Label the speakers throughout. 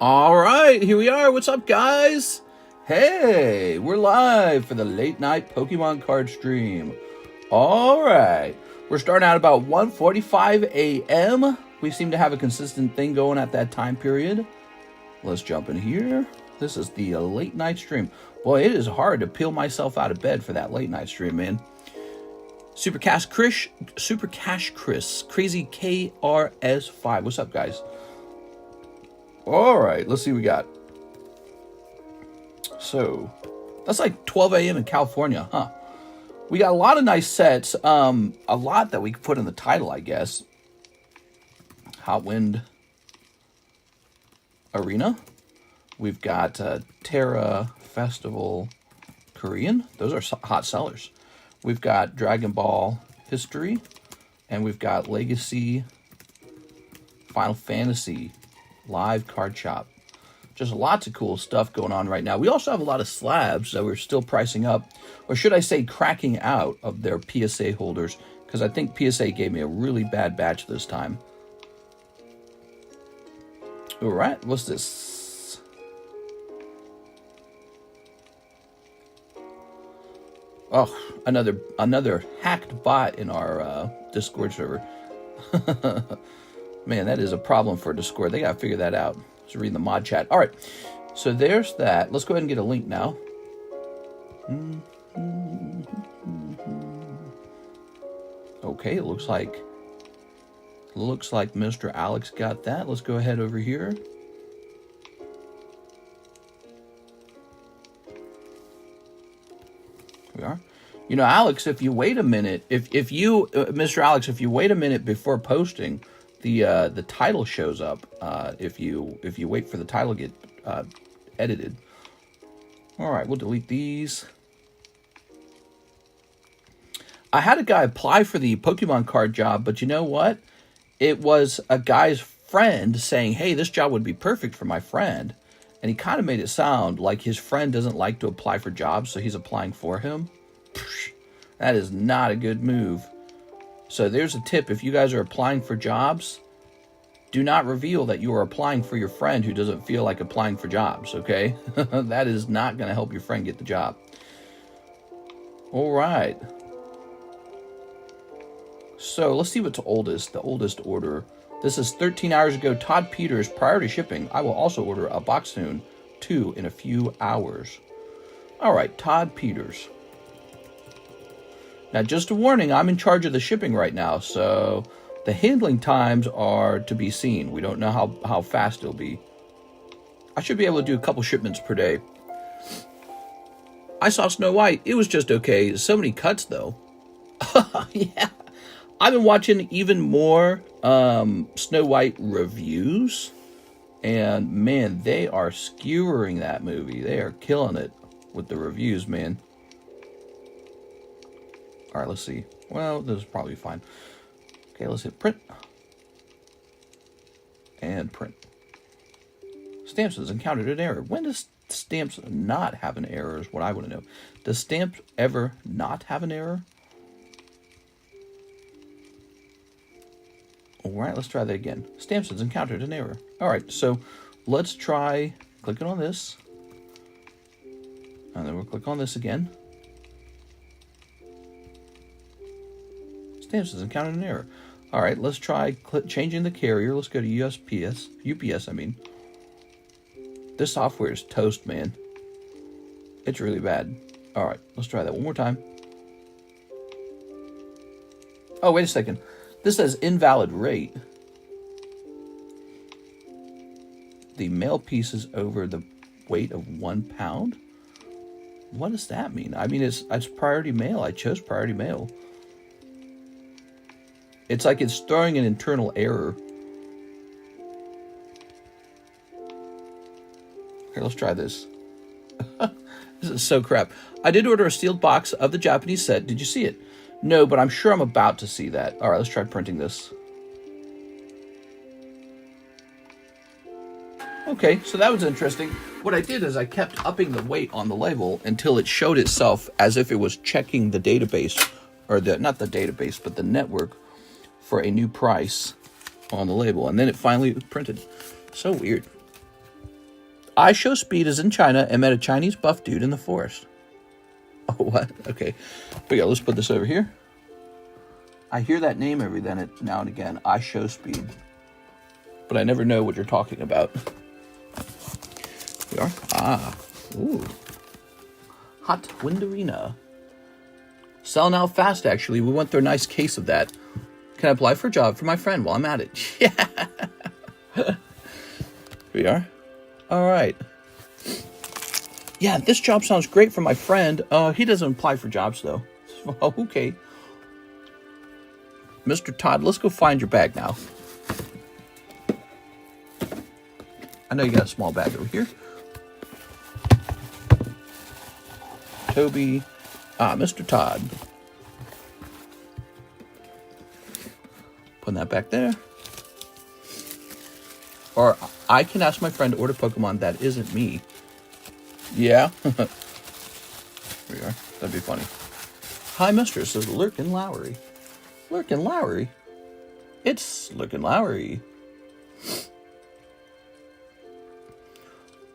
Speaker 1: All right, here we are. What's up, guys? Hey, we're live for the late night Pokemon card stream. All right, we're starting out about 1:45 a.m. We seem to have a consistent thing going at that time period. Let's jump in here. This is the late night stream. Boy, it is hard to peel myself out of bed for that late night stream, man. Super Cash Chris, Crazy KRS5. What's up, guys? All right, let's see what we got. So, that's like 12 a.m. in California, huh? We got a lot of nice sets. A lot that we could put in the title, I guess. Hot Wind Arena. We've got Tera Festival Korean. Those are hot sellers. We've got Dragon Ball History. And we've got Legacy Final Fantasy Live Cardshop. Just lots of cool stuff going on right now. We also have a lot of slabs that we're still pricing up, or should I say cracking out of their PSA holders, because I think PSA gave me a really bad batch this time. All right, what's this? Oh, another hacked bot in our Discord server. Man, that is a problem for Discord. They got to figure that out. Just reading the mod chat. All right, so there's that. Let's go ahead and get a link now. Okay, it looks like Mr. Alex got that. Let's go ahead over here. Here we are. You know, Alex, if you wait a minute, if you, Mr. Alex, if you wait a minute before posting, the title shows up. If you wait for the title to get edited. All right, we'll delete these. I had a guy apply for the Pokemon card job, but you know what? It was a guy's friend saying, "Hey, this job would be perfect for my friend," and he kind of made it sound like his friend doesn't like to apply for jobs, so he's applying for him. That is not a good move. So there's a tip. If you guys are applying for jobs, do not reveal that you are applying for your friend who doesn't feel like applying for jobs, okay? That is not going to help your friend get the job. All right. So let's see what's the oldest order. This is 13 hours ago. Todd Peters, priority shipping. I will also order a box soon, 2 in a few hours. All right, Todd Peters. Now, just a warning, I'm in charge of the shipping right now, so the handling times are to be seen. We don't know how fast it'll be. I should be able to do a couple shipments per day. I saw Snow White. It was just okay. So many cuts, though. Yeah. I've been watching even more Snow White reviews, and, man, they are skewering that movie. They are killing it with the reviews, man. All right, let's see. Well, this is probably fine. Okay, let's hit print. And print. Stamps has encountered an error. When does Stamps not have an error is what I want to know. Does Stamps ever not have an error? All right, let's try that again. Stamps has encountered an error. All right, so let's try clicking on this. And then we'll click on this again. Stamps has encountered an error. All right, let's try changing the carrier. Let's go to UPS, I mean. This software is toast, man. It's really bad. All right, let's try that one more time. Oh, wait a second. This says invalid rate. The mail piece is over the weight of 1 pound. What does that mean? I mean, it's priority mail. I chose priority mail. It's like it's throwing an internal error. Okay, let's try this. This is so crap. I did order a sealed box of the Japanese set. Did you see it? No, but I'm sure I'm about to see that. All right, let's try printing this. Okay, so that was interesting. What I did is I kept upping the weight on the label until it showed itself as if it was checking the database, or not the database, but the network for a new price on the label. And then it finally printed. So weird. I show speed is in China and met a Chinese buff dude in the forest. Oh, what? Okay. But yeah, let's put this over here. I hear that name every now and again. I show speed. But I never know what you're talking about. We are. Ah. Ooh. Hot Windarina. Selling out fast, actually. We went through a nice case of that. Can I apply for a job for my friend while I'm at it? Yeah. Here we are. All right. Yeah, this job sounds great for my friend. He doesn't apply for jobs, though. Oh, okay. Mr. Todd, let's go find your bag now. I know you got a small bag over here. Toby. Mr. Todd. Putting that back there. Or I can ask my friend to order Pokemon that isn't me. Yeah. Here we are. That'd be funny. Hi, mistress, says Lurkin Lowry. Lurkin Lowry? It's Lurkin Lowry.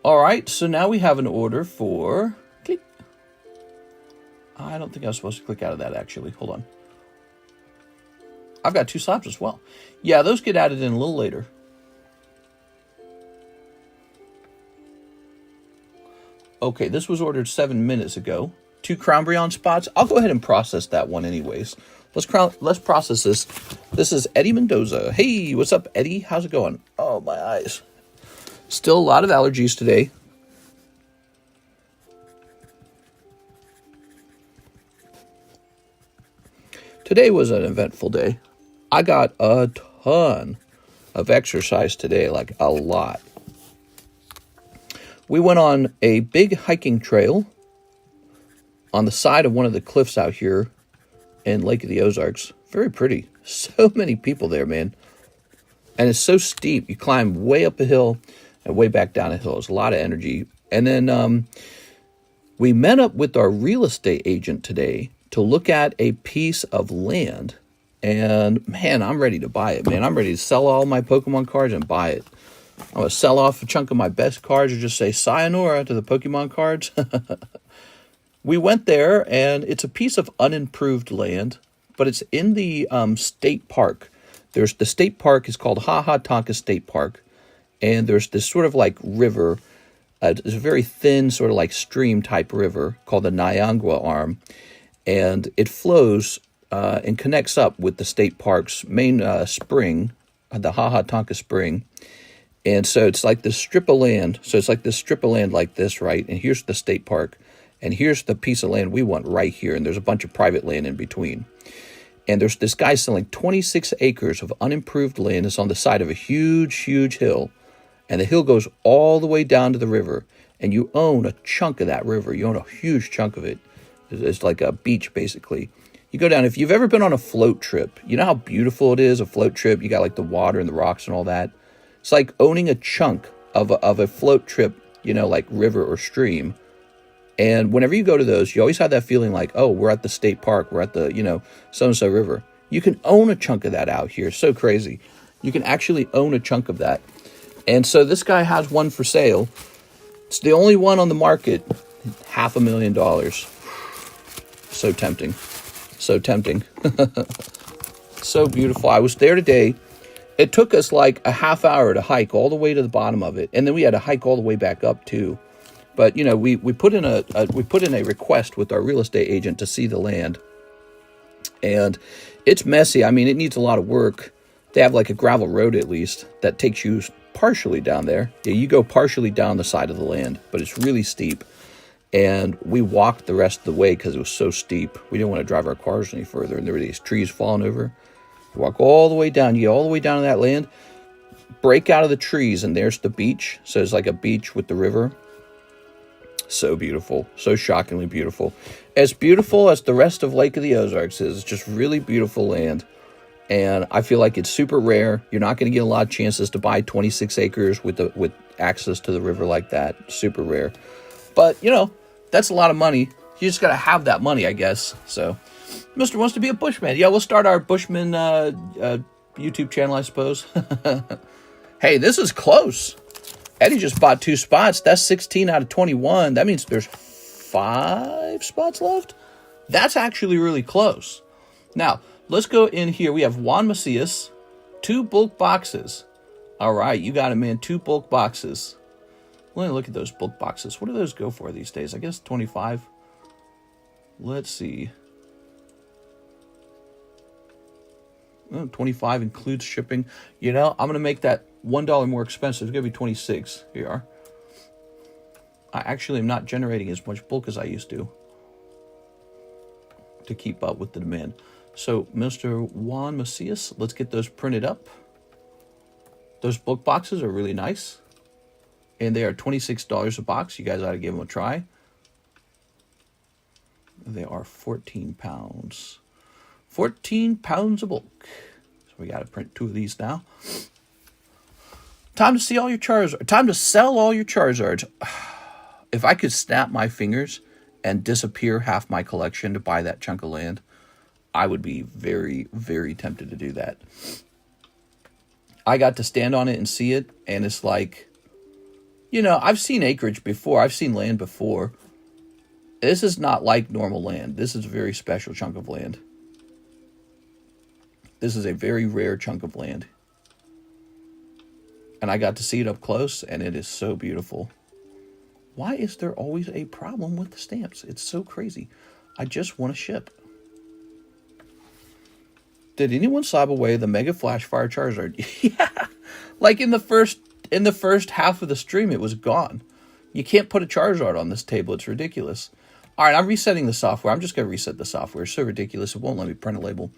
Speaker 1: Alright, so now we have an order for... Click. I don't think I was supposed to click out of that, actually. Hold on. I've got 2 slabs as well. Yeah, those get added in a little later. Okay, this was ordered 7 minutes ago. 2 Crown Brion spots. I'll go ahead and process that one anyways. Let's process this. This is Eddie Mendoza. Hey, what's up, Eddie? How's it going? Oh, my eyes. Still a lot of allergies today. Today was an eventful day. I got a ton of exercise today, like a lot. We went on a big hiking trail on the side of one of the cliffs out here in Lake of the Ozarks. Very pretty. So many people there, man. And it's so steep. You climb way up a hill and way back down a hill. It's a lot of energy. And then we met up with our real estate agent today to look at a piece of land. And, man, I'm ready to buy it, man. I'm ready to sell all my Pokemon cards and buy it. I'm going to sell off a chunk of my best cards or just say sayonara to the Pokemon cards. We went there, and it's a piece of unimproved land, but it's in the state park. The state park is called Tonka State Park, and there's this sort of like river. It's a very thin sort of like stream-type river called the Nyangwa Arm, and it flows and connects up with the state park's main spring, the Tonka Spring. And so it's like this strip of land. So it's like this strip of land like this, right? And here's the state park. And here's the piece of land we want right here. And there's a bunch of private land in between. And there's this guy selling 26 acres of unimproved land. It's on the side of a huge, huge hill. And the hill goes all the way down to the river. And you own a chunk of that river. You own a huge chunk of it. It's like a beach, basically. You go down. If you've ever been on a float trip, you know how beautiful it is, a float trip. You got like the water and the rocks and all that. It's like owning a chunk of a float trip, you know, like river or stream. And whenever you go to those, you always have that feeling like, oh, we're at the state park. We're at the, you know, so-and-so river. You can own a chunk of that out here. It's so crazy. You can actually own a chunk of that. And so this guy has one for sale. It's the only one on the market. $500,000. So tempting. So tempting. So beautiful. I was there today. It took us like a half hour to hike all the way to the bottom of it. And then we had to hike all the way back up too. But, you know, we put in a request with our real estate agent to see the land. And it's messy. I mean, it needs a lot of work. They have like a gravel road at least that takes you partially down there. Yeah, you go partially down the side of the land, but it's really steep. And we walked the rest of the way because it was so steep. We didn't want to drive our cars any further. And there were these trees falling over. You walk all the way down. You get all the way down to that land. Break out of the trees, and there's the beach. So it's like a beach with the river. So beautiful. So shockingly beautiful. As beautiful as the rest of Lake of the Ozarks is. It's just really beautiful land. And I feel like it's super rare. You're not going to get a lot of chances to buy 26 acres with access to the river like that. Super rare. But, you know, that's a lot of money. You just got to have that money, I guess. So, Mr. wants to be a Bushman. Yeah, we'll start our Bushman YouTube channel, I suppose. Hey, this is close. Eddie just bought 2 spots. That's 16 out of 21. That means there's 5 spots left. That's actually really close. Now, let's go in here. We have Juan Macias, 2 bulk boxes. All right, you got it, man. 2 bulk boxes. Let me look at those bulk boxes. What do those go for these days? I guess 25. Let's see. 25 includes shipping. You know, I'm going to make that $1 more expensive. It's going to be 26. Here you are. I actually am not generating as much bulk as I used to keep up with the demand. So, Mr. Juan Macias, let's get those printed up. Those bulk boxes are really nice. And they are $26 a box. You guys ought to give them a try. They are 14 pounds. 14 pounds of bulk. So we got to print 2 of these now. Time to see all your Charizards. Time to sell all your Charizards. If I could snap my fingers and disappear half my collection to buy that chunk of land, I would be very, very tempted to do that. I got to stand on it and see it, and it's like, you know, I've seen acreage before. I've seen land before. This is not like normal land. This is a very special chunk of land. This is a very rare chunk of land. And I got to see it up close, and it is so beautiful. Why is there always a problem with the stamps? It's so crazy. I just want to ship. Did anyone slab away the Mega Flash Fire Charizard? Yeah. Like in the first half of the stream, it was gone. You can't put a Charizard on this table. It's ridiculous. All right, I'm resetting the software. I'm just going to reset the software. It's so ridiculous. It won't let me print a label.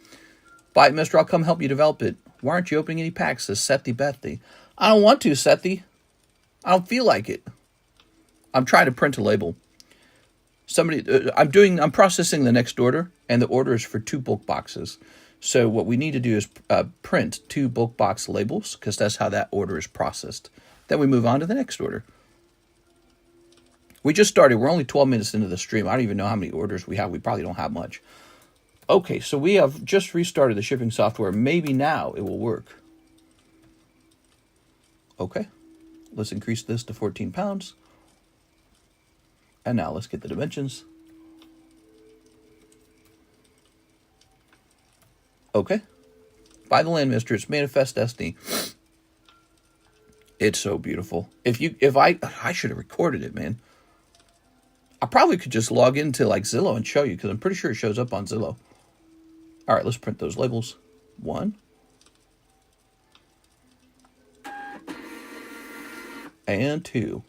Speaker 1: Buy it, mister. I'll come help you develop it. Why aren't you opening any packs? Says Sethi Bethi. I don't want to, Sethi. I don't feel like it. I'm trying to print a label. I'm processing the next order, and the order is for 2 bulk boxes. So what we need to do is print 2 bulk box labels, because that's how that order is processed. Then we move on to the next order. We just started. We're only 12 minutes into the stream. I don't even know how many orders we have. We probably don't have much. Okay, so we have just restarted the shipping software. Maybe now it will work. Okay, let's increase this to 14 pounds. And now let's get the dimensions. Okay. By the land, mister. It's Manifest Destiny. It's so beautiful. If I should have recorded it, man. I probably could just log into like ZELLE and show you, because I'm pretty sure it shows up on ZELLE. All right, let's print those labels. 1. And 2.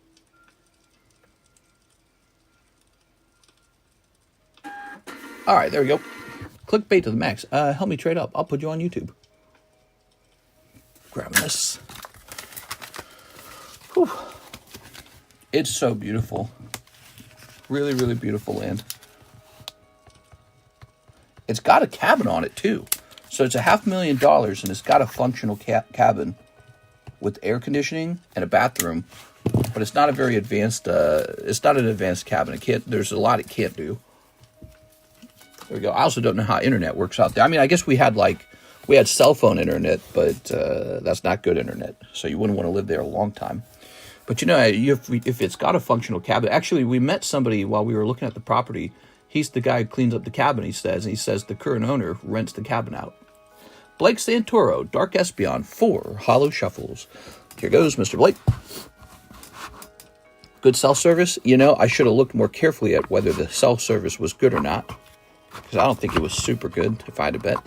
Speaker 1: All right, there we go. Clickbait to the max. Help me trade up. I'll put you on YouTube. Grabbing this. Whew. It's so beautiful. Really, really beautiful land. It's got a cabin on it, too. So it's $500,000, and it's got a functional cabin with air conditioning and a bathroom. But it's not a very advanced, it's not an advanced cabin. There's a lot it can't do. There we go. I also don't know how internet works out there. I mean, I guess we had cell phone internet, but that's not good internet. So you wouldn't want to live there a long time. But you know, if it's got a functional cabin, actually, we met somebody while we were looking at the property. He's the guy who cleans up the cabin, he says. And he says the current owner rents the cabin out. Blake Santoro, Dark Espion, 4 hollow shuffles. Here goes, Mr. Blake. Good cell service. You know, I should have looked more carefully at whether the cell service was good or not, because I don't think it was super good, if I had to bet.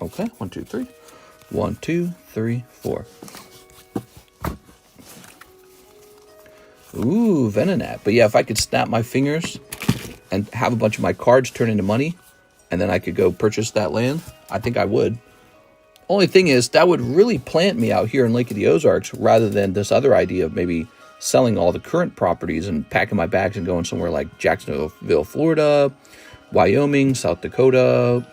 Speaker 1: Okay, 1, 2, 3. 1, 2, 3, 4. Ooh, Venonat. But yeah, if I could snap my fingers and have a bunch of my cards turn into money, and then I could go purchase that land, I think I would. Only thing is, that would really plant me out here in Lake of the Ozarks, rather than this other idea of maybe selling all the current properties and packing my bags and going somewhere like Jacksonville, Florida, Wyoming, South Dakota.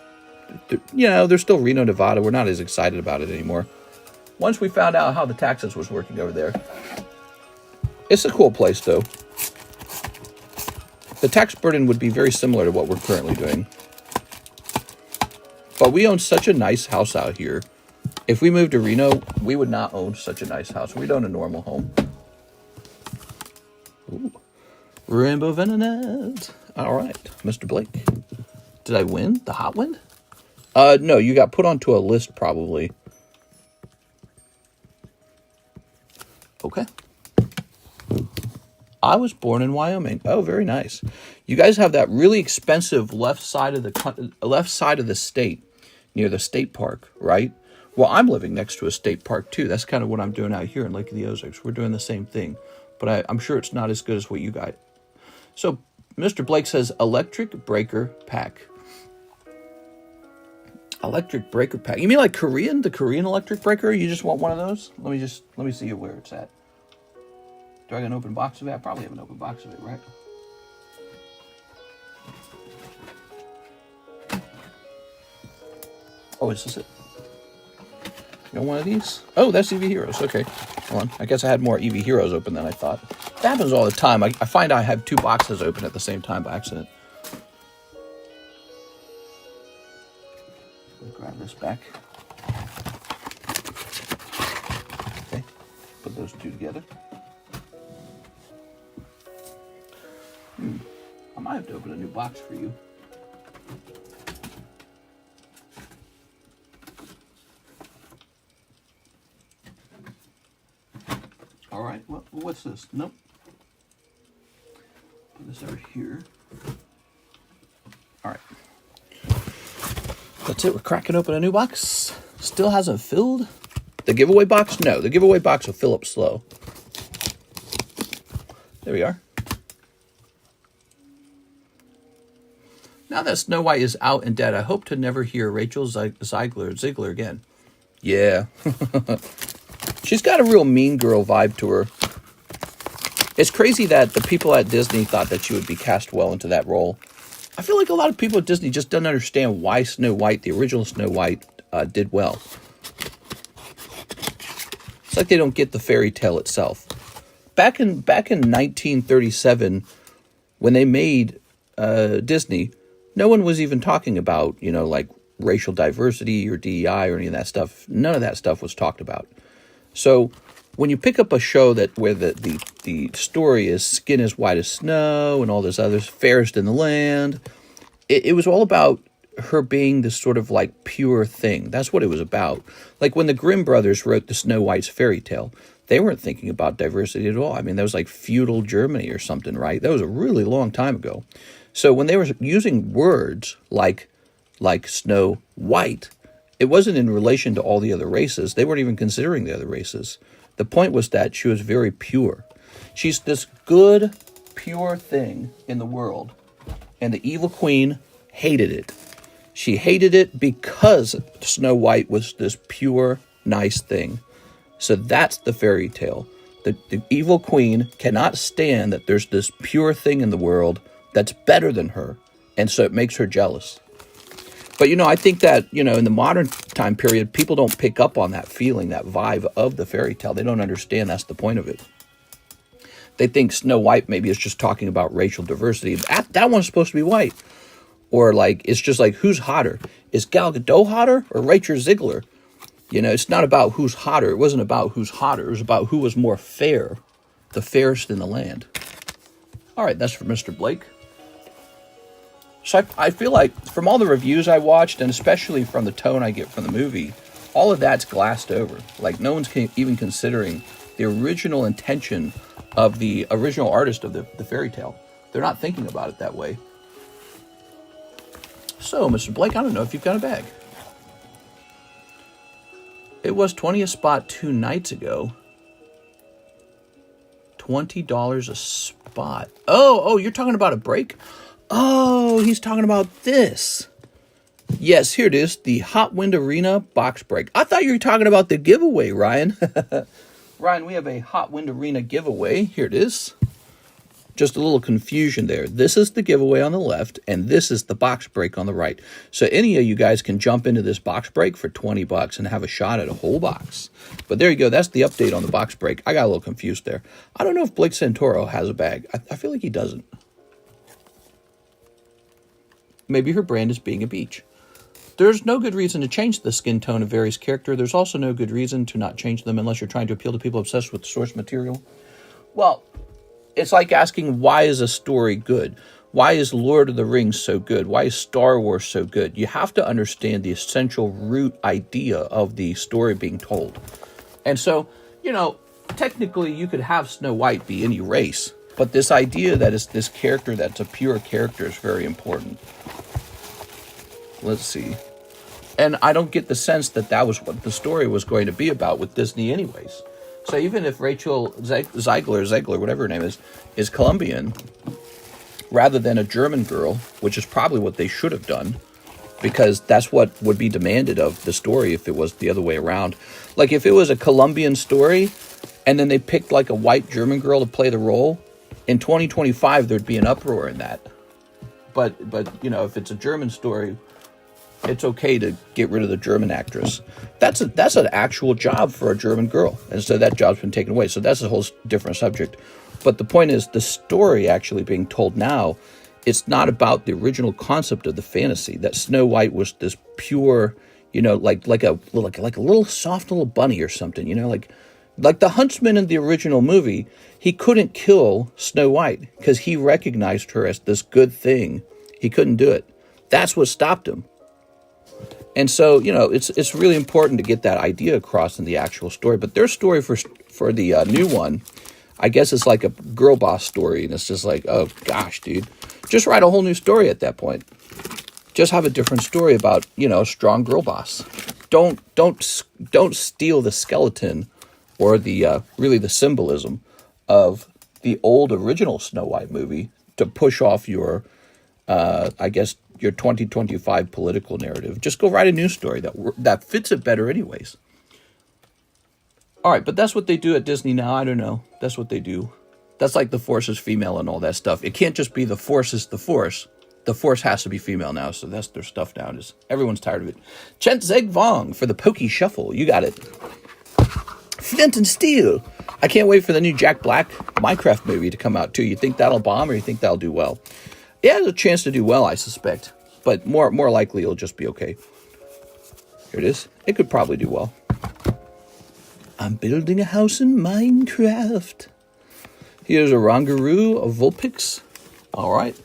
Speaker 1: You know, there's still Reno, Nevada. We're not as excited about it anymore. Once we found out how the taxes was working over there. It's a cool place, though. The tax burden would be very similar to what we're currently doing. But we own such a nice house out here. If we moved to Reno, we would not own such a nice house. We'd own a normal home. Ooh. Rainbow Venonat. All right, Mr. Blake. Did I win the hot wind? No, you got put onto a list probably. Okay. I was born in Wyoming. Oh, very nice. You guys have that really expensive left side of the state near the state park, right? Well, I'm living next to a state park too. That's kind of what I'm doing out here in Lake of the Ozarks. We're doing the same thing, but I'm sure it's not as good as what you got. So, Mr. Blake says electric breaker pack. Electric breaker pack. You mean like Korean? The Korean electric breaker? You just want one of those? Let me see where it's at. Do I got an open box of it? I probably have an open box of it, right? Oh, is this it? You want one of these? Oh, that's EV Heroes. Okay. Hold on. I guess I had more EV Heroes open than I thought. That happens all the time. I find I have two boxes open at the same time by accident. Grab this back. Okay. Put those two together. I might have to open a new box for you. All right, what's this? Nope. Put this over here. All right. That's it. We're cracking open a new box. Still hasn't filled. The giveaway box? No, the giveaway box will fill up slow. There we are. Now that Snow White is out and dead, I hope to never hear Rachel Ziegler again. Yeah. She's got a real mean girl vibe to her. It's crazy that the people at Disney thought that she would be cast well into that role. I feel like a lot of people at Disney just don't understand why Snow White, the original Snow White, did well. It's like they don't get the fairy tale itself. Back in 1937, when they made Disney, no one was even talking about, like racial diversity or DEI or any of that stuff. None of that stuff was talked about. So when you pick up a show where the story is skin as white as snow and all this others, fairest in the land, it was all about her being this sort of like pure thing. That's what it was about. Like when the Grimm brothers wrote the Snow White's fairy tale, they weren't thinking about diversity at all. I mean, that was like feudal Germany or something, right? That was a really long time ago. So when they were using words like Snow White, it wasn't in relation to all the other races. They weren't even considering the other races. The point was that she was very pure. She's this good, pure thing in the world. And the evil queen hated it. She hated it because Snow White was this pure, nice thing. So that's the fairy tale. The evil queen cannot stand that there's this pure thing in the world that's better than her. And so it makes her jealous. But, I think that, in the modern time period, people don't pick up on that feeling, that vibe of the fairy tale. They don't understand that's the point of it. They think Snow White maybe is just talking about racial diversity. That one's supposed to be white. Or, it's just like, who's hotter? Is Gal Gadot hotter or Rachel Ziegler? It's not about who's hotter. It wasn't about who's hotter. It was about who was more fair, the fairest in the land. All right, that's for Mr. Blake. So I feel like from all the reviews I watched, and especially from the tone I get from the movie, all of that's glassed over. Like, no one's even considering the original intention of the original artist of the fairy tale. They're not thinking about it that way. So, Mr. Blake, I don't know if you've got a bag. It was 20th spot 2 nights ago. $20 a spot. Oh, you're talking about a break? Oh, he's talking about this. Yes, here it is. The Hot Wind Arena box break. I thought you were talking about the giveaway, Ryan. Ryan, we have a Hot Wind Arena giveaway. Here it is. Just a little confusion there. This is the giveaway on the left, and this is the box break on the right. So any of you guys can jump into this box break for $20 and have a shot at a whole box. But there you go. That's the update on the box break. I got a little confused there. I don't know if Blake Santoro has a bag. I feel like he doesn't. Maybe her brand is being a beach. There's no good reason to change the skin tone of various characters. There's also no good reason to not change them unless you're trying to appeal to people obsessed with the source material. Well, it's like asking, why is a story good? Why is Lord of the Rings so good? Why is Star Wars so good? You have to understand the essential root idea of the story being told. And so, you know, technically you could have Snow White be any race, but this idea that it's this character that's a pure character is very important. Let's see. And I don't get the sense that that was what the story was going to be about with Disney anyways. So even if Rachel Zegler, whatever her name is Colombian, rather than a German girl, which is probably what they should have done, because that's what would be demanded of the story if it was the other way around. Like if it was a Colombian story, and then they picked like a white German girl to play the role, in 2025 there'd be an uproar in that. But you know, if it's a German story, it's okay to get rid of the German actress. That's an actual job for a German girl, and so that job's been taken away. So that's a whole different subject. But the point is, the story actually being told now, it's not about the original concept of the fantasy, that Snow White was this pure, you know, like a little soft little bunny or something, you know, like the huntsman in the original movie. He couldn't kill Snow White because he recognized her as this good thing. He couldn't do it. That's what stopped him. And so, you know, it's really important to get that idea across in the actual story. But their story for the new one, I guess it's like a girl boss story, and it's just like, oh gosh, dude, just write a whole new story at that point. Just have a different story about, you know, a strong girl boss. Don't steal the skeleton or the really the symbolism of the old original Snow White movie to push off your, I guess, your 2025 political narrative. Just go write a new story that fits it better anyways. All right, but that's what they do at Disney now. I don't know. That's what they do. That's like the Force is female and all that stuff. It can't just be the Force is the Force. The Force has to be female now, so that's their stuff now. Everyone's tired of it. Chen Zeg Vong for the Pokey Shuffle. You got it. Flint and Steel. I can't wait for the new Jack Black Minecraft movie to come out, too. You think that'll bomb, or you think that'll do well? It has a chance to do well, I suspect. But more likely, it'll just be okay. Here it is. It could probably do well. I'm building a house in Minecraft. Here's a Rongaroo, a Vulpix. All right.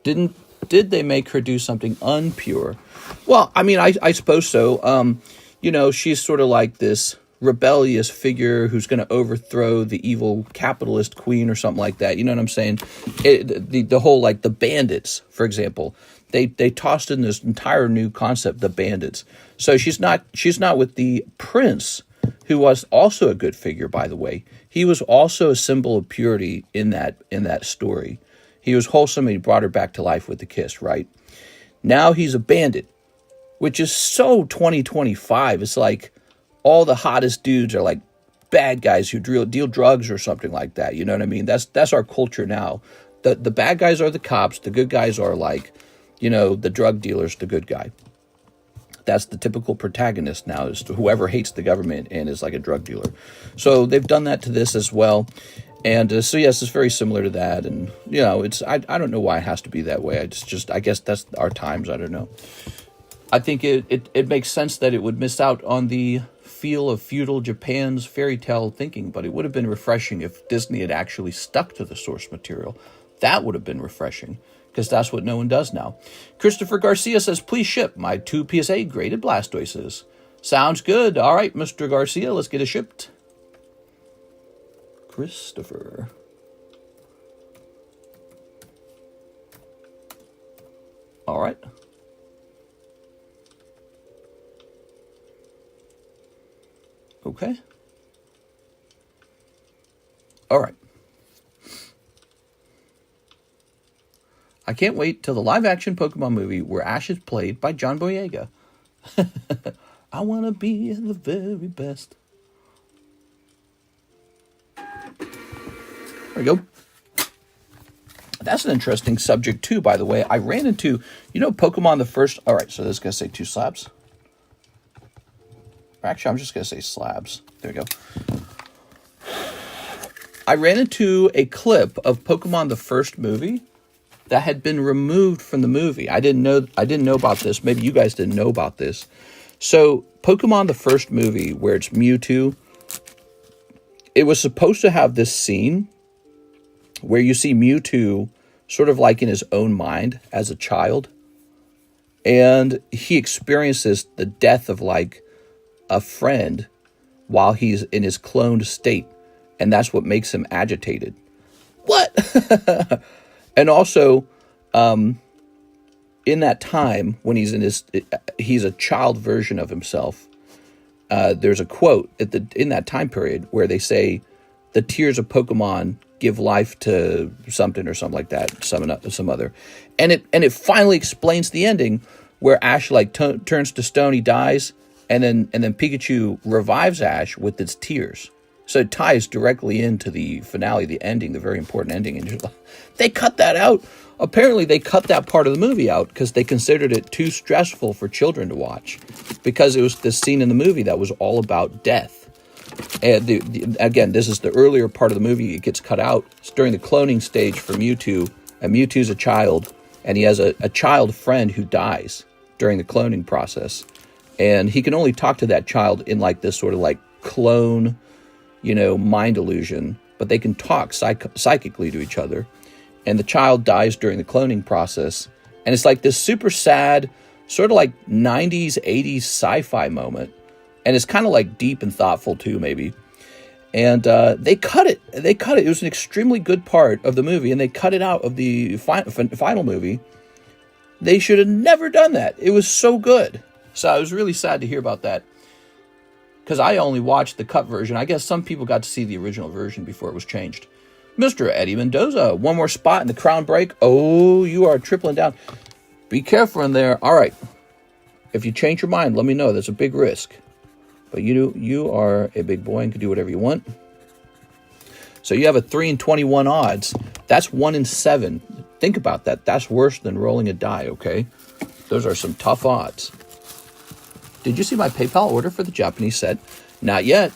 Speaker 1: Did they make her do something unpure? Well, I mean, I suppose so. You know, she's sort of like this rebellious figure who's going to overthrow the evil capitalist queen or something like that. You know what I'm saying? The whole, like, the bandits, for example. They tossed in this entire new concept, the bandits. So she's not with the prince, who was also a good figure, by the way. He was also a symbol of purity in that story. He was wholesome, and he brought her back to life with a kiss, right? Now he's a bandit, which is so 2025. It's like all the hottest dudes are like bad guys who deal drugs or something like that. You know what I mean? That's our culture now. The bad guys are the cops. The good guys are like, you know, the drug dealer's the good guy. That's the typical protagonist now, is whoever hates the government and is like a drug dealer. So they've done that to this as well. And so, yes, it's very similar to that. And, you know, I don't know why it has to be that way. I guess that's our times. I don't know. I think it makes sense that it would miss out on the feel of feudal Japan's fairy tale thinking, but it would have been refreshing if Disney had actually stuck to the source material. That would have been refreshing, because that's what no one does now. Christopher Garcia says, please ship my 2 PSA graded Blastoises. Sounds good. All right, Mr. Garcia, let's get it shipped. Christopher. All right. Okay. All right. I can't wait till the live-action Pokemon movie where Ash is played by John Boyega. I want to be the very best. There we go. That's an interesting subject, too, by the way. I ran into, you know, Pokemon the first... All right, so this is going to say 2 slabs. Actually, I'm just going to say slabs. There we go. I ran into a clip of Pokemon the first movie that had been removed from the movie. I didn't know about this. Maybe you guys didn't know about this. So Pokemon, the first movie where it's Mewtwo, it was supposed to have this scene where you see Mewtwo sort of like in his own mind as a child. And he experiences the death of like a friend while he's in his cloned state. And that's what makes him agitated. What? And also, in that time when he's a child version of himself, there's a quote in that time period where they say, the tears of Pokemon give life to something or something like that, some other. And it finally explains the ending where Ash like turns to stone, he dies, and then Pikachu revives Ash with its tears. So it ties directly into the finale, the ending, the very important ending. And they cut that out. Apparently they cut that part of the movie out because they considered it too stressful for children to watch, because it was this scene in the movie that was all about death. And again, this is the earlier part of the movie. It gets cut out. It's during the cloning stage for Mewtwo, and Mewtwo's a child, and he has a child friend who dies during the cloning process. And he can only talk to that child in like this sort of like clone, mind illusion, but they can talk psychically to each other. And the child dies during the cloning process. And it's like this super sad, sort of like 90s, 80s sci-fi moment. And it's kind of like deep and thoughtful too, maybe. And they cut it. It was an extremely good part of the movie, and they cut it out of the final movie. They should have never done that. It was so good. So I was really sad to hear about that, because I only watched the cut version. I guess some people got to see the original version before it was changed. Mr. Eddie Mendoza, one more spot in the crown break. Oh, you are tripling down. Be careful in there. All right. If you change your mind, let me know. That's a big risk. But you are a big boy and can do whatever you want. So you have a 3 in 21 odds. That's 1 in 7. Think about that. That's worse than rolling a die, okay? Those are some tough odds. Did you see my PayPal order for the Japanese set? Not yet.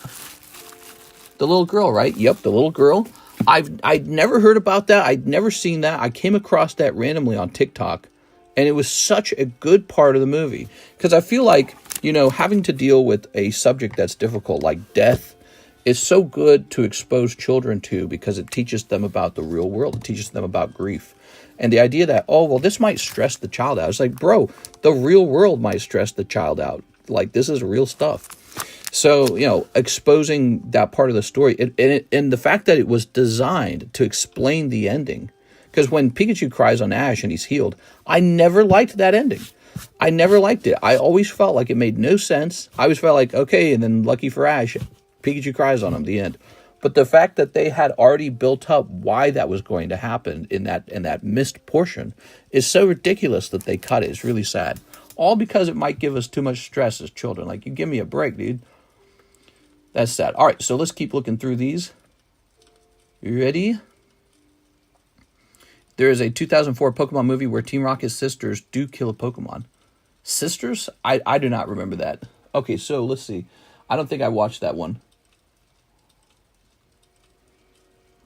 Speaker 1: The little girl, right? Yep, the little girl. I'd never heard about that. I'd never seen that. I came across that randomly on TikTok, and it was such a good part of the movie. Because I feel like, having to deal with a subject that's difficult, like death, is so good to expose children to, because it teaches them about the real world. It teaches them about grief. And the idea that, this might stress the child out. It's like, bro, the real world might stress the child out. Like, this is real stuff. So, exposing that part of the story, and the fact that it was designed to explain the ending. Because when Pikachu cries on Ash and he's healed, I never liked that ending. I never liked it. I always felt like it made no sense. I always felt like, okay, and then lucky for Ash, Pikachu cries on him, the end. But the fact that they had already built up why that was going to happen in that missed portion is so ridiculous that they cut it. It's really sad. All because it might give us too much stress as children. Like, you give me a break, dude. That's sad. All right, so let's keep looking through these. You ready? There is a 2004 Pokemon movie where Team Rocket's sisters do kill a Pokemon. Sisters? I do not remember that. Okay, so let's see. I don't think I watched that one.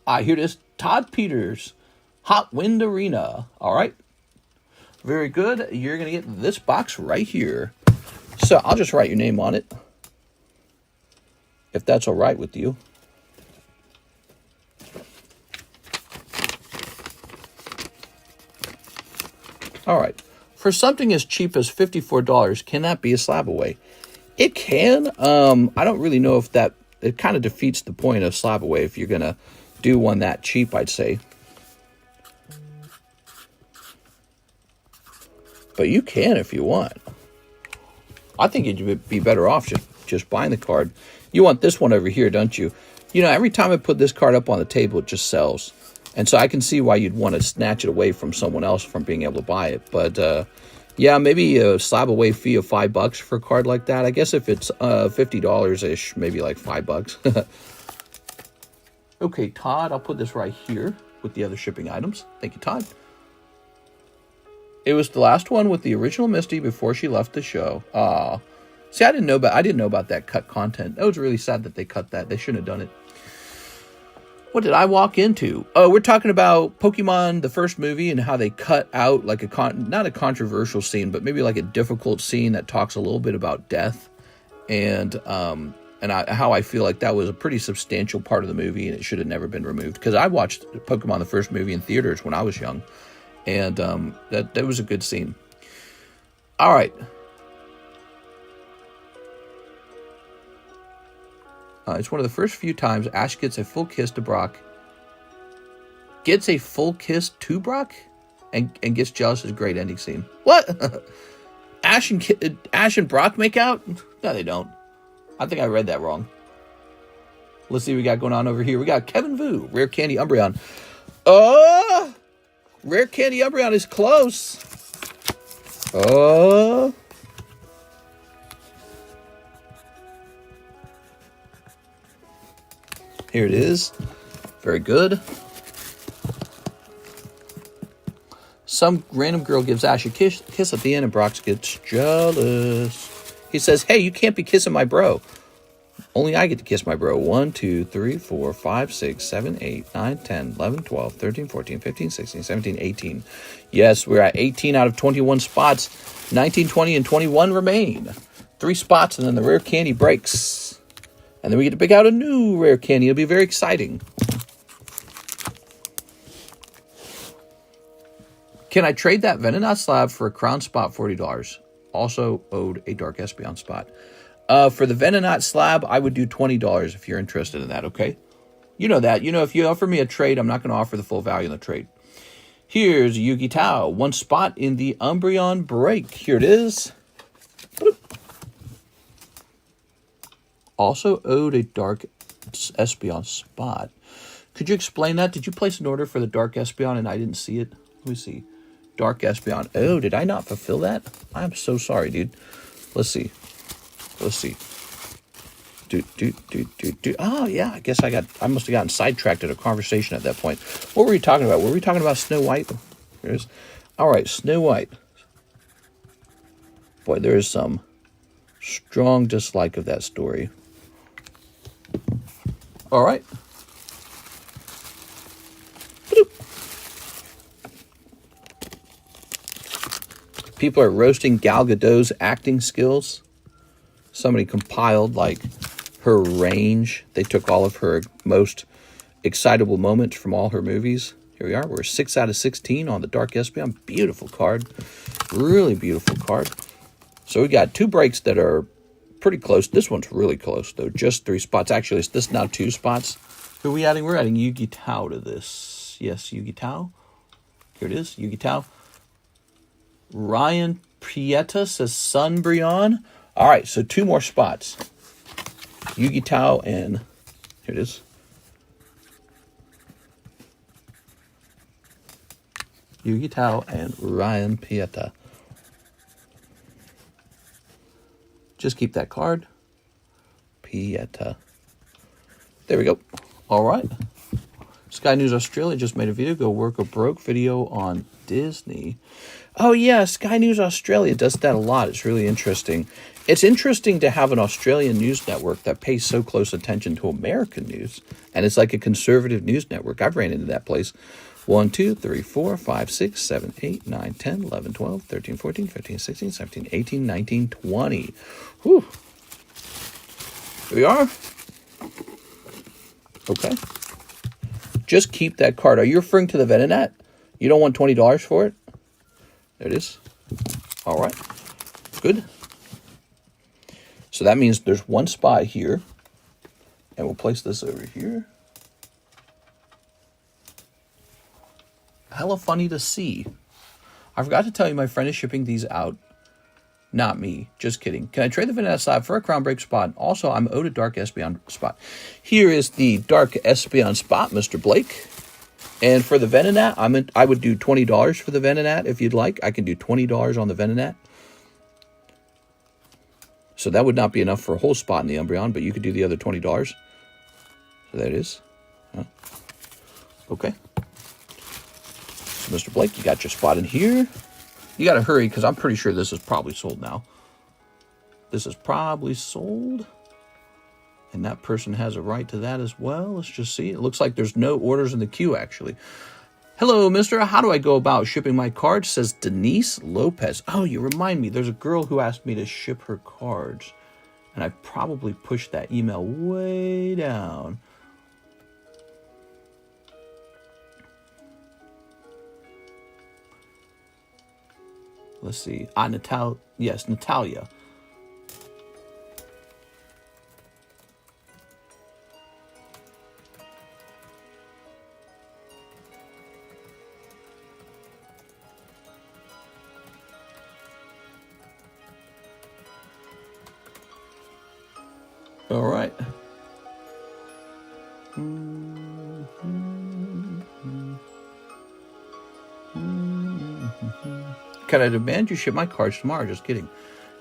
Speaker 1: Here it is. Todd Peters, Hot Wind Arena. All right. Very good. You're going to get this box right here. So I'll just write your name on it, if that's all right with you. All right. For something as cheap as $54, can that be a slab away? It can. I don't really know if that... It kind of defeats the point of slab away if you're going to do one that cheap, I'd say. But you can if you want. I think you'd be better off just buying the card. You want this one over here, don't you? Every time I put this card up on the table, it just sells. And so I can see why you'd want to snatch it away from someone else from being able to buy it. But, yeah, maybe a slab away fee of $5 for a card like that. I guess if it's $50-ish, maybe like $5. Okay, Todd, I'll put this right here with the other shipping items. Thank you, Todd. It was the last one with the original Misty before she left the show. See, I didn't know about that cut content. That was really sad that they cut that. They shouldn't have done it. What did I walk into? Oh, we're talking about Pokemon, the first movie, and how they cut out like not a controversial scene, but maybe like a difficult scene that talks a little bit about death, and how I feel like that was a pretty substantial part of the movie, and it should have never been removed. Because I watched Pokemon, the first movie, in theaters when I was young, and that was a good scene. All right. It's one of the first few times Ash gets a full kiss to Brock. Gets a full kiss to Brock? And gets jealous is a great ending scene. What? Ash and Brock make out? No, they don't. I think I read that wrong. Let's see what we got going on over here. We got Kevin Vu, Rare Candy Umbreon. Oh! Rare Candy Umbreon is close. Oh! Here it is. Very good. Some random girl gives Ash a kiss at the end, and Brock gets jealous. He says, hey, you can't be kissing my bro. Only I get to kiss my bro. 1, 2, 3, 4, 5, 6, 7, 8, 9, 10, 11, 12, 13, 14, 15, 16, 17, 18. Yes, we're at 18 out of 21 spots. 19, 20, and 21 remain. 3 spots, and then the rare candy breaks. And then we get to pick out a new rare candy. It'll be very exciting. Can I trade that Venonat slab for a crown spot, $40? Also owed a Dark Espeon spot. For the Venonat slab, I would do $20 if you're interested in that, okay? You know that. You know, if you offer me a trade, I'm not going to offer the full value in the trade. Here's Yugi Tao. 1 spot in the Umbreon break. Here it is. Bloop. Also owed a Dark Espeon spot. Could you explain that? Did you place an order for the Dark Espeon and I didn't see it? Let me see. Dark Espeon. Oh, did I not fulfill that? I'm so sorry, dude. Let's see. Let's see. Oh, yeah. I guess I must have gotten sidetracked in a conversation at that point. What were we talking about? Were we talking about Snow White? There it is. All right, Snow White. Boy, there is some strong dislike of that story. All right. People are roasting Gal Gadot's acting skills. Somebody compiled like her range. They took all of her most excitable moments from all her movies. Here we are. We're 6 out of 16 on the Dark Espeon. Beautiful card. Really beautiful card. So we got 2 breaks that are pretty close. This one's really close, though. Just 3 spots. Actually, it's this now 2 spots. Who are we adding? We're adding Yugi Tao to this. Yes, Yugi Tao. Here it is. Yugi Tao. Ryan Prieta says Sunbreon. All right, so 2 more spots. Yugi Tao and here it is. Yugi Tao and Ryan Pieta. Just keep that card. Pieta. There we go. All right. Sky News Australia just made a video, Go Work or Broke video on Disney. Oh, yeah, Sky News Australia does that a lot. It's really interesting. It's interesting to have an Australian news network that pays so close attention to American news. And it's like a conservative news network. I've ran into that place. 1, 2, 3, 4, 5, 6, 7, 8, 9, 10, 11, 12, 13, 14, 15, 16, 17, 18, 19, 20. Whew. Here we are. Okay. Just keep that card. Are you referring to the Venonat? You don't want $20 for it? There it is. All right. Good. So that means there's 1 spot here. And we'll place this over here. Hella funny to see. I forgot to tell you my friend is shipping these out. Not me. Just kidding. Can I trade the Vanilla Slab for a Crown Break spot? Also, I'm owed a Dark Espeon spot. Here is the Dark Espeon spot, Mr. Blake. And for the Venonat, I would do $20 for the Venonat if you'd like. I can do $20 on the Venonat. So that would not be enough for a whole spot in the Umbreon, but you could do the other $20. So there it is. Okay. So Mr. Blake, you got your spot in here. You got to hurry because I'm pretty sure this is probably sold now. This is probably sold. And that person has a right to that as well. Let's just see. It looks like there's no orders in the queue, actually. Hello, mister. How do I go about shipping my cards? Says Denise Lopez. Oh, you remind me. There's a girl who asked me to ship her cards. And I probably pushed that email way down. Let's see. Yes, Natalia. All right. Can I demand you ship my cards tomorrow? Just kidding.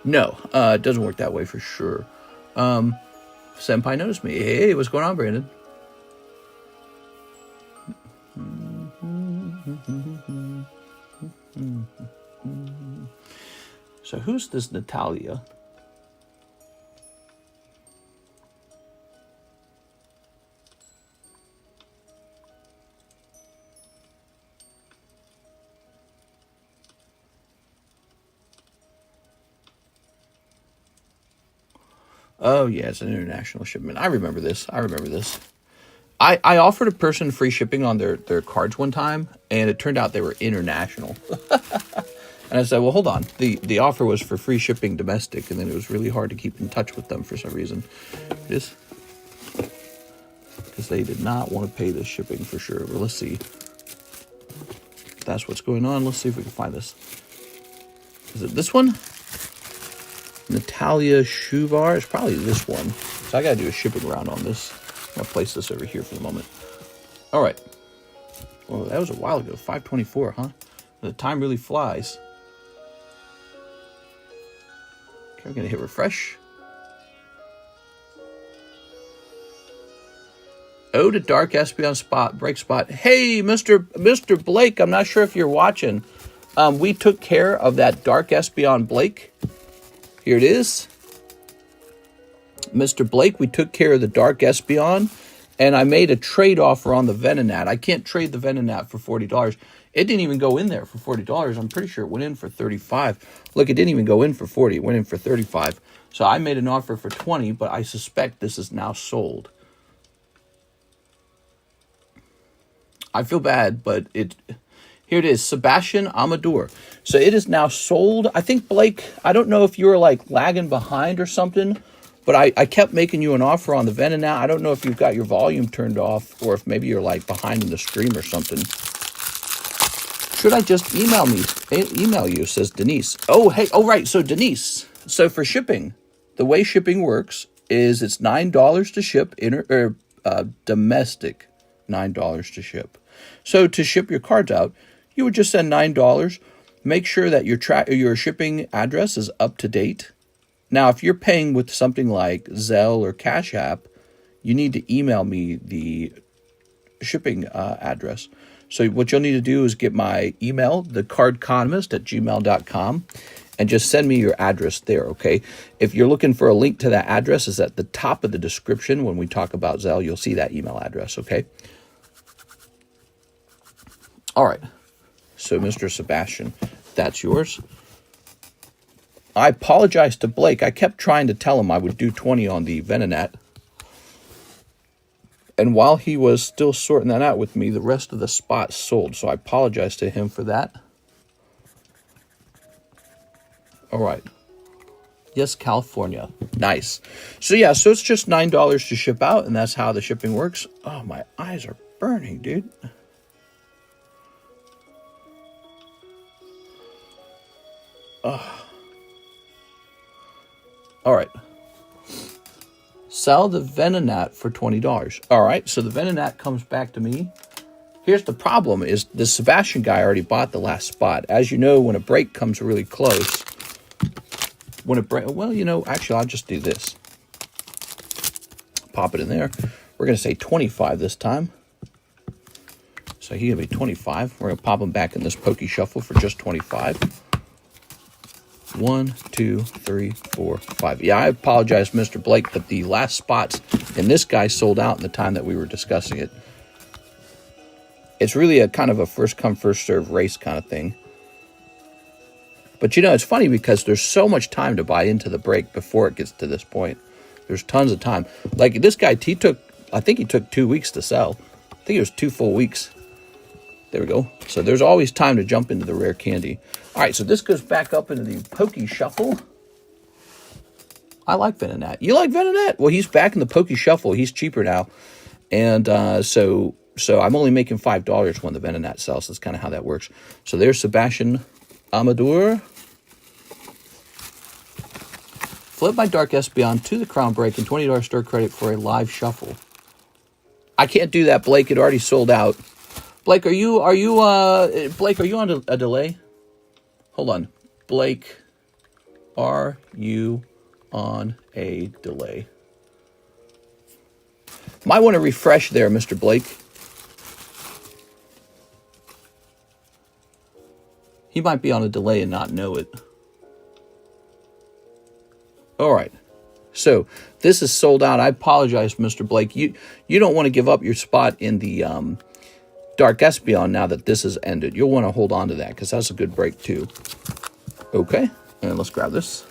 Speaker 1: No, it doesn't work that way for sure. Senpai noticed me. Hey, what's going on, Brandon? So who's this Natalia? Oh, yeah, it's an international shipment. I remember this. I offered a person free shipping on their cards one time, and it turned out they were international. And I said, well, hold on. The offer was for free shipping domestic, and then it was really hard to keep in touch with them for some reason. Because they did not want to pay the shipping for sure. But let's see. If that's what's going on. Let's see if we can find this. Is it this one? Natalia Shuvar. It's probably this one. So I got to do a shipping round on this. I'm going to place this over here for the moment. All right. Well, that was a while ago. 5:24, huh? The time really flies. Okay, I'm going to hit refresh. Oh, to Dark Espion Spot, Break Spot. Hey, Mr. Blake, I'm not sure if you're watching. We took care of that Dark Espion Blake. Here it is. Mr. Blake, we took care of the Dark Espion, and I made a trade offer on the Venonat. I can't trade the Venonat for $40. It didn't even go in there for $40. I'm pretty sure it went in for $35. Look, it didn't even go in for $40. It went in for $35. So I made an offer for $20, but I suspect this is now sold. I feel bad, but here it is, Sebastian Amador. So it is now sold. I think, Blake, I don't know if you were like lagging behind or something, but I kept making you an offer on the Venonat. I don't know if you've got your volume turned off or if maybe you're like behind in the stream or something. Should I just email you, says Denise. Oh, hey, oh, right. So Denise, so for shipping, the way shipping works is it's $9 to ship, domestic, $9 to ship. So to ship your cards out, you would just send $9. Make sure that your shipping address is up to date. Now, if you're paying with something like ZELLE or CASHAPP, you need to email me the shipping address. So what you'll need to do is get my email, TheCardconomist@gmail.com, and just send me your address there, okay? If you're looking for a link to that address, it's at the top of the description. When we talk about ZELLE, you'll see that email address, okay? All right. So, Mr. Sebastian, that's yours. I apologize to Blake. I kept trying to tell him I would do 20 on the Venonat. And while he was still sorting that out with me, the rest of the spots sold. So I apologize to him for that. All right. Yes, California. Nice. So yeah, so it's just $9 to ship out, and that's how the shipping works. Oh, my eyes are burning, dude. All right. Sell the Venonat for $20. All right, so the Venonat comes back to me. Here's the problem is the Sebastian guy already bought the last spot. As you know, when a break comes really close, well, you know, actually, I'll just do this. Pop it in there. We're going to say 25 this time. So he's going to be 25. We're going to pop him back in this Poke Shuffle for just 25. 1, 2, 3, 4, 5. Yeah, I apologize, Mr. Blake, but the last spots in this guy sold out in the time that we were discussing it. It's really a kind of a first come, first serve race kind of thing. But you know, it's funny because there's so much time to buy into the break before it gets to this point. There's tons of time. Like this guy, I think he took 2 weeks to sell. I think it was 2 full weeks. There we go. So there's always time to jump into the rare candy. All right, so this goes back up into the Poke Shuffle. I like Venonat. You like Venonat? Well, he's back in the Poke Shuffle. He's cheaper now. And so I'm only making $5 when the Venonat sells. That's kind of how that works. So there's Sebastian Amador. Flip my Dark Espeon to the Crown Break and $20 store credit for a live shuffle. I can't do that, Blake. It already sold out. Blake, are you on a delay? Hold on. Blake, are you on a delay? Might want to refresh there, Mr. Blake. He might be on a delay and not know it. All right. So this is sold out. I apologize, Mr. Blake. You don't want to give up your spot in the Dark Espeon now that this has ended. You'll want to hold on to that because that's a good break too. Okay. And let's grab this.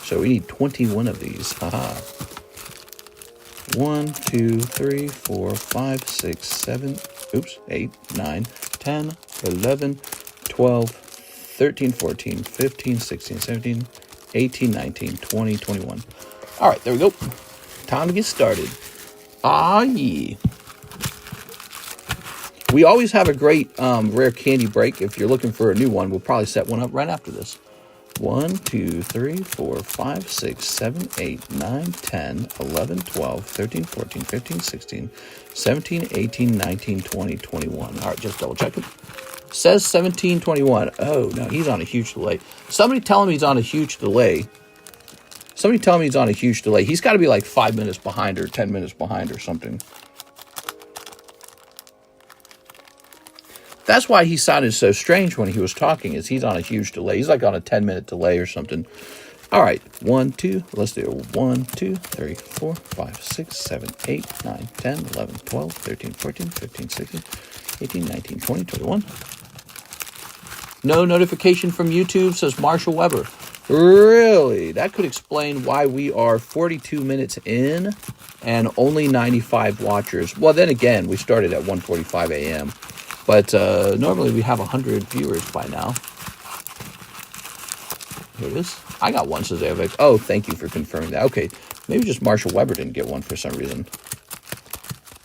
Speaker 1: So we need 21 of these. Haha. 1, 2, 3, 4, 5, 6, 7, 8, 9, 10, 11, 12, 13, 14, 15, 16, 17, 18, 19, 20, 21. All right, there we go. Time to get started. Ah, yeah. We always have a great rare candy break. If you're looking for a new one, we'll probably set one up right after this. 1, 2, 3, 4, 5, 6, 7, 8, 9, 10, 11, 12, 13, 14, 15, 16, 17, 18, 19, 20, 21. All right, just double check it. Says 1721. Oh, no, he's on a huge delay. Somebody tell him he's on a huge delay. Somebody tell him he's on a huge delay. He's got to be like 5 minutes behind or 10 minutes behind or something. That's why he sounded so strange when he was talking, is he's on a huge delay. He's like on a 10-minute delay or something. All right, 1, 2, let's do it. 1, 2, 3, 4, 5, 6, 7, 8, 9, 10, 11, 12, 13, 14, 15, 16, 18, 19, 20, 21. No notification from YouTube, says Marshall Weber. Really? That could explain why we are 42 minutes in and only 95 watchers. Well, then again, we started at 1:45 a.m., but normally we have 100 viewers by now. Here it is. I got one, says AVAX. Oh, thank you for confirming that. Okay, maybe just Marshall Weber didn't get one for some reason.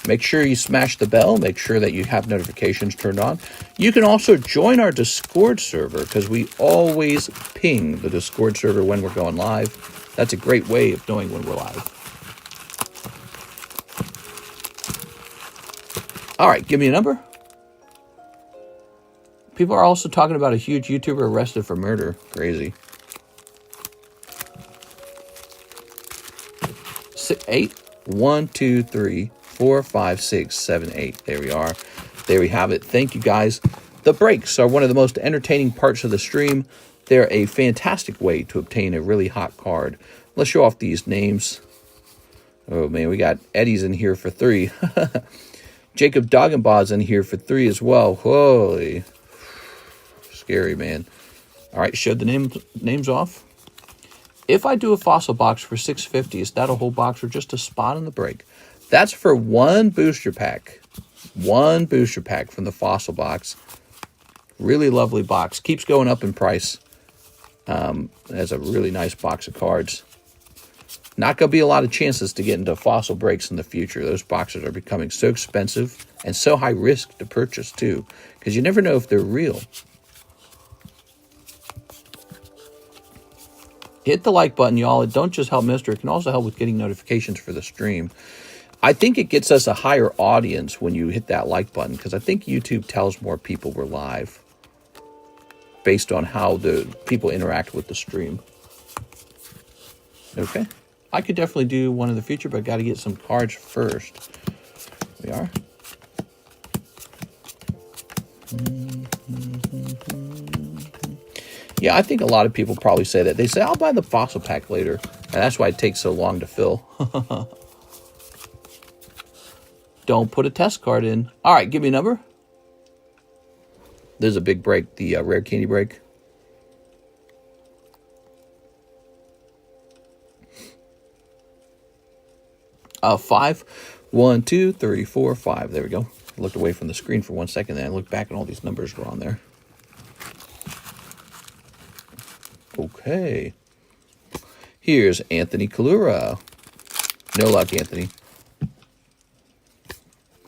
Speaker 1: Make sure you smash the bell. Make sure that you have notifications turned on. You can also join our Discord server because we always ping the Discord server when we're going live. That's a great way of knowing when we're live. All right, give me a number. People are also talking about a huge YouTuber arrested for murder. Crazy. 8, 1, 2, 3, 4, 5, 6, 7, 8. There we are. There we have it. Thank you, guys. The breaks are one of the most entertaining parts of the stream. They're a fantastic way to obtain a really hot card. Let's show off these names. Oh, man, we got Eddie's in here for 3. Jacob Dragonball's in here for 3 as well. Holy. Scary, man. All right, showed the names off. If I do a fossil box for 650, is that a whole box or just a spot on the break? That's for one booster pack. One booster pack from the fossil box. Really lovely box. Keeps going up in price. Has a really nice box of cards. Not going to be a lot of chances to get into fossil breaks in the future. Those boxes are becoming so expensive and so high risk to purchase too, because you never know if they're real. Hit the like button, y'all. It don't just help Mister. It can also help with getting notifications for the stream. I think it gets us a higher audience when you hit that like button, because I think YouTube tells more people we're live based on how the people interact with the stream. Okay. I could definitely do one in the future, but I got to get some cards first. Here we are. Yeah, I think a lot of people probably say that. They say, I'll buy the fossil pack later. And that's why it takes so long to fill. Don't put a test card in. All right, give me a number. There's a big break, the rare candy break. Five. 1, 2, 3, 4, 5. There we go. I looked away from the screen for 1 second, then I looked back and all these numbers were on there. Okay. Here's Anthony Kalura. No luck, Anthony.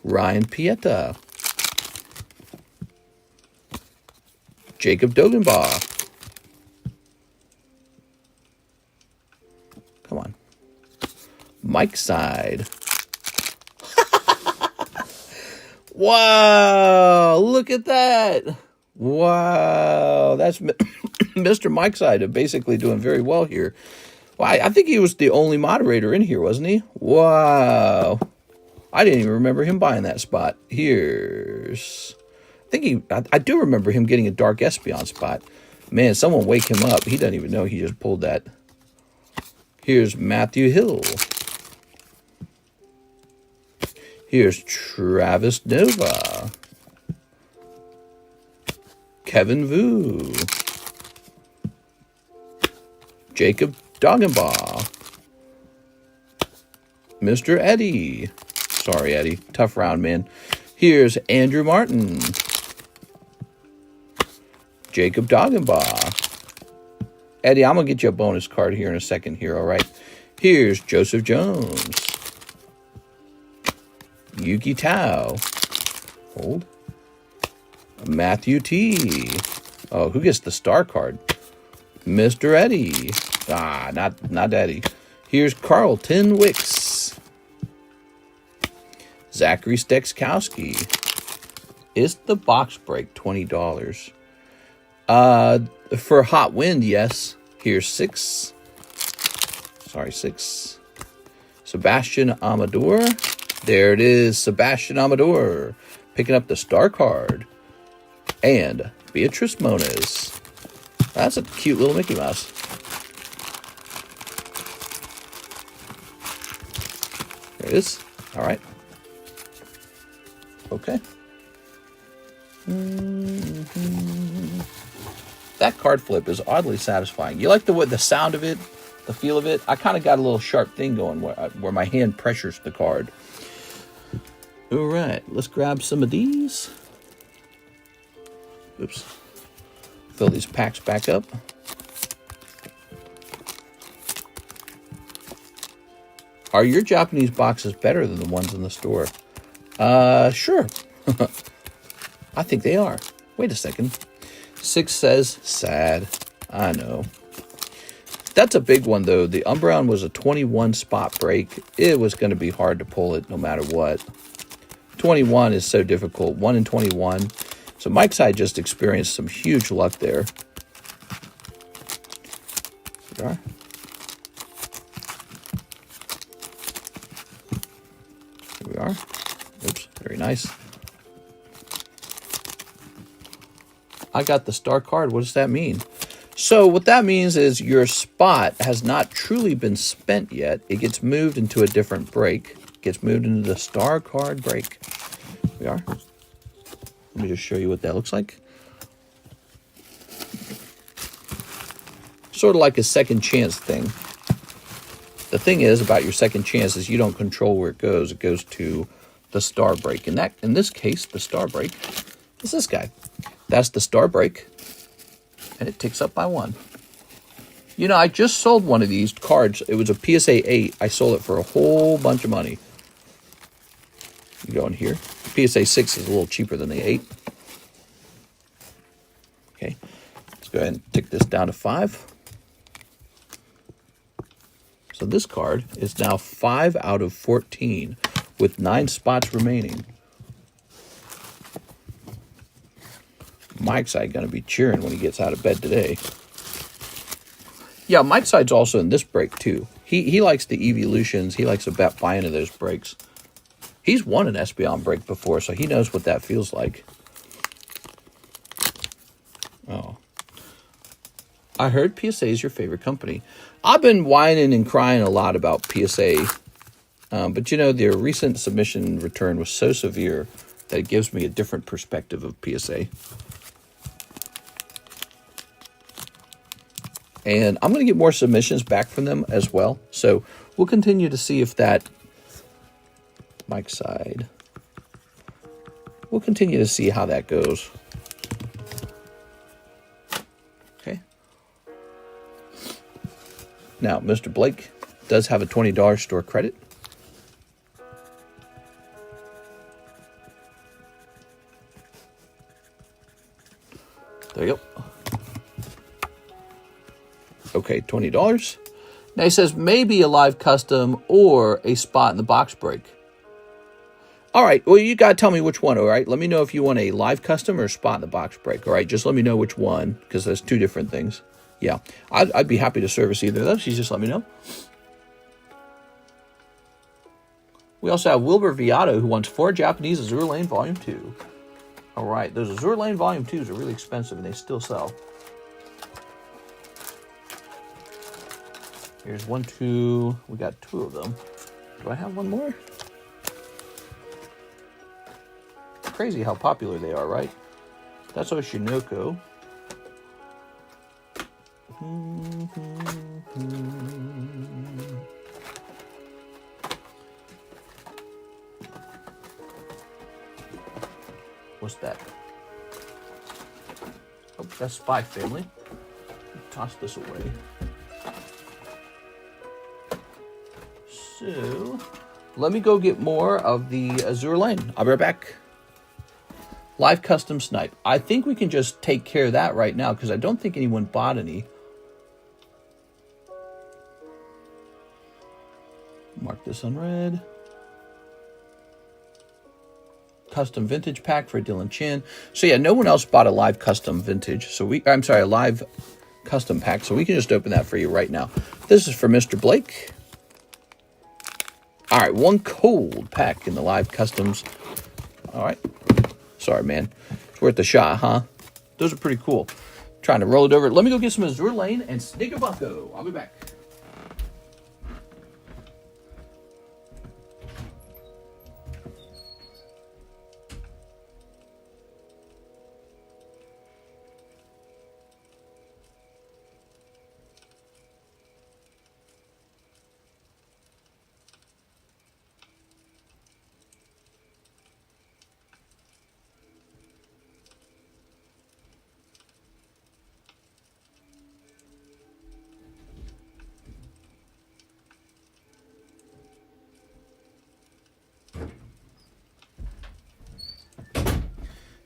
Speaker 1: Ryan Pieta. Jacob Dogenbaugh. Come on. Mike Side. Wow, look at that. Wow, that's Mr. Mike Side basically doing very well here. Well, I think he was the only moderator in here, wasn't he? Wow. I didn't even remember him buying that spot. Here's... I do remember him getting a Dark Espeon spot. Man, someone wake him up. He doesn't even know he just pulled that. Here's Matthew Hill. Here's Travis Nova. Kevin Vu. Jacob Doggenbaugh. Mr. Eddie. Sorry, Eddie. Tough round, man. Here's Andrew Martin. Jacob Doggenbaugh. Eddie, I'm going to get you a bonus card here in a second here, all right? Here's Joseph Jones. Yuki Tao. Hold. Matthew T. Oh, who gets the star card? Mr. Eddie. Ah, not Eddie. Here's Carlton Wicks. Zachary Stekskowski. Is the box break $20? For Hot Wind, yes. Here's 6. Sorry, 6. Sebastian Amador. There it is, Sebastian Amador. Picking up the star card. And Beatrice Moniz. That's a cute little Mickey Mouse. There it is. All right. Okay. That card flip is oddly satisfying. You like the sound of it, the feel of it? I kind of got a little sharp thing going where my hand pressures the card. All right, let's grab some of these. Oops. Fill these packs back up. Are your Japanese boxes better than the ones in the store? Sure. I think they are. Wait a second. 6 says sad. I know. That's a big one, though. The Umbreon was a 21 spot break. It was going to be hard to pull it no matter what. 21 is so difficult. 1 in 21. So Mike's side just experienced some huge luck there. There we are. Here we are. Oops, very nice. I got the star card. What does that mean? So what that means is your spot has not truly been spent yet. It gets moved into a different break. It gets moved into the star card break. Here we are. Let me just show you what that looks like. Sort of like a second chance thing. The thing is about your second chance is you don't control where it goes. It goes to the star break. In this case, the star break is this guy. That's the star break. And it ticks up by 1. You know, I just sold one of these cards. It was a PSA 8. I sold it for a whole bunch of money. You go in here. PSA 6 is a little cheaper than the 8. Okay. Let's go ahead and tick this down to 5. So this card is now 5 out of 14 with 9 spots remaining. Mike's side going to be cheering when he gets out of bed today. Yeah, Mike's side's also in this break too. He likes the evolutions. He likes to buy into those breaks. He's won an Espeon break before, so he knows what that feels like. Oh. I heard PSA is your favorite company. I've been whining and crying a lot about PSA. But, you know, their recent submission return was so severe that it gives me a different perspective of PSA. And I'm going to get more submissions back from them as well. So we'll continue to see if that... mic side. We'll continue to see how that goes. Okay. Now, Mr. Blake does have a $20 store credit. There you go. Okay, $20. Now he says maybe a live custom or a spot in the box break. All right, well, you got to tell me which one, all right? Let me know if you want a live custom or a spot in the box break, all right? Just let me know which one, because there's two different things. Yeah, I'd be happy to service either of those. You just let me know. We also have Wilbur Viato, who wants 4 Japanese Azure Lane Volume 2. All right, those Azure Lane Volume 2s are really expensive, and they still sell. Here's 1, 2. We got 2 of them. Do I have one more? Crazy how popular they are, right? That's Oshinoko. What's that? Oh, that's Spy Family. Toss this away. So, let me go get more of the Azure Lane. I'll be right back. Live custom snipe. I think we can just take care of that right now because I don't think anyone bought any. Mark this unread. Custom vintage pack for Dylan Chin. So yeah, no one else bought a live custom vintage. So a live custom pack. So we can just open that for you right now. This is for Mr. Blake. All right, 1 cold pack in the live customs. All right. Sorry, man. It's worth a shot, huh? Those are pretty cool. Trying to roll it over. Let me go get some Azure Lane and Snickerbucko. I'll be back.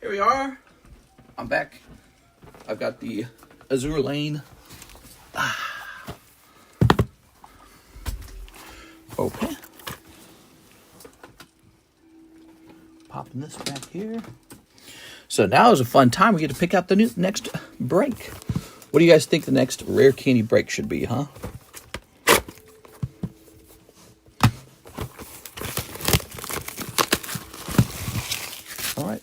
Speaker 1: Here we are. I'm back. I've got the Azure Lane. Okay. Popping this back here. So now is a fun time. We get to pick out the next break. What do you guys think the next rare candy break should be, huh? All right.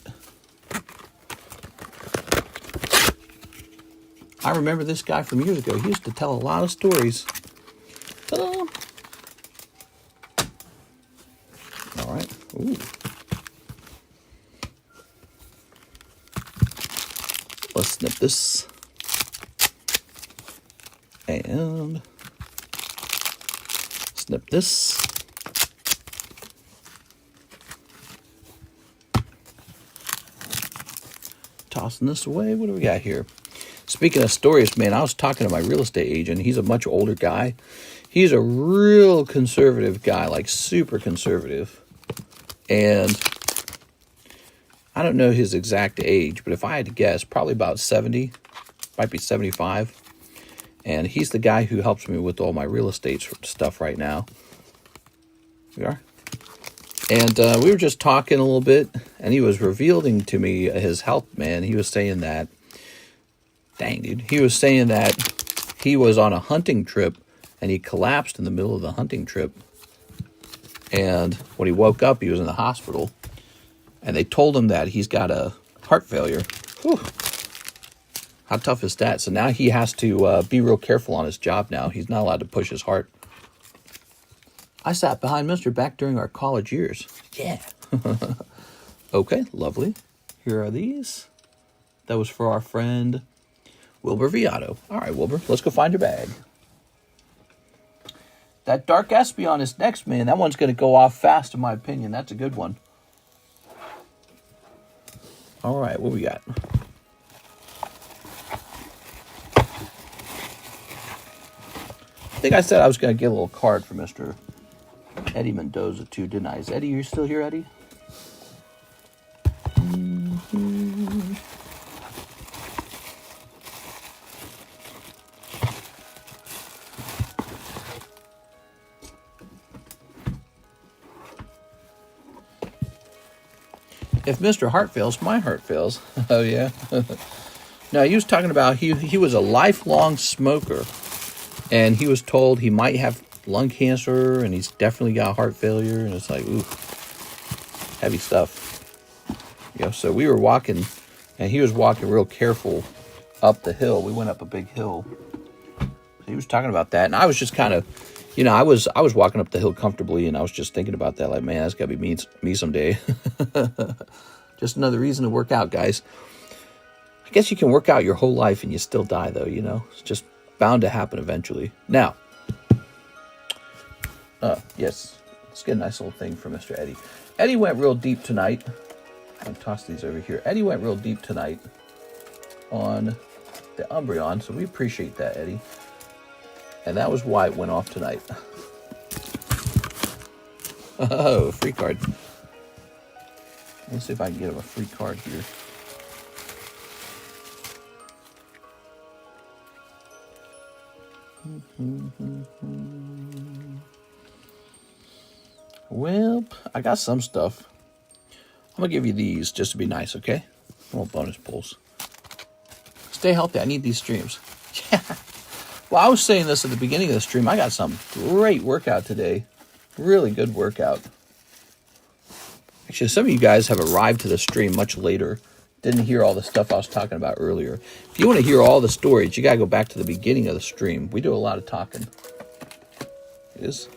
Speaker 1: I remember this guy from years ago. He used to tell a lot of stories. Ta-da! All right. Ooh. Let's snip this. And snip this. Tossing this away. What do we got here? Speaking of stories, man, I was talking to my real estate agent. He's a much older guy. He's a real conservative guy, like super conservative. And I don't know his exact age, but if I had to guess, probably about 70, might be 75. And he's the guy who helps me with all my real estate stuff right now. We are. And we were just talking a little bit, and he was revealing to me his health, man. He was saying that, dang, dude. He was saying that he was on a hunting trip, and he collapsed in the middle of the hunting trip. And when he woke up, he was in the hospital. And they told him that he's got a heart failure. Whew. How tough is that? So now he has to be real careful on his job now. He's not allowed to push his heart. I sat behind Mr. back during our college years. Yeah. Okay, lovely. Here are these. That was for our friend Wilbur Viato. All right, Wilbur, let's go find your bag. That Dark Espion is next, man. That one's going to go off fast, in my opinion. That's a good one. All right, what we got? I think I said I was going to get a little card for Mr. Eddie Mendoza, too, didn't I? Is Eddie, you still here, Eddie? If Mr. Heart fails, my heart fails. Oh, yeah? No, he was talking about he was a lifelong smoker. And he was told he might have lung cancer, and he's definitely got heart failure. And it's like, ooh, heavy stuff. You know, so we were walking, and he was walking real careful up the hill. We went up a big hill. So he was talking about that, and I was just kind of, you know, I was walking up the hill comfortably, and I was just thinking about that, like, man, that's got to be me someday. Just another reason to work out, guys. I guess you can work out your whole life, and you still die, though, you know? It's just bound to happen eventually. Now, yes, let's get a nice little thing for Mr. Eddie. Eddie went real deep tonight. I'm going to toss these over here. Eddie went real deep tonight on the Umbreon, so we appreciate that, Eddie. And that was why it went off tonight. Oh, free card. Let's see if I can get him a free card here. Well, I got some stuff. I'm going to give you these just to be nice, okay? I want bonus pulls. Stay healthy. I need these streams. Yeah. Well, I was saying this at the beginning of the stream. I got some great workout today. Really good workout. Actually, some of you guys have arrived to the stream much later. Didn't hear all the stuff I was talking about earlier. If you want to hear all the stories, you got to go back to the beginning of the stream. We do a lot of talking. It is.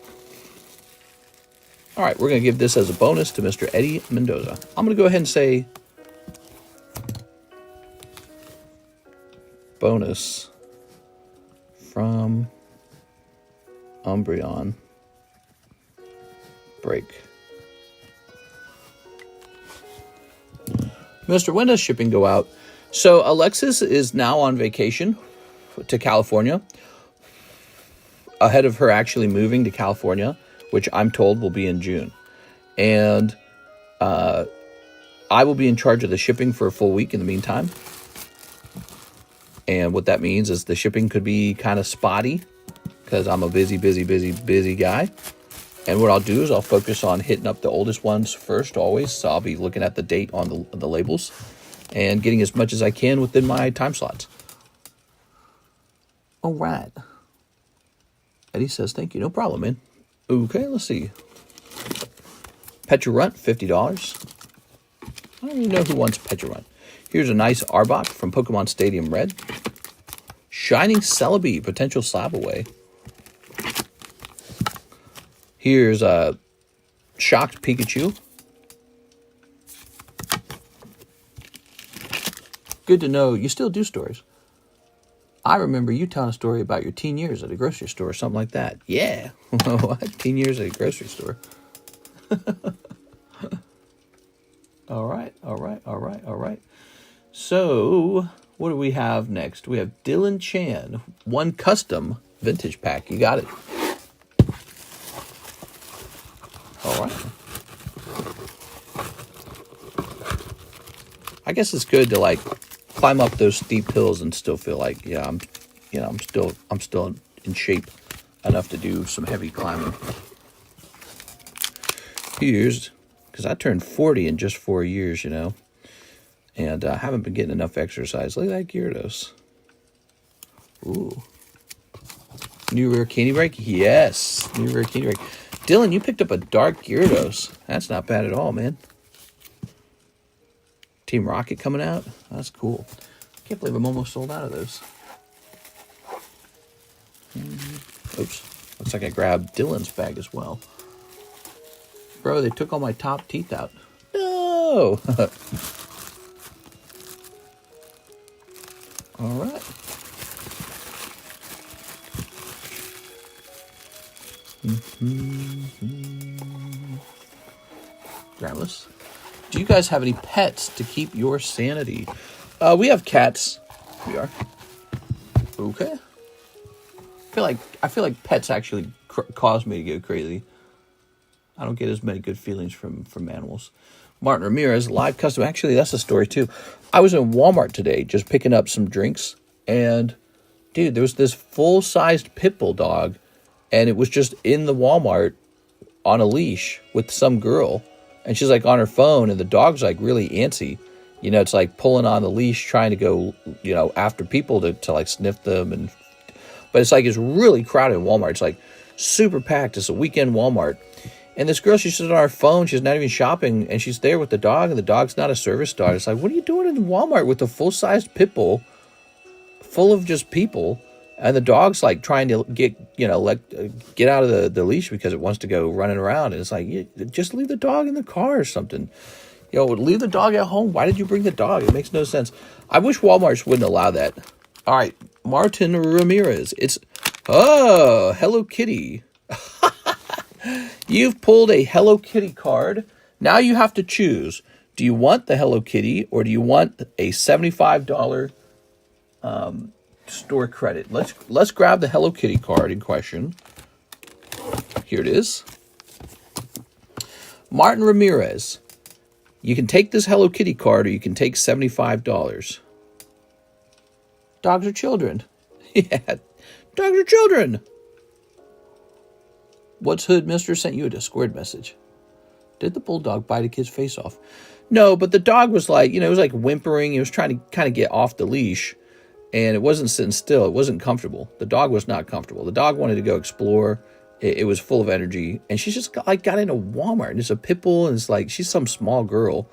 Speaker 1: All right, we're going to give this as a bonus to Mr. Eddie Mendoza. I'm going to go ahead and say bonus from Umbreon break. Mr. When does shipping go out? So Alexis is now on vacation to California, ahead of her actually moving to California, which I'm told will be in June. And I will be in charge of the shipping for a full week in the meantime. And what that means is the shipping could be kind of spotty because I'm a busy guy. And what I'll do is I'll focus on hitting up the oldest ones first always. So I'll be looking at the date on the labels and getting as much as I can within my time slots. All right. Eddie says, thank you. No problem, man. Okay, let's see. Peturunt, $50. I don't even know who wants Peturunt. Here's a nice Arbok from Pokemon Stadium Red. Shining Celebi, potential slab away. Here's a Shocked Pikachu. Good to know you still do stories. I remember you telling a story about your teen years at a grocery store or something like that. Yeah. What? Teen years at a grocery store. All right. So, what do we have next? We have Dylan Chan. One custom vintage pack. You got it. All right. I guess it's good to like climb up those steep hills and still feel like, yeah, I'm still in shape enough to do some heavy climbing. Here's, because I turned 40 in just 4 years, you know, and I haven't been getting enough exercise. Look at that Gyarados. Ooh. New rare candy break? Yes. New rare candy break. Dylan, you picked up a dark Gyarados. That's not bad at all, man. Team Rocket coming out. That's cool. Can't believe I'm almost sold out of those. Oops. Looks like I grabbed Dylan's bag as well. Bro, they took all my top teeth out. No! All right. Grandmas, do you guys have any pets to keep your sanity? We have cats. We are. Okay. I feel like pets actually cause me to go crazy. I don't get as many good feelings from animals. Martin Ramirez, live custom. Actually, that's a story too. I was in Walmart today just picking up some drinks, and dude, there was this full-sized pit bull dog, and it was just in the Walmart on a leash with some girl, and she's like on her phone, and the dog's like really antsy. You know, it's like pulling on the leash, trying to go, you know, after people to like sniff them, but it's like it's really crowded in Walmart. It's like super packed. It's a weekend Walmart. And this girl, she's on her phone. She's not even shopping, and she's there with the dog, and the dog's not a service dog. It's like, what are you doing in Walmart with a full-sized pit bull full of just people, and the dog's like trying to get out of the leash because it wants to go running around. And it's like, just leave the dog in the car or something. You know, leave the dog at home. Why did you bring the dog? It makes no sense. I wish Walmarts wouldn't allow that. All right, Martin Ramirez. It's, Hello Kitty. You've pulled a Hello Kitty card. Now you have to choose. Do you want the Hello Kitty, or do you want a $75 store credit? Let's grab the Hello Kitty card in question. Here it is. Martin Ramirez. You can take this Hello Kitty card, or you can take $75. Dogs are children. Yeah, dogs are children. What's Hood Mister sent you a Discord message? Did the bulldog bite a kid's face off? No, but the dog was like, it was like whimpering. He was trying to kind of get off the leash, and it wasn't sitting still. It wasn't comfortable. The dog was not comfortable. The dog wanted to go explore. It was full of energy, and she just got into Walmart, and it's a pit bull, and it's like she's some small girl.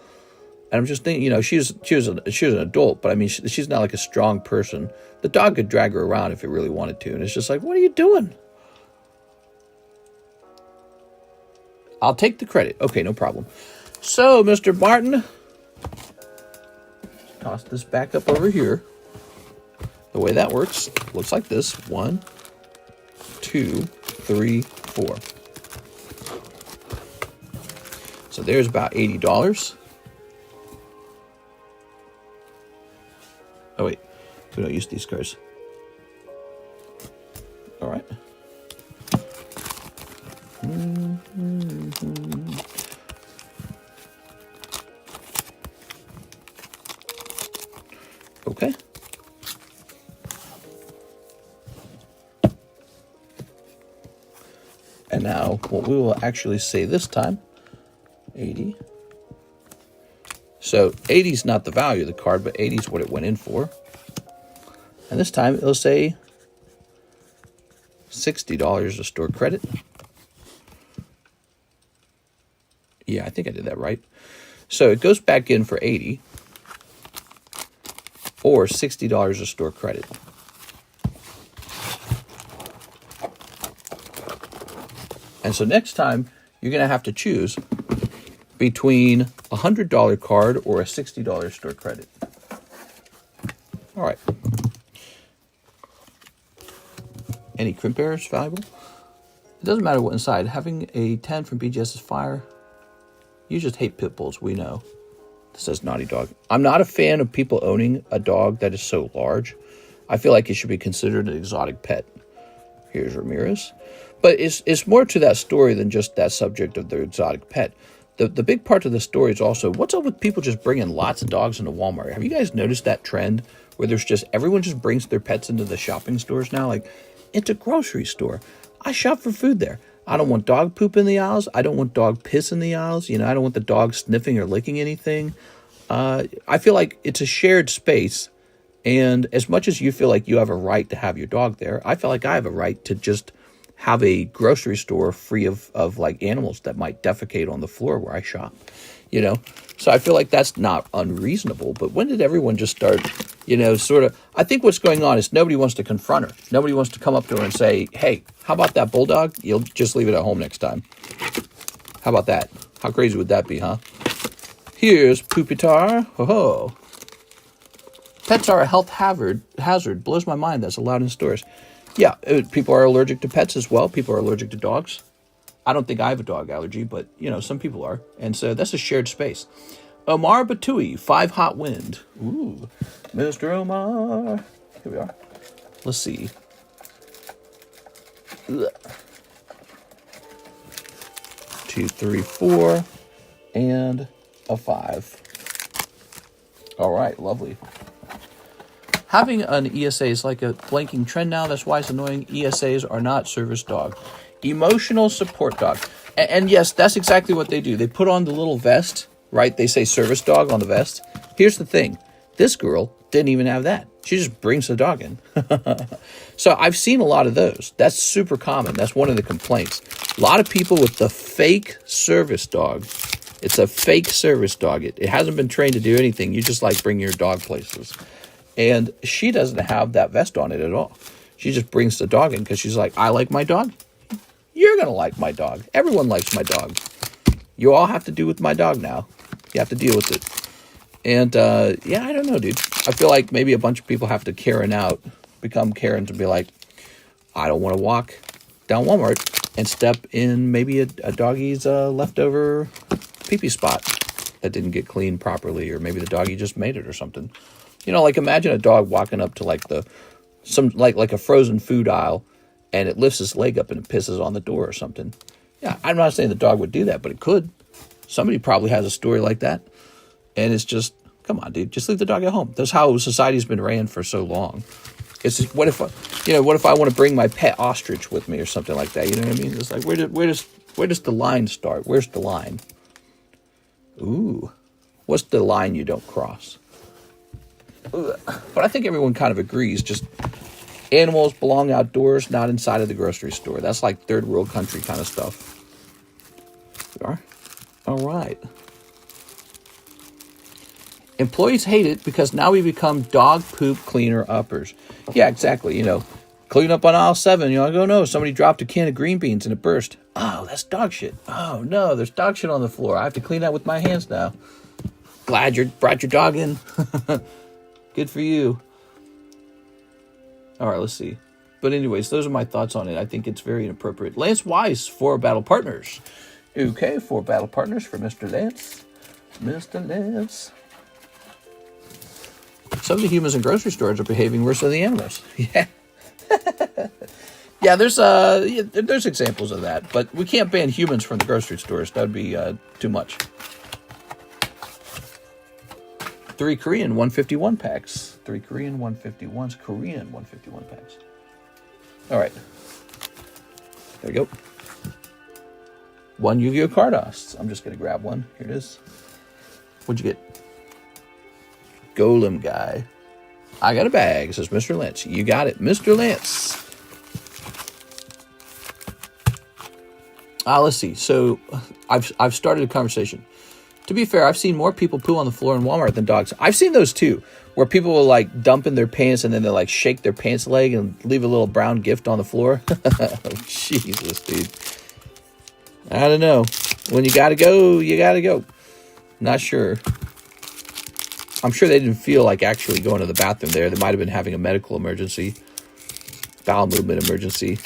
Speaker 1: And I'm just thinking, she was an adult, but I mean, she's not like a strong person. The dog could drag her around if it really wanted to, and it's just like, what are you doing? I'll take the credit. Okay, no problem. So, Mr. Martin, toss this back up over here. The way that works, looks like this. 1, 2, 3, 4. So there's about $80. Oh, wait. We don't use these cards. All right. Okay. And now what we will actually say this time, 80. So 80 is not the value of the card, but 80 is what it went in for. And this time it'll say $60 of store credit. Yeah, I think I did that right. So it goes back in for 80 or $60 of store credit. And so next time, you're going to have to choose between a $100 card or a $60 store credit. All right. Any crimp bearers valuable? It doesn't matter what inside. Having a 10 from BGS's Fire. You just hate pit bulls, we know. This says Naughty Dog. I'm not a fan of people owning a dog that is so large. I feel like it should be considered an exotic pet. Here's Ramirez. But it's more to that story than just that subject of the exotic pet. The big part of the story is also, what's up with people just bringing lots of dogs into Walmart? Have you guys noticed that trend where everyone just brings their pets into the shopping stores now? Like, it's a grocery store. I shop for food there. I don't want dog poop in the aisles. I don't want dog piss in the aisles. I don't want the dog sniffing or licking anything. I feel like it's a shared space. And as much as you feel like you have a right to have your dog there, I feel like I have a right to just have a grocery store free of like animals that might defecate on the floor where I shop, So I feel like that's not unreasonable. But when did everyone just start You know, sort of, I think what's going on is nobody wants to confront her. Nobody wants to come up to her and say, hey, how about that bulldog? You'll just leave it at home next time. How about that? How crazy would that be, huh? Here's Pupitar. Ho-ho. Pets are a health hazard. Blows my mind that's allowed in stores. Yeah, people are allergic to pets as well. People are allergic to dogs. I don't think I have a dog allergy, but, you know, some people are. And so that's a shared space. Omar Batui, 5 hot wind. Ooh, Mr. Omar. Here we are. Let's see. Ugh. 2, 3, 4, and a 5. All right, lovely. Having an ESA is like a blanking trend now. That's why it's annoying. ESAs are not service dog. Emotional support dog. And yes, that's exactly what they do. They put on the little vest, right? They say service dog on the vest. Here's the thing. This girl didn't even have that. She just brings the dog in. So I've seen a lot of those. That's super common. That's one of the complaints. A lot of people with the fake service dog. It's a fake service dog. It hasn't been trained to do anything. You just like bring your dog places. And she doesn't have that vest on it at all. She just brings the dog in because she's like, I like my dog. You're going to like my dog. Everyone likes my dog. You all have to do with my dog now. You have to deal with it. And, yeah, I don't know, dude. I feel like maybe a bunch of people have to Karen out, become Karens and be like, I don't want to walk down Walmart and step in maybe a doggy's leftover pee-pee spot that didn't get cleaned properly, or maybe the doggy just made it or something. You know, like imagine a dog walking up to like like a frozen food aisle, and it lifts its leg up and it pisses on the door or something. Yeah, I'm not saying the dog would do that, but it could. Somebody probably has a story like that. And it's just, come on, dude, just leave the dog at home. That's how society's been ran for so long. It's just, what if I want to bring my pet ostrich with me or something like that? You know what I mean? It's like, where does the line start? Where's the line? Ooh, what's the line you don't cross? Ugh. But I think everyone kind of agrees. Just animals belong outdoors, not inside of the grocery store. That's like third world country kind of stuff. We are. All right. Employees hate it because now we become dog poop cleaner uppers. Yeah, exactly. You know, clean up on aisle 7. You're like, oh no, somebody dropped a can of green beans and it burst. Oh, that's dog shit. Oh no, there's dog shit on the floor. I have to clean that with my hands now. Glad you brought your dog in. Good for you. All right, let's see. But anyways, those are my thoughts on it. I think it's very inappropriate. Lance Weiss, 4 battle partners. Okay, 4 battle partners for Mr. Lance. Mr. Lance. Some of the humans in grocery stores are behaving worse than the animals. Yeah. Yeah, there's examples of that. But we can't ban humans from the grocery stores. That would be too much. 3 Korean 151 packs. 3 Korean 151s. Korean 151 packs. All right. There we go. 1 Yu-Gi-Oh! Cardos. I'm just going to grab one. Here it is. What'd you get? Golem guy. I got a bag, says Mr. Lance. You got it, Mr. Lance. Let's see. So I've started a conversation. To be fair, I've seen more people poo on the floor in Walmart than dogs. I've seen those too, where people will like dump in their pants and then they'll like shake their pants leg and leave a little brown gift on the floor. Oh, Jesus, dude. I don't know. When you gotta go, you gotta go. Not sure. I'm sure they didn't feel like actually going to the bathroom there. They might have been having a medical emergency. Bowel movement emergency.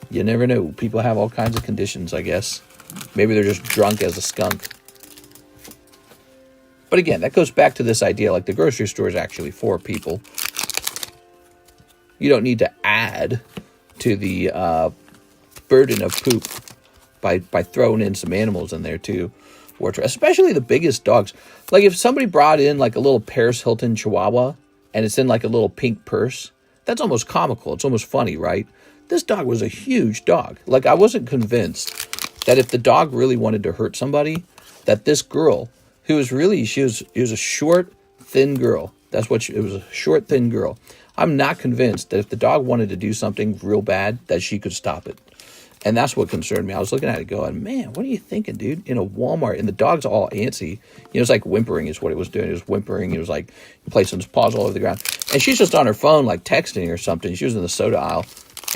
Speaker 1: You never know. People have all kinds of conditions, I guess. Maybe they're just drunk as a skunk. But again, that goes back to this idea, like the grocery store is actually for people. You don't need to add to the burden of poop by throwing in some animals in there too. Especially the biggest dogs. Like if somebody brought in like a little Paris Hilton Chihuahua and it's in like a little pink purse, that's almost comical. It's almost funny, right? This dog was a huge dog. Like I wasn't convinced that if the dog really wanted to hurt somebody, that this girl, who was really, she was a short, thin girl. That's what it was, a short, thin girl. I'm not convinced that if the dog wanted to do something real bad, that she could stop it. And that's what concerned me. I was looking at it going, man, what are you thinking, dude? In a Walmart, and the dog's all antsy. It was like whimpering is what it was doing. It was whimpering. It was like placing its paws all over the ground. And she's just on her phone, like texting or something. She was in the soda aisle.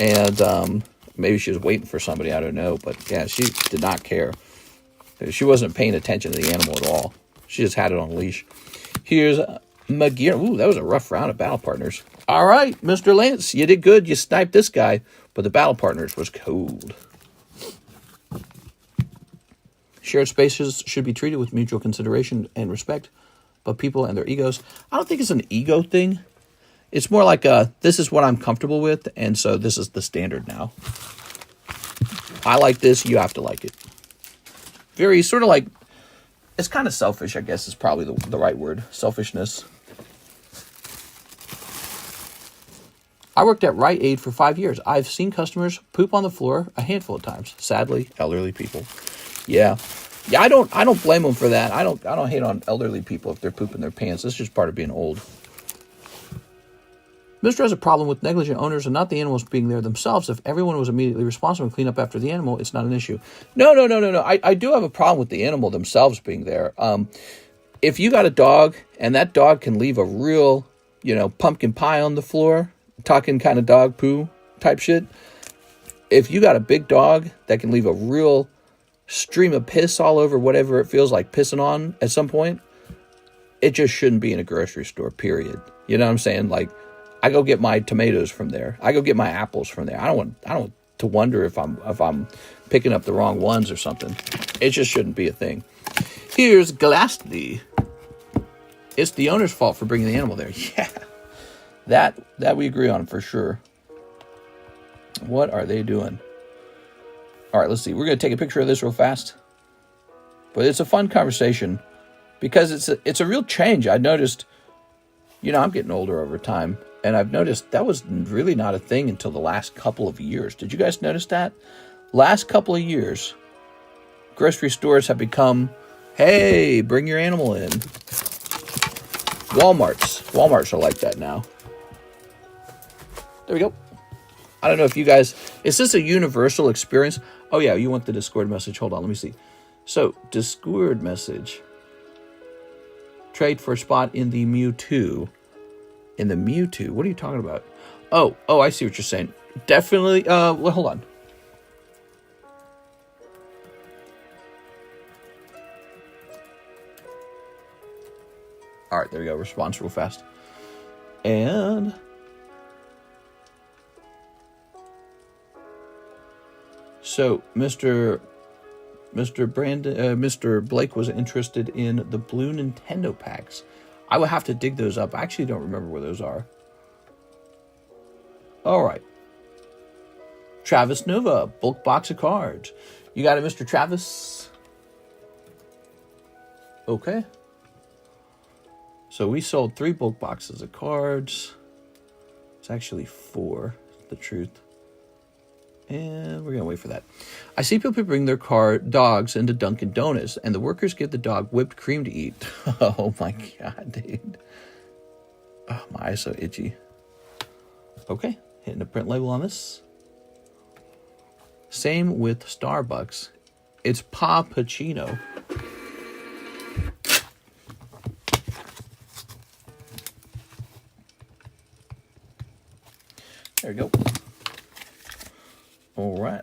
Speaker 1: And maybe she was waiting for somebody. I don't know. But yeah, she did not care. She wasn't paying attention to the animal at all. She just had it on a leash. Here's Magira. Ooh, that was a rough round of battle partners. All right, Mr. Lance, you did good. You sniped this guy. But the battle partners was cold. Shared spaces should be treated with mutual consideration and respect, but people and their egos, I don't think it's an ego thing. It's more like this is what I'm comfortable with, and so this is the standard now. I like this, you have to like it. Very sort of like, it's kind of selfish, I guess is probably the right word. Selfishness. I worked at Rite Aid for 5 years. I've seen customers poop on the floor a handful of times. Sadly, elderly people. Yeah. Yeah, I don't blame them for that. I don't hate on elderly people if they're pooping their pants. It's just part of being old. Mr. has a problem with negligent owners and not the animals being there themselves. If everyone was immediately responsible and clean up after the animal, it's not an issue. No. I do have a problem with the animal themselves being there. If you got a dog and that dog can leave a real, pumpkin pie on the floor, talking kind of dog poo type shit. If you got a big dog that can leave a real stream of piss all over whatever it feels like pissing on at some point, it just shouldn't be in a grocery store, period. You know what I'm saying? Like, I go get my tomatoes from there. I go get my apples from there. I don't want to wonder if I'm picking up the wrong ones or something. It just shouldn't be a thing. Here's Glassley. It's the owner's fault for bringing the animal there. Yeah. That we agree on for sure. What are they doing? All right, let's see. We're going to take a picture of this real fast. But it's a fun conversation because it's a real change. I noticed, I'm getting older over time, and I've noticed that was really not a thing until the last couple of years. Did you guys notice that? Last couple of years, grocery stores have become, hey, bring your animal in. Walmarts are like that now. There we go. I don't know if you guys... Is this a universal experience? Oh, yeah, you want the Discord message. Hold on, let me see. So, Discord message. Trade for a spot in the Mewtwo. In the Mewtwo? What are you talking about? Oh, I see what you're saying. Definitely... well, hold on. All right, there we go. Response real fast. And... So, Mr. Blake was interested in the blue Nintendo packs. I will have to dig those up. I actually don't remember where those are. All right. Travis Nova, bulk box of cards. You got it, Mr. Travis? Okay. So we sold 3 bulk boxes of cards. It's actually 4, the truth. And we're going to wait for that. I see people bring their dogs into Dunkin' Donuts, and the workers give the dog whipped cream to eat. Oh, my God, dude. Oh, my eye's so itchy. Okay, hitting the print label on this. Same with Starbucks. It's Pa Pacino. There we go. All right.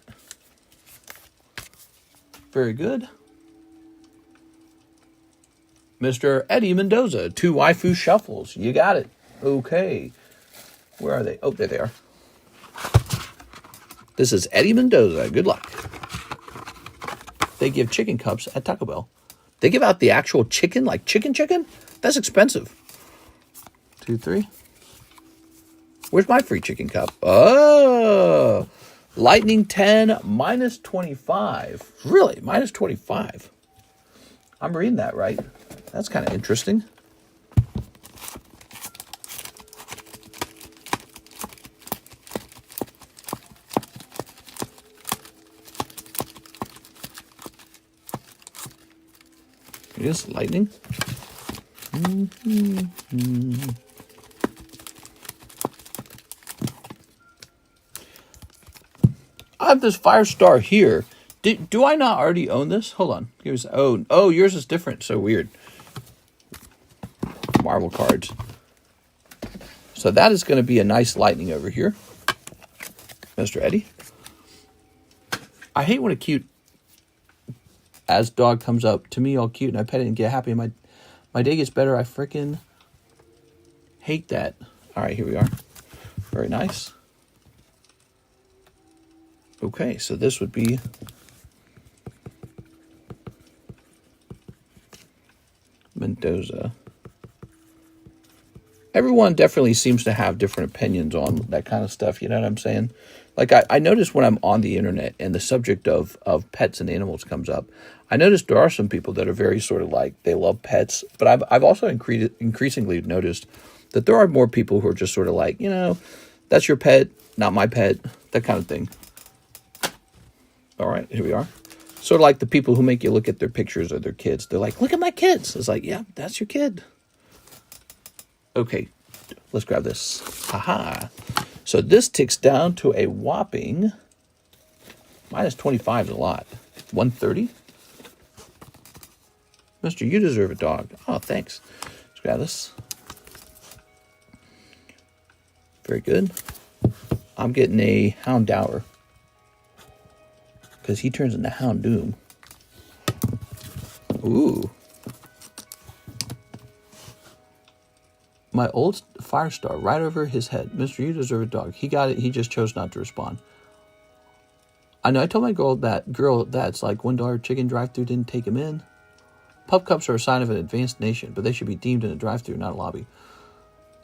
Speaker 1: Very good. Mr. Eddie Mendoza, 2 waifu shuffles. You got it. Okay. Where are they? Oh, there they are. This is Eddie Mendoza. Good luck. They give chicken cups at Taco Bell. They give out the actual chicken, like chicken? That's expensive. 2, 3. Where's my free chicken cup? Oh, Lightning 10, minus 25. Really? Minus 25. I'm reading that right. That's kind of interesting. It is lightning. have this Firestar here. Do I not already own this? Hold on. Here's oh, yours is different. So weird. Marvel cards. So that is going to be a nice lightning over here, Mr. Eddie. I hate when a cute as dog comes up to me all cute and I pet it and get happy and my day gets better. I freaking hate that. All right, here we are. Very nice. Okay, so this would be Mendoza. Everyone definitely seems to have different opinions on that kind of stuff. You know what I'm saying? Like I notice when I'm on the internet and the subject of pets and animals comes up, I notice there are some people that are very sort of like they love pets, but I've also increasingly noticed that there are more people who are just sort of like, you know, that's your pet, not my pet, that kind of thing. All right, here we are. Sort of like the people who make you look at their pictures of their kids. They're like, look at my kids. It's like, yeah, that's your kid. Okay, let's grab this. Haha. So this ticks down to a whopping minus 25 is a lot. 130. Mister, you deserve a dog. Oh, thanks. Let's grab this. Very good. I'm getting a Houndour because he turns into Houndoom. Ooh. My old Firestar right over his head. Mister, you deserve a dog. He got it. He just chose not to respond. I know I told my girl that's like $1 chicken drive-thru didn't take him in. Pup cups are a sign of an advanced nation, but they should be deemed in a drive-thru, not a lobby.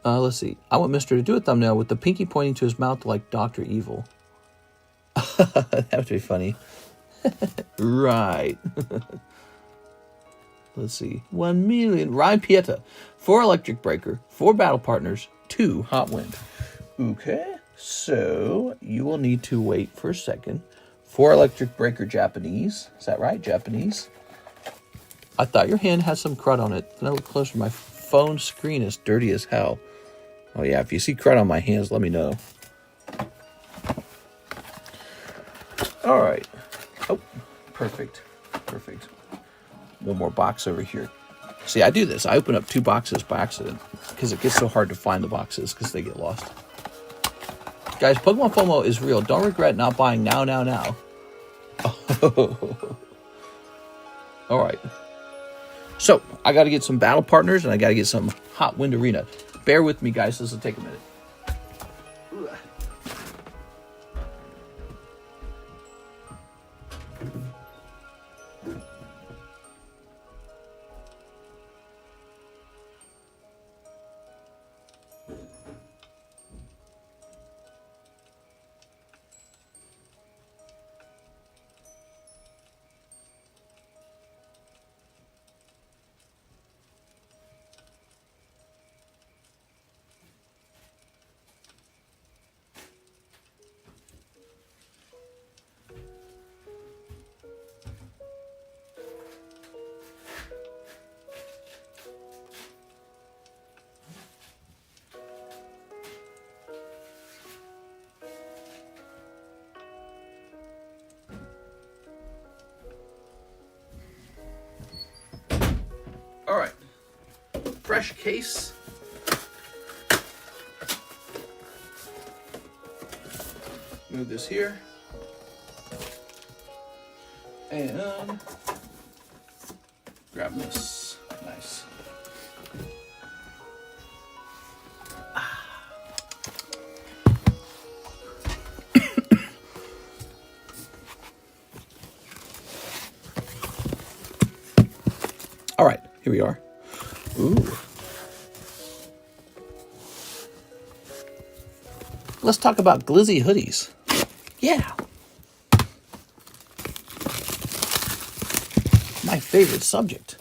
Speaker 1: Let's see. I want Mister to do a thumbnail with the pinky pointing to his mouth like Dr. Evil. That would be funny. Right. Let's see. 1 million. Ryan Pieta. 4 electric breaker. 4 battle partners. 2 hot wind. Okay. So you will need to wait for a second. 4 electric breaker Japanese. Is that right? Japanese. I thought your hand had some crud on it. Then I look closer. My phone screen is dirty as hell. Oh yeah. If you see crud on my hands, let me know. All right. Oh, perfect. Perfect. One more box over here. See, I do this. I open up 2 boxes by accident because it gets so hard to find the boxes because they get lost. Guys, Pokemon FOMO is real. Don't regret not buying now. Oh. All right. So, I got to get some battle partners and I got to get some Hot Wind Arena. Bear with me, guys. This will take a minute. All right, fresh case. Move this here. And grab this. Nice. All right, here we are. Ooh. Let's talk about glizzy hoodies. Yeah. My favorite subject.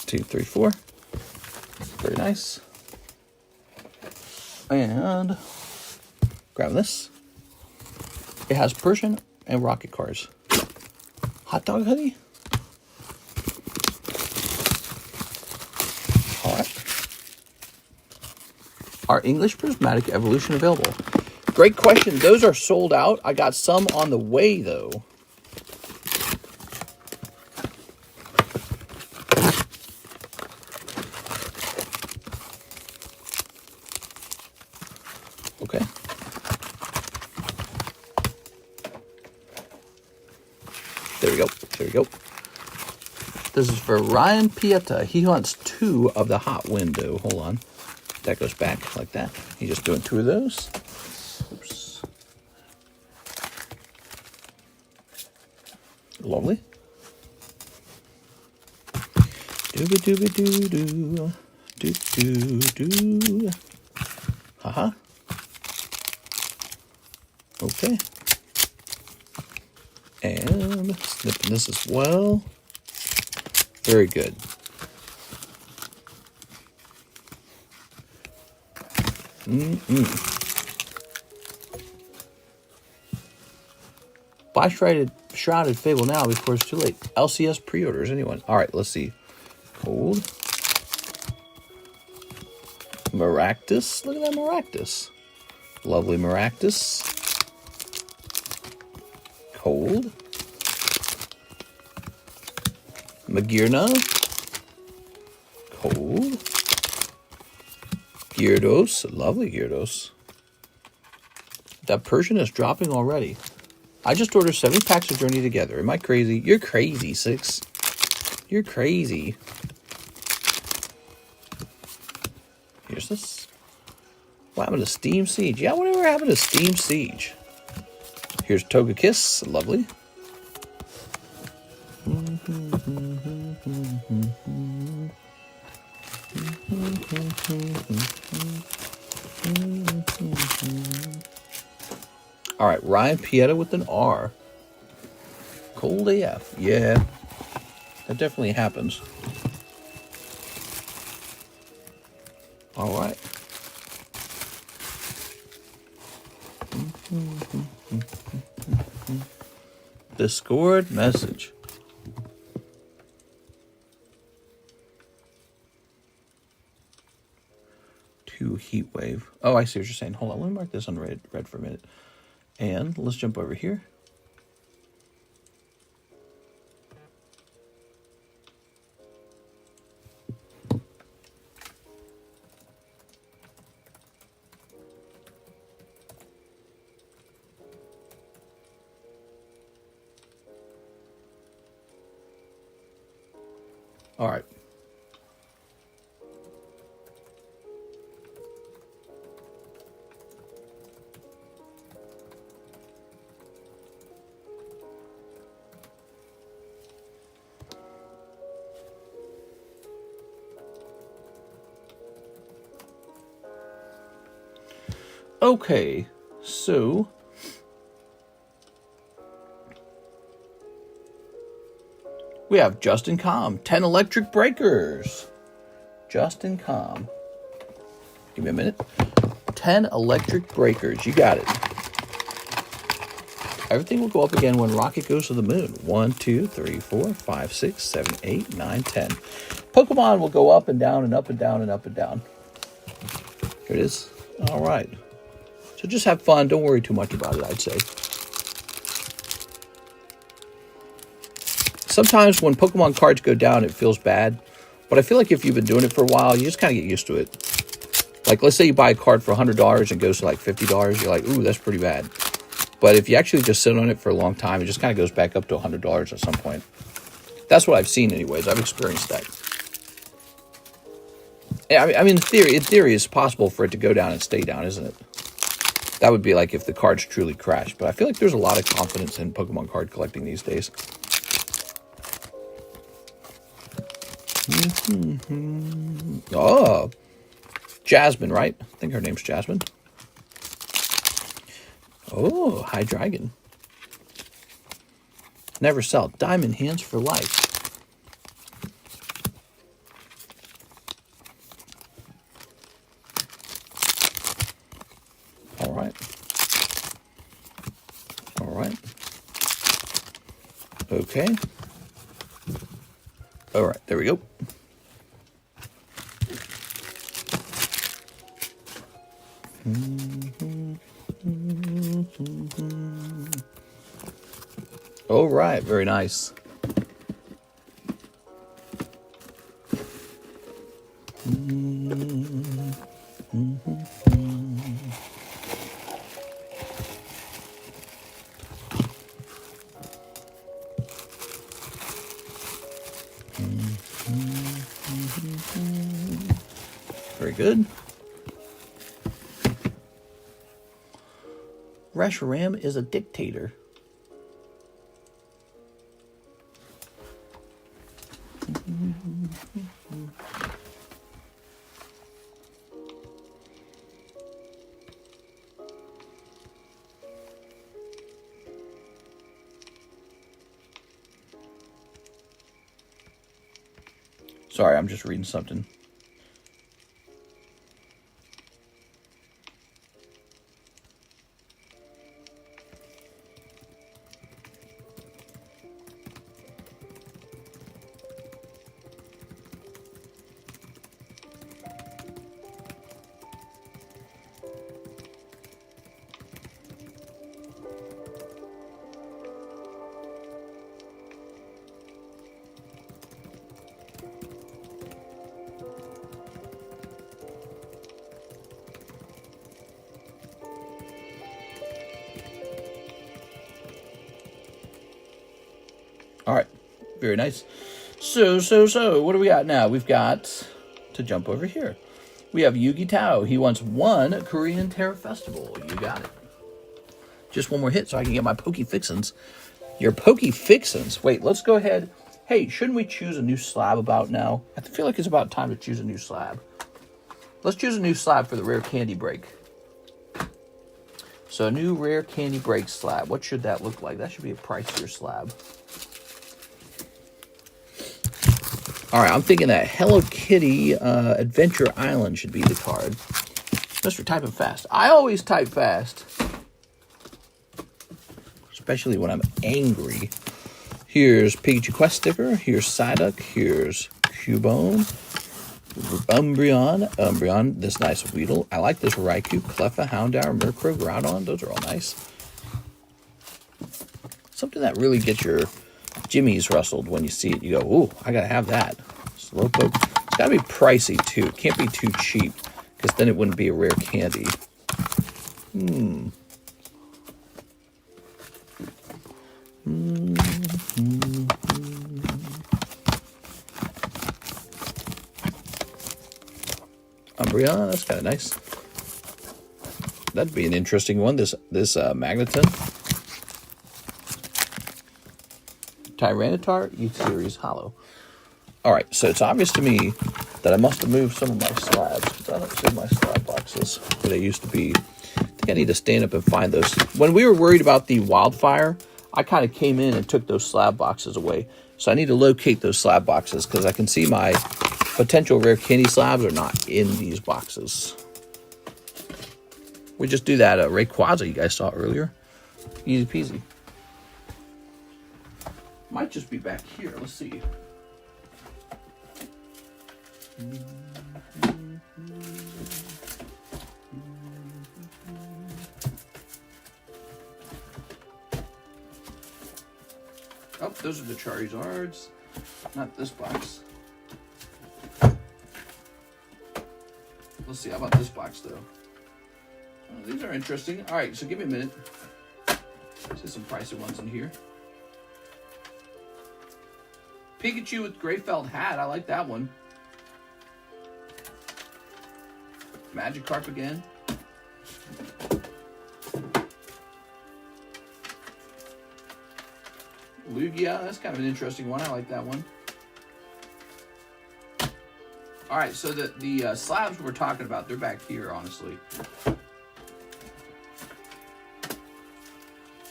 Speaker 1: Two, three, four. Very nice. And grab this. It has Persian and rocket cars. Hot dog hoodie? Are English Prismatic Evolution available? Great question. Those are sold out. I got some on the way, though. Okay. There we go. There we go. This is for Ryan Pieta. He wants 2 of the hot window. Hold on. That goes back like that. He's just doing 2 of those. Oops. Lovely. Dooba-dooba-doo-doo. Doo-doo-doo. Haha. Okay. And snipping this as well. Very good. Buy Shrouded Fable now before it's too late. LCS pre-orders, anyone? All right, let's see. Cold. Maractus. Look at that Maractus. Lovely Maractus. Cold. Magirna. Cold. Gyarados. Lovely Gyarados. That Persian is dropping already. I just ordered 70 packs of Journey Together. Am I crazy? You're crazy, 6. You're crazy. Here's this. What happened to Steam Siege? Yeah, whatever happened to Steam Siege? Here's Togekiss. Lovely. All right, Ryan Pieta with an R. Cold AF. Yeah, that definitely happens. All right. Discord message. To heat wave. Oh, I see what you're saying. Hold on, let me mark this on red for a minute. And let's jump over here. All right. Okay, so we have Justin Com, 10 electric breakers. Justin Com. Give me a minute. 10 electric breakers. You got it. Everything will go up again when Rocket goes to the moon. 1, 2, 3, 4, 5, 6, 7, 8, 9, 10. Pokemon will go up and down and up and down and up and down. Here it is. All right. So just have fun. Don't worry too much about it, I'd say. Sometimes when Pokemon cards go down, it feels bad. But I feel like if you've been doing it for a while, you just kind of get used to it. Like, let's say you buy a card for $100 and it goes to like $50. You're like, ooh, that's pretty bad. But if you actually just sit on it for a long time, it just kind of goes back up to $100 at some point. That's what I've seen anyways. I've experienced that. Yeah, I mean, in theory, it's possible for it to go down and stay down, isn't it? That would be like if the cards truly crash. But I feel like there's a lot of confidence in Pokemon card collecting these days. Oh, Jasmine, right? I think her name's Jasmine. Oh, High Dragon. Never sell. Diamond hands for life. All right. All right. Okay. All right, there we go. All right, very nice. Very good. Reshiram is a dictator. Sorry, I'm just reading something. All right, very nice. So, what do we got now? We've got to jump over here. We have Yugi Tao. He wants 1 Korean Tera Festival. You got it. Just one more hit so I can get my Poke Fixins. Your Poke Fixins. Wait, let's go ahead. Hey, shouldn't we choose a new slab about now? I feel like it's about time to choose a new slab. Let's choose a new slab for the rare candy break. So a new rare candy break slab. What should that look like? That should be a pricier slab. All right, I'm thinking that Hello Kitty Adventure Island should be the card. Mr. Typing Fast. I always type fast. Especially when I'm angry. Here's Pikachu Quest sticker. Here's Psyduck. Here's Cubone. Umbreon. This nice Weedle. I like this Raikou, Cleffa, Houndour, Murkrow, Groudon. Those are all nice. Something that really gets your jimmies rustled when you see it. You go, ooh, I gotta have that. Slowpoke. It's gotta be pricey too. It can't be too cheap, because then it wouldn't be a rare candy. Umbreon, that's kind of nice. That'd be an interesting one. This Magneton. Tyranitar, Youth Series Hollow. All right, so it's obvious to me that I must have moved some of my slabs, because I don't see my slab boxes where they used to be. I think I need to stand up and find those. When we were worried about the wildfire, I kind of came in and took those slab boxes away. So I need to locate those slab boxes, because I can see my potential rare candy slabs are not in these boxes. We just do that Rayquaza you guys saw earlier. Easy peasy. Might just be back here. Let's see. Oh, those are the Charizards. Not this box. Let's see. How about this box, though? Oh, these are interesting. All right, so give me a minute. See some pricey ones in here. Pikachu with gray felt hat. I like that one. Magikarp again. Lugia. That's kind of an interesting one. I like that one. All right, so the slabs we're talking about, they're back here, honestly.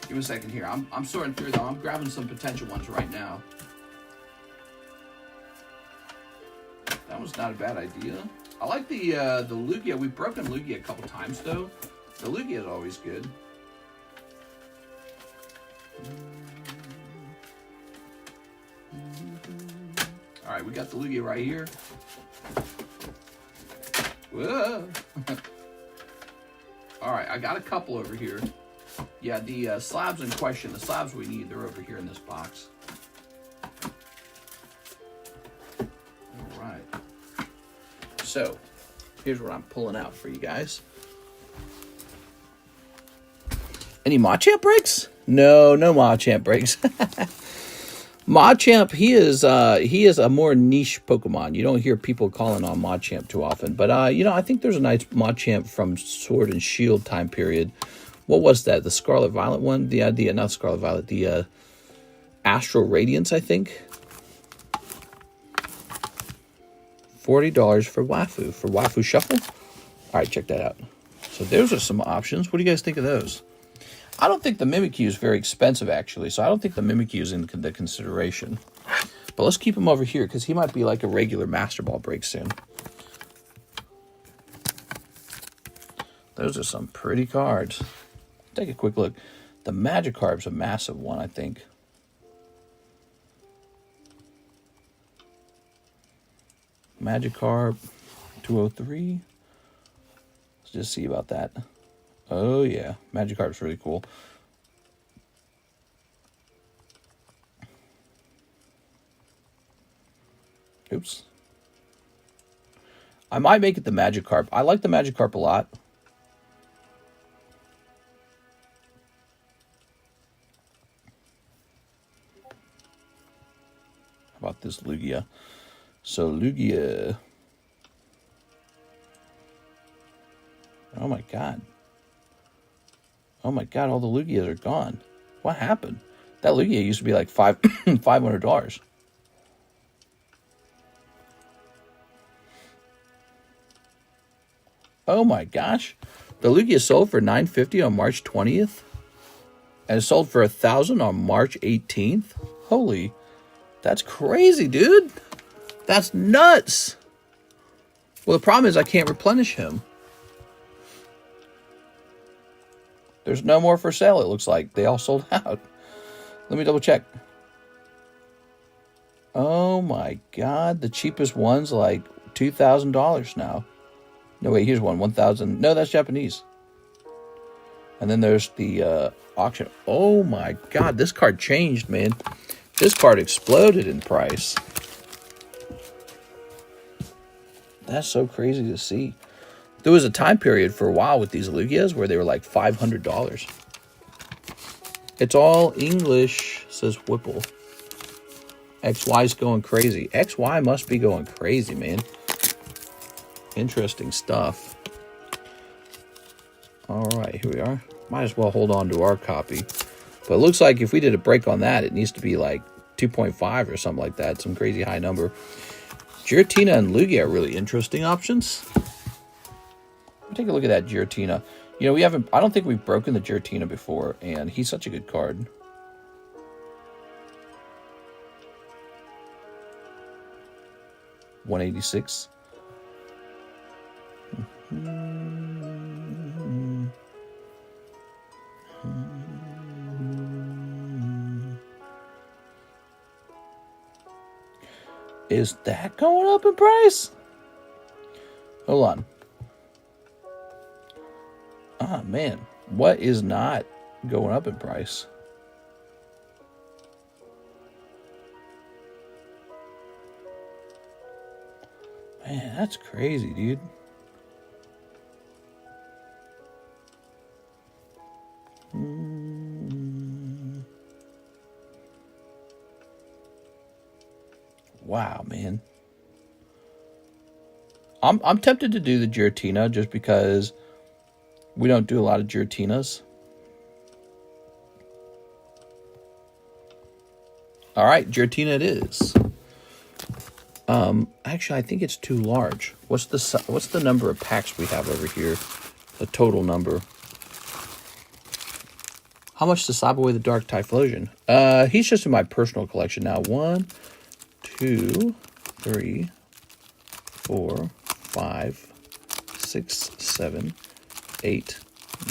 Speaker 1: Give me a second here. I'm sorting through them. I'm grabbing some potential ones right now. That was not a bad idea. I like the Lugia. We've broken Lugia a couple times, though. The Lugia is always good. All right, we got the Lugia right here. Whoa. All right, I got a couple over here. Yeah, the slabs in question, the slabs we need, they're over here in this box. All right. So, here's what I'm pulling out for you guys. Any Machamp breaks? No Machamp breaks. Machamp, he is a more niche Pokemon. You don't hear people calling on Machamp too often. But you know, I think there's a nice Machamp from Sword and Shield time period. What was that? The Scarlet Violet one? The idea, not Scarlet Violet, the Astral Radiance, I think. $40 for Waifu Shuffle. All right, check that out. So those are some options. What do you guys think of those? I don't think the Mimikyu is very expensive, actually, so I don't think the Mimikyu is in the consideration. But let's keep him over here, because he might be like a regular Master Ball break soon. Those are some pretty cards. Take a quick look. The Magikarp's a massive one, I think. Magikarp, 203. Let's just see about that. Oh, yeah. Magikarp's really cool. Oops. I might make it the Magikarp. I like the Magikarp a lot. How about this Lugia? So, Lugia. Oh, my God. Oh my God, all the Lugias are gone. What happened? That Lugia used to be like $500. Oh my gosh. The Lugia sold for $950 on March 20th. And it sold for $1,000 on March 18th. Holy, that's crazy, dude. That's nuts. Well, the problem is I can't replenish him. There's no more for sale, it looks like. They all sold out. Let me double check. Oh my God. The cheapest one's like $2,000 now. No, wait, here's one. 1,000. No, that's Japanese. And then there's the auction. Oh my God. This card changed, man. This card exploded in price. That's so crazy to see. There was a time period for a while with these Lugias where they were like $500. It's all English, says Whipple. XY's going crazy. XY must be going crazy, man. Interesting stuff. All right, here we are. Might as well hold on to our copy. But it looks like if we did a break on that, it needs to be like 2.5 or something like that. Some crazy high number. Giratina and Lugia are really interesting options. Take a look at that Giratina. You know, we haven't, I don't think we've broken the Giratina before, and he's such a good card. $186. Is that going up in price? Hold on. Ah, man. What is not going up in price? Man, that's crazy, dude. Wow, man. I'm tempted to do the Giratina just because we don't do a lot of Giratinas. All right, Giratina it is. Actually, I think it's too large. What's the number of packs we have over here? The total number. How much to slap away the Dark Typhlosion? He's just in my personal collection now. 1, 2, 3, 4, 5, 6, 7, 8,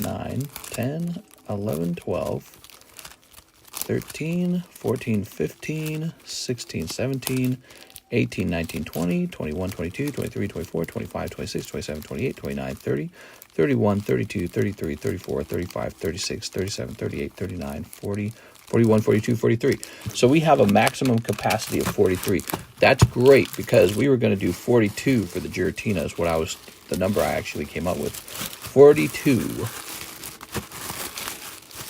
Speaker 1: 9, 10, 11, 12, 13, 14, 15, 16, 17, 18, 19, 20, 21, 22, 23, 24, 25, 26, 27, 28, 29, 30, 31, 32, 33, 34, 35, 36, 37, 38, 39, 40, 41, 42, 43. So we have a maximum capacity of 43. That's great because we were going to do 42 for the Giratina is the number I actually came up with. 42.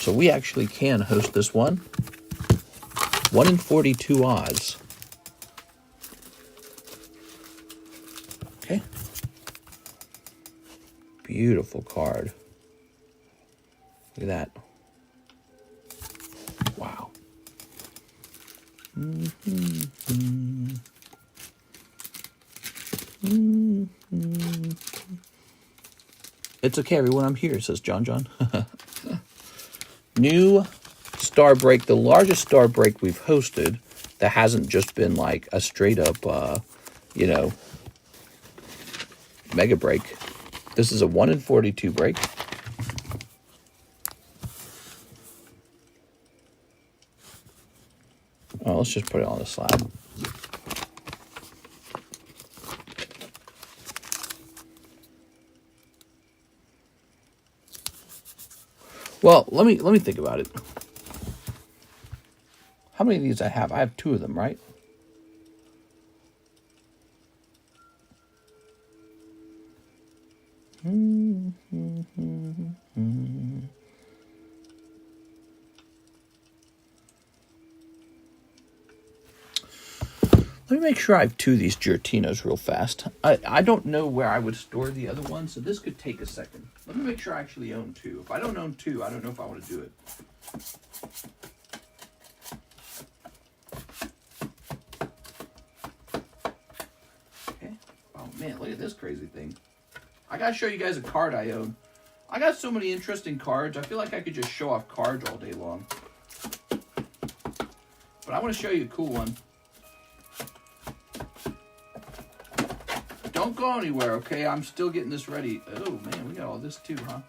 Speaker 1: So we actually can host this one. 1 in 42 odds. Okay. Beautiful card. Look at that. Wow. It's okay, everyone. I'm here, says John. New star break, the largest star break we've hosted that hasn't just been like a straight up, you know, mega break. This is a 1 in 42 break. Oh, let's just put it on the slab. Well, let me think about it. How many of these I have? I have 2 of them, right? Let me make sure I have 2 of these Giratinas real fast. I don't know where I would store the other one, so this could take a second. Let me make sure I actually own 2. If I don't own 2, I don't know if I want to do it. Okay. Oh man, look at this crazy thing. I gotta show you guys a card I own. I got so many interesting cards. I feel like I could just show off cards all day long. But I want to show you a cool one. Don't go anywhere, okay? I'm still getting this ready. Oh, man, we got all this too, huh?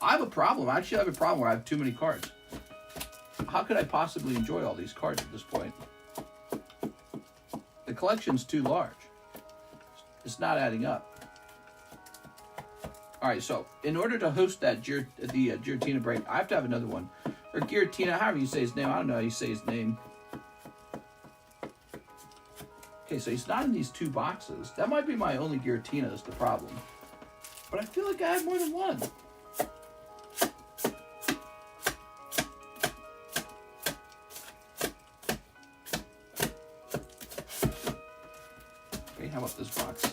Speaker 1: I have a problem. I actually have a problem where I have too many cards. How could I possibly enjoy all these cards at this point? The collection's too large. It's not adding up. All right, so in order to host that Giratina break, I have to have another one. Or Giratina, however you say his name. I don't know how you say his name. Okay, so he's not in these 2 boxes. That might be my only Giratina is the problem. But I feel like I have more than one. Okay, how about this box?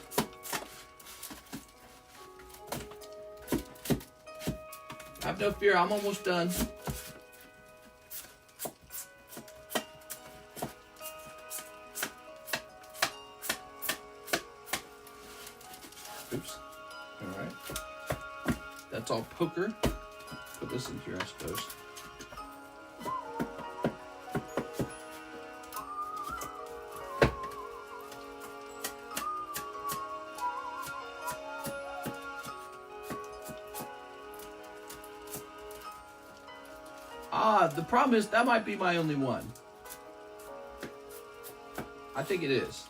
Speaker 1: Have no fear, I'm almost done. Oops. Alright. That's all poker. Put this in here, I suppose. The problem is that might be my only one. I think it is.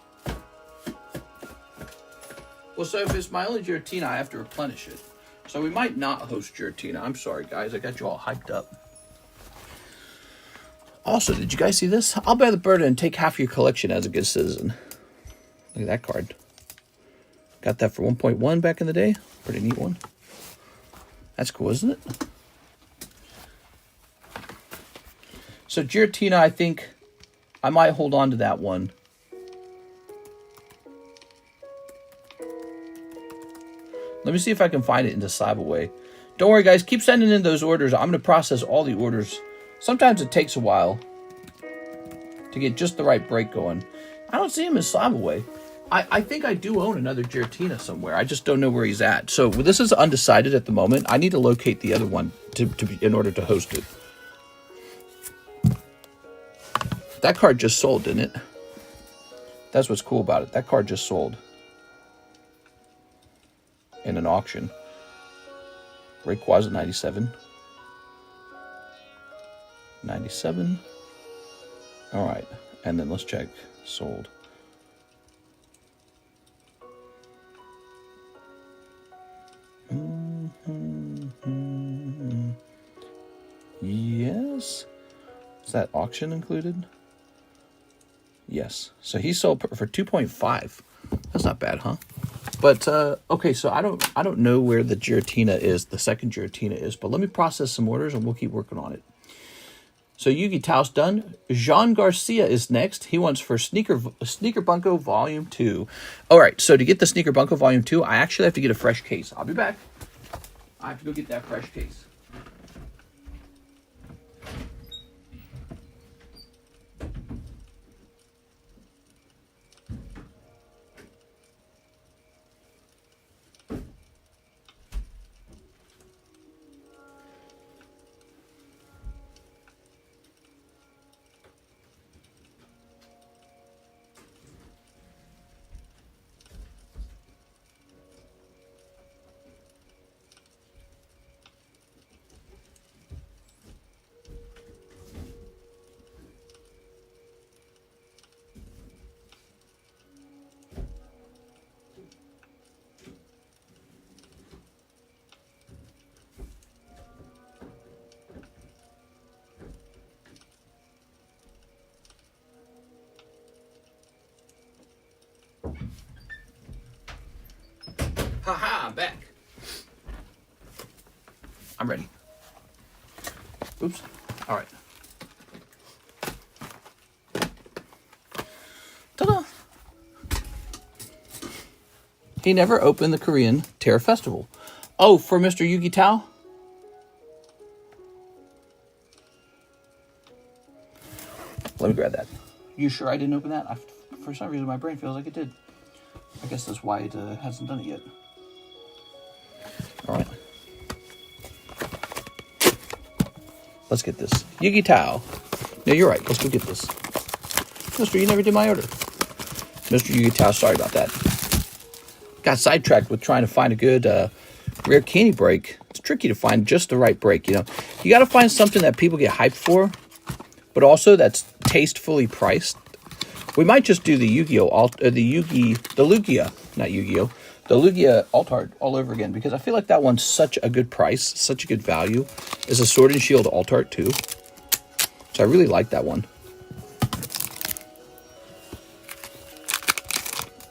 Speaker 1: Well, so if it's my only Giratina, I have to replenish it. So we might not host Giratina. I'm sorry, guys. I got you all hyped up. Also, did you guys see this? I'll bear the burden and take half your collection as a good citizen. Look at that card. Got that for 1.1 back in the day. Pretty neat one. That's cool, isn't it? So Giratina, I think I might hold on to that one. Let me see if I can find it in the slab away. Don't worry, guys. Keep sending in those orders. I'm going to process all the orders. Sometimes it takes a while to get just the right break going. I don't see him in slab away. I think I do own another Giratina somewhere. I just don't know where he's at. So this is undecided at the moment. I need to locate the other one in order to host it. That card just sold, didn't it? That's what's cool about it. That card just sold in an auction. Rayquaza 97. 97. All right. And then let's check. Sold. that auction included? Yes. So he sold for 2.5. That's not bad, huh? But okay, so I don't know where the Giratina is, the second Giratina is, but let me process some orders and we'll keep working on it. So Yugi Tao's done. Jean Garcia is next. He wants for Sneaker Bunko Volume 2. All right, so to get the Sneaker Bunko Volume 2, I actually have to get a fresh case. I'll be back. I have to go get that fresh case. Haha, I'm back. I'm ready. Oops. All right. Ta-da! He never opened the Korean Tera Festival. Oh, for Mr. Yugi Tao? Let me grab that. You sure I didn't open that? For some reason, my brain feels like it did. I guess that's why it hasn't done it yet. All right. Let's get this. Yugi Tao. No, you're right. Let's go get this. Mister, you never did my order. Mr. Yugi Tao, sorry about that. Got sidetracked with trying to find a good rare candy break. It's tricky to find just the right break, you know. You got to find something that people get hyped for, but also that's tastefully priced. We might just do the Yu-Gi-Oh! The Lugia Alt-Art all over again, because I feel like that one's such a good price, such a good value. It's a Sword and Shield Alt-Art too. So I really like that one.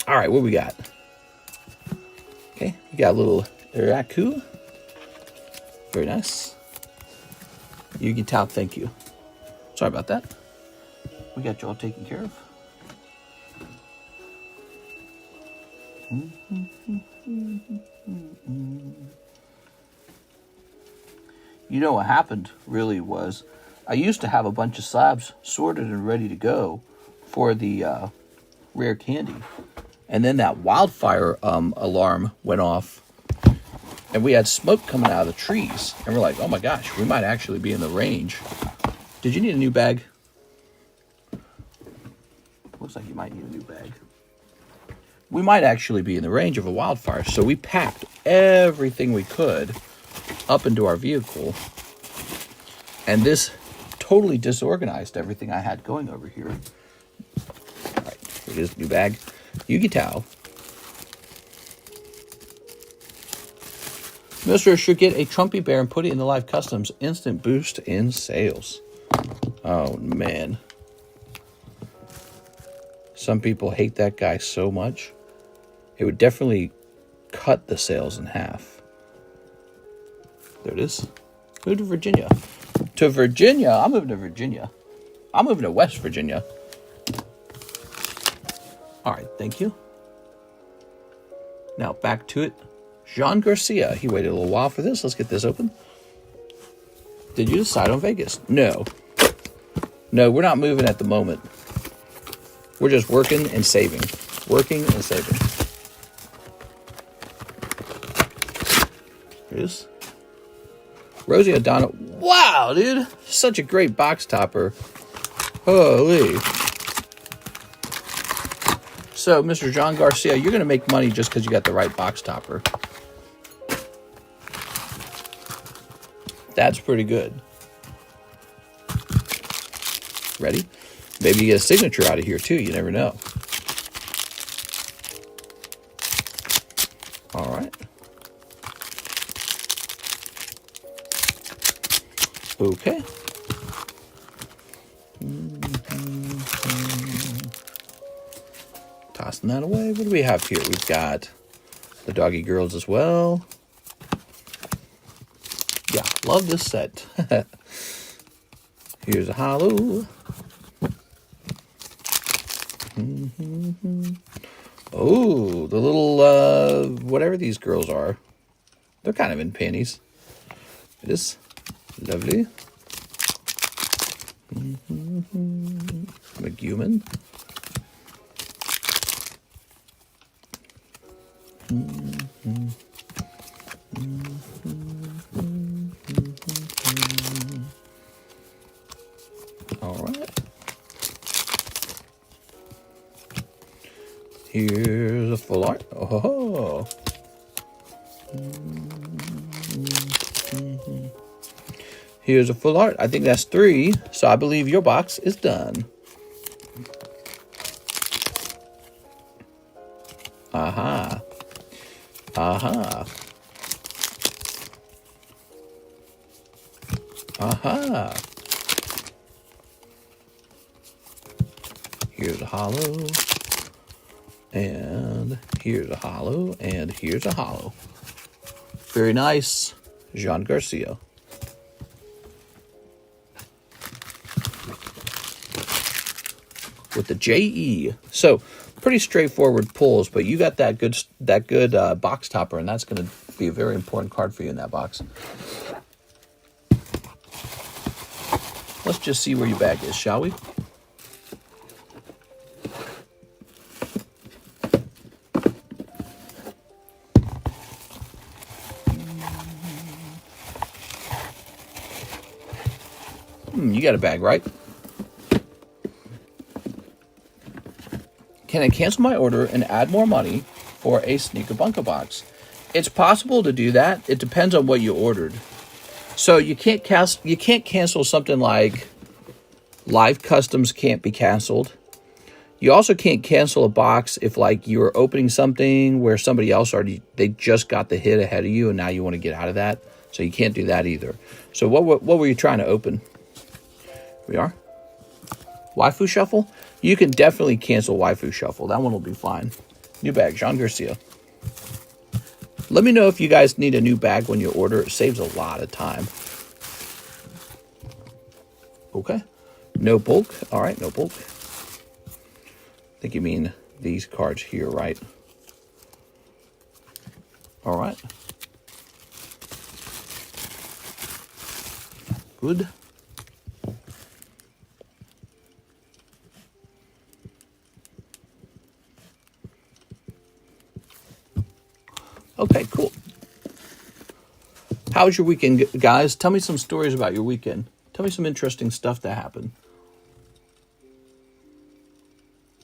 Speaker 1: All right, what we got? Okay, we got a little Raku. Very nice. Yugi Tao, thank you. Sorry about that. We got you all taken care of. You know what happened really was I used to have a bunch of slabs sorted and ready to go for the rare candy, and then that wildfire alarm went off and we had smoke coming out of the trees, and we're like, oh my gosh, we might actually be in the range. Did you need a new bag? Looks like you might need a new bag. We might actually be in the range of a wildfire, so we packed everything we could up into our vehicle, and this totally disorganized everything I had going over here. All right, here it is, new bag. Yugi Tao. Mister should get a Trumpy Bear and put it in the live customs. Instant boost in sales. Oh, man. Some people hate that guy so much. It would definitely cut the sales in half. There it is. Move to Virginia. To Virginia? I'm moving to Virginia. I'm moving to West Virginia. All right, thank you. Now back to it. Jean Garcia. He waited a little while for this. Let's get this open. Did you decide on Vegas? No. No, we're not moving at the moment. We're just working and saving. Working and saving. Here it is. Rosie O'Donnell. Wow, dude. Such a great box topper. Holy. So, Mr. John Garcia, you're going to make money just because you got the right box topper. That's pretty good. Ready? Maybe you get a signature out of here, too. You never know. All right. Okay. Tossing that away. What do we have here? We've got the Doggy Girls as well. Yeah, love this set. Here's a hollow. Oh, the little, whatever these girls are. They're kind of in panties. It is lovely. McGuman. All right. Here's a full art. Oh. Here's a full art. I think that's 3. So I believe your box is done. Aha. Aha. Aha. Here's a hollow. And here's a hollow. And here's a hollow. Very nice. Jean Garcia. With the JE. So, pretty straightforward pulls, but you got that good box topper, and that's going to be a very important card for you in that box. Let's just see where your bag is, shall we? You got a bag, right? Can I cancel my order and add more money for a Sneaker Bunko box? It's possible to do that. It depends on what you ordered. So you can't cancel something like live customs can't be canceled. You also can't cancel a box if like you were opening something where somebody else they just got the hit ahead of you and now you want to get out of that. So you can't do that either. So what were you trying to open? We are. Waifu Shuffle? You can definitely cancel Waifu Shuffle. That one will be fine. New bag, Jean Garcia. Let me know if you guys need a new bag when you order. It saves a lot of time. Okay. No bulk. All right, no bulk. I think you mean these cards here, right? All right. Good. Okay, cool. How was your weekend, guys? Tell me some stories about your weekend. Tell me some interesting stuff that happened.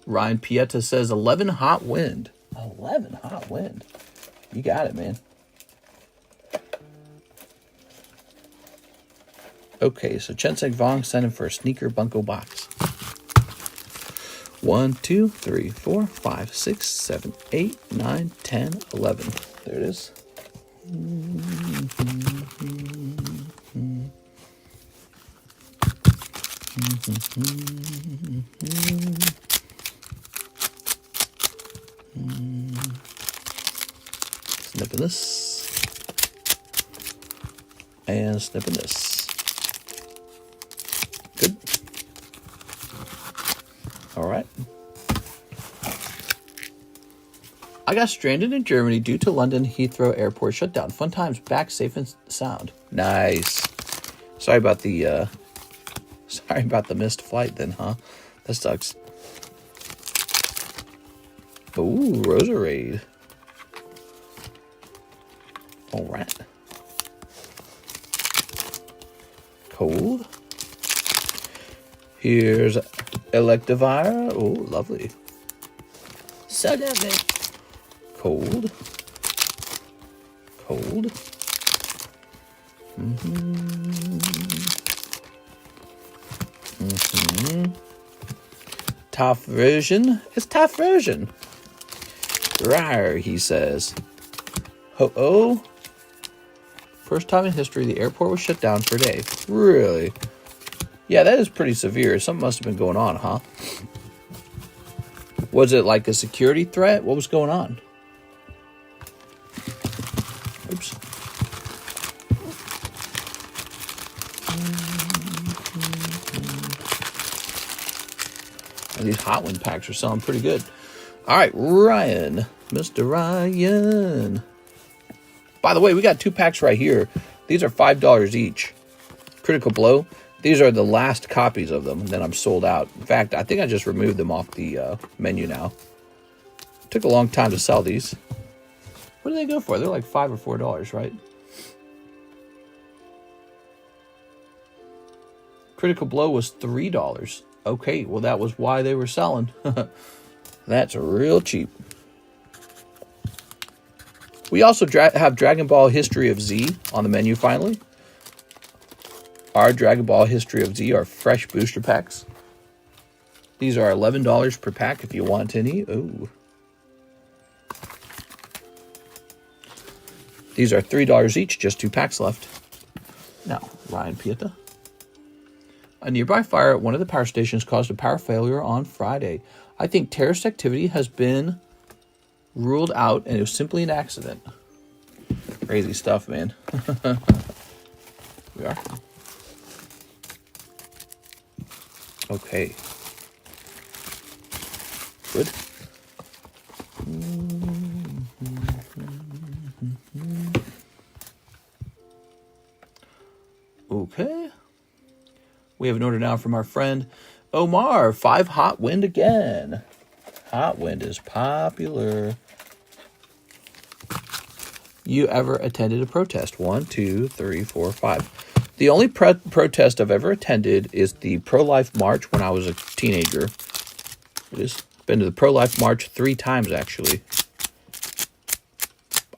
Speaker 1: Ryan Pieta says 11 hot wind. 11 hot wind. You got it, man. Okay, so Chensek Vong sent him for a Sneaker Bunko box. 1, 2, 3, 4, 5, 6, 7, 8, 9, 10, 11. There it is. Snipping this. And snipping this. Good. All right. I got stranded in Germany due to London Heathrow Airport shutdown. Fun times. Back safe and sound. Nice. Sorry about the missed flight then, huh? That sucks. Ooh, Roserade. All right. Cold. Here's Electivire. Oh, lovely. So lovely. Cold. Cold. Tough version. It's tough version. Rawr, he says. Ho-oh. First time in history the airport was shut down for a day. Really? Yeah, that is pretty severe. Something must have been going on, huh? Was it like a security threat? What was going on? Oops. And these Hot Wind packs are selling pretty good. All right, Ryan. Mr. Ryan. By the way, we got 2 packs right here. These are $5 each. Critical Blow. These are the last copies of them. And then I'm sold out. In fact, I think I just removed them off the menu now. Took a long time to sell these. What do they go for? They're like $5 or $4, right? Critical Blow was $3. Okay, well that was why they were selling. That's real cheap. We also have Dragon Ball History of Z on the menu finally. Our Dragon Ball History of Z are fresh booster packs. These are $11 per pack if you want any. Ooh. These are $3 each, just 2 packs left. Now, Ryan Pieta. A nearby fire at one of the power stations caused a power failure on Friday. I think terrorist activity has been ruled out and it was simply an accident. Crazy stuff, man. We are. Okay. Good. Okay. We have an order now from our friend Omar. 5 Hot Wind again. Hot Wind is popular. You ever attended a protest? 1, 2, 3, 4, 5. The only protest I've ever attended is the pro-life march when I was a teenager. It has been to the pro-life march 3 times, actually.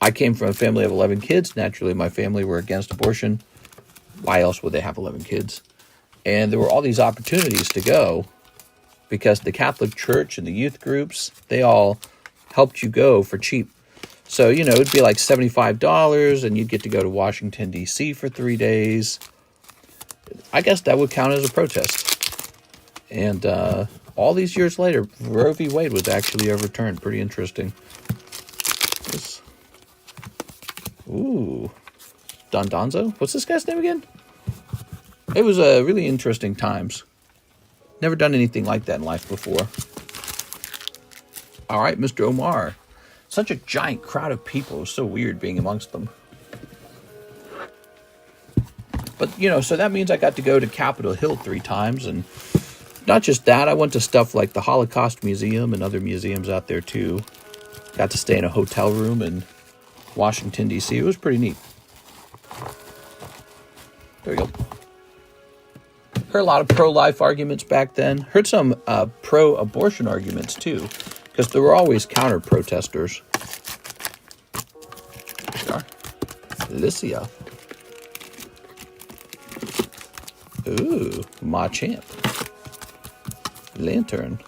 Speaker 1: I came from a family of 11 kids. Naturally, my family were against abortion. Why else would they have 11 kids? And there were all these opportunities to go because the Catholic Church and the youth groups, they all helped you go for cheap. So, you know, it'd be like $75 and you'd get to go to Washington, D.C. for 3 days. I guess that would count as a protest. And all these years later, Roe v. Wade was actually overturned. Pretty interesting. Ooh. Don Donzo? What's this guy's name again? It was really interesting times. Never done anything like that in life before. All right, Mr. Omar. Such a giant crowd of people. It was so weird being amongst them. But, you know, so that means I got to go to Capitol Hill 3 times. And not just that, I went to stuff like the Holocaust Museum and other museums out there, too. Got to stay in a hotel room in Washington, D.C. It was pretty neat. There we go. Heard a lot of pro-life arguments back then. Heard some pro-abortion arguments, too. Because there were always counter-protesters. There we are. Alicia. Ooh, Machamp. Lantern.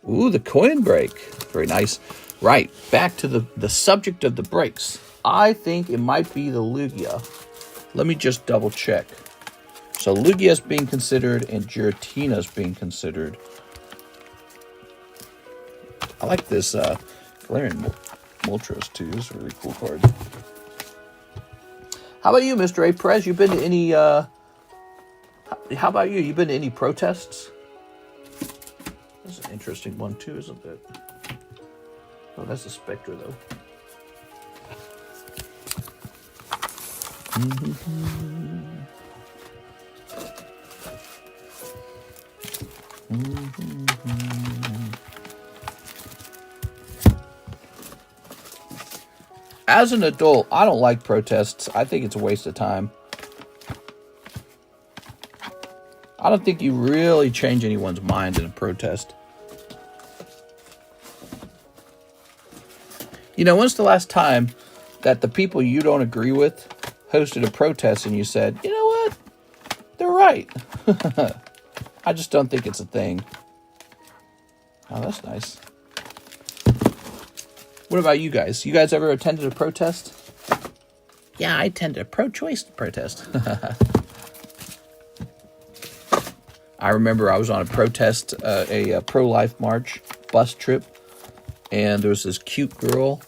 Speaker 1: Ooh, the coin break. Very nice. Right, back to the subject of the breaks. I think it might be the Lugia. Let me just double check. So Lugia is being considered and Giratina is being considered. I like this Galarian Moltres too. This is a really cool card. How about you, Mr. A. Perez? You been to any how about you? You been to any protests? This is an interesting one too, isn't it? Oh, that's a Spectre though. As an adult, I don't like protests. I think it's a waste of time. I don't think you really change anyone's mind in a protest. You know, when's the last time that the people you don't agree with hosted a protest and you said, you know what? They're right. I just don't think it's a thing. Oh, that's nice. What about you guys? You guys ever attended a protest? Yeah, I attended a pro-choice protest. I remember I was on a protest, a pro-life march bus trip, and there was this cute girl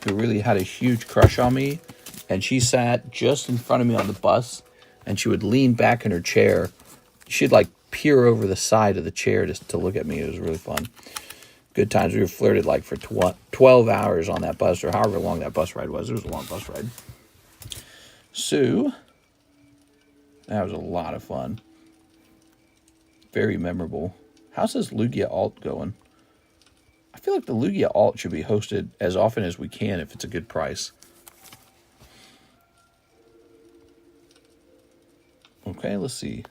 Speaker 1: who really had a huge crush on me, and she sat just in front of me on the bus, and she would lean back in her chair. She'd like peer over the side of the chair just to look at me. It was really fun. Good times. We were flirted like for 12 hours on that bus, or however long that bus ride was. It was a long bus ride. So, that was a lot of fun. Very memorable. How's this Lugia alt going? I feel like the Lugia alt should be hosted as often as we can if it's a good price. Okay, let's see.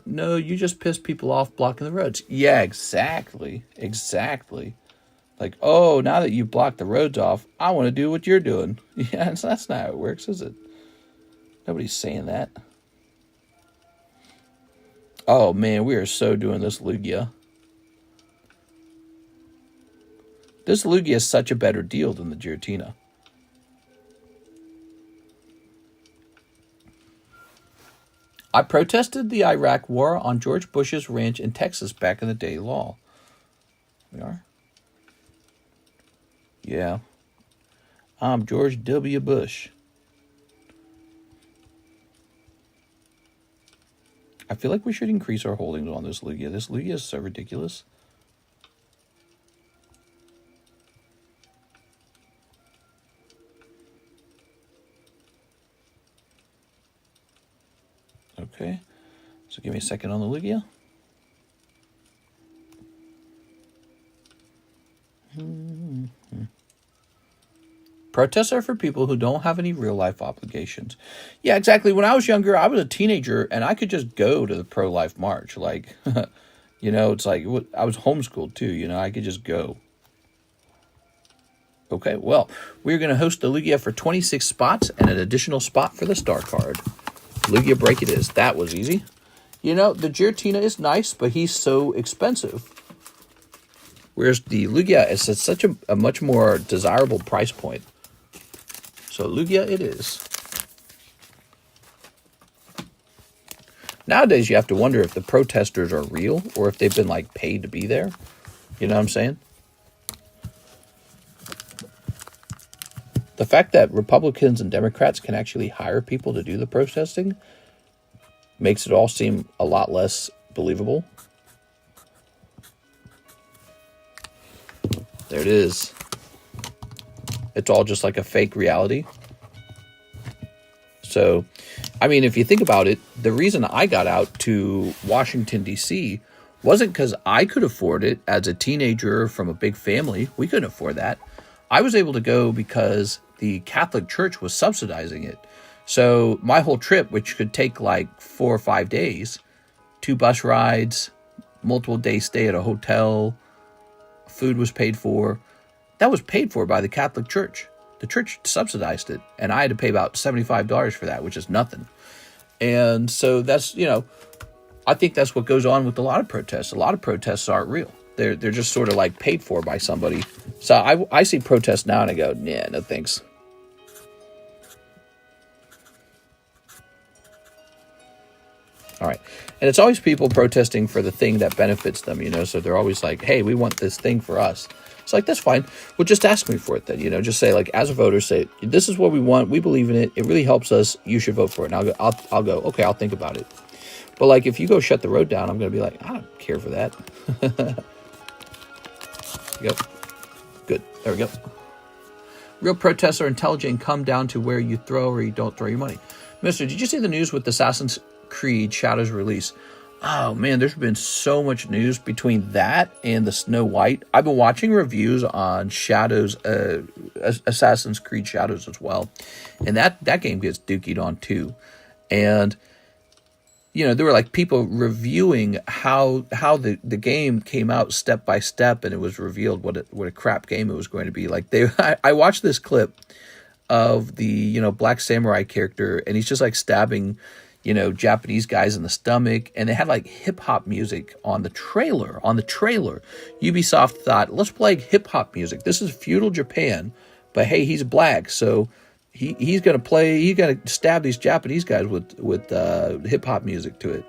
Speaker 1: No, you just piss people off blocking the roads. Yeah, exactly. Exactly. Like, oh, now that you blocked the roads off, I want to do what you're doing. Yeah, that's not how it works, is it? Nobody's saying that. Oh, man, we are so doing this Lugia. This Lugia is such a better deal than the Giratina. I protested the Iraq war on George Bush's ranch in Texas back in the day. Law. We are? Yeah. I'm George W. Bush. I feel like we should increase our holdings on this Lugia. This Lugia is so ridiculous. Okay, so give me a second on the Lugia. Protests are for people who don't have any real-life obligations. Yeah, exactly. When I was younger, I was a teenager, and I could just go to the pro-life march. Like, you know, it's like, I was homeschooled, too. You know, I could just go. Okay, well, we're going to host the Lugia for 26 spots and an additional spot for the star card. Lugia break it is. That was easy. You know, the Giratina is nice, but he's so expensive. Whereas the Lugia is at such a much more desirable price point. So Lugia it is. Nowadays, you have to wonder if the protesters are real or if they've been, like, paid to be there. You know what I'm saying? The fact that Republicans and Democrats can actually hire people to do the protesting makes it all seem a lot less believable. There it is. It's all just like a fake reality. So, I mean, if you think about it, the reason I got out to Washington, D.C. wasn't because I could afford it as a teenager from a big family. We couldn't afford that. I was able to go because the Catholic Church was subsidizing it. So my whole trip, which could take like 4 or 5 days, 2 bus rides, multiple days stay at a hotel, food was paid for. That was paid for by the Catholic Church. The church subsidized it, and I had to pay about $75 for that, which is nothing. And so that's, you know, I think that's what goes on with a lot of protests. A lot of protests aren't real. They're just sort of like paid for by somebody. So I see protests now and I go, yeah, no thanks. All right. And it's always people protesting for the thing that benefits them, you know. So they're always like, hey, we want this thing for us. It's like, that's fine. Well, just ask me for it then, you know. Just say, like, as a voter, say, this is what we want. We believe in it. It really helps us. You should vote for it. And I'll go, okay, I'll think about it. But, like, if you go shut the road down, I'm going to be like, I don't care for that. Yep. Good. There we go. Real protests are intelligent and come down to where you throw or you don't throw your money. Mister, did you see the news with Assassin's Creed Shadows release? Oh, man, there's been so much news between that and the Snow White. I've been watching reviews on Shadows, Assassin's Creed Shadows as well. And that game gets dookied on too. And, you know, there were like people reviewing how the game came out step by step, and it was revealed what a crap game it was going to be. Like I watched this clip of the, you know, Black Samurai character, and he's just like stabbing, you know, Japanese guys in the stomach, and they had like hip hop music on the trailer. Ubisoft thought, let's play hip hop music. This is feudal Japan, but hey, he's black, so he's gonna stab these Japanese guys with hip hop music to it.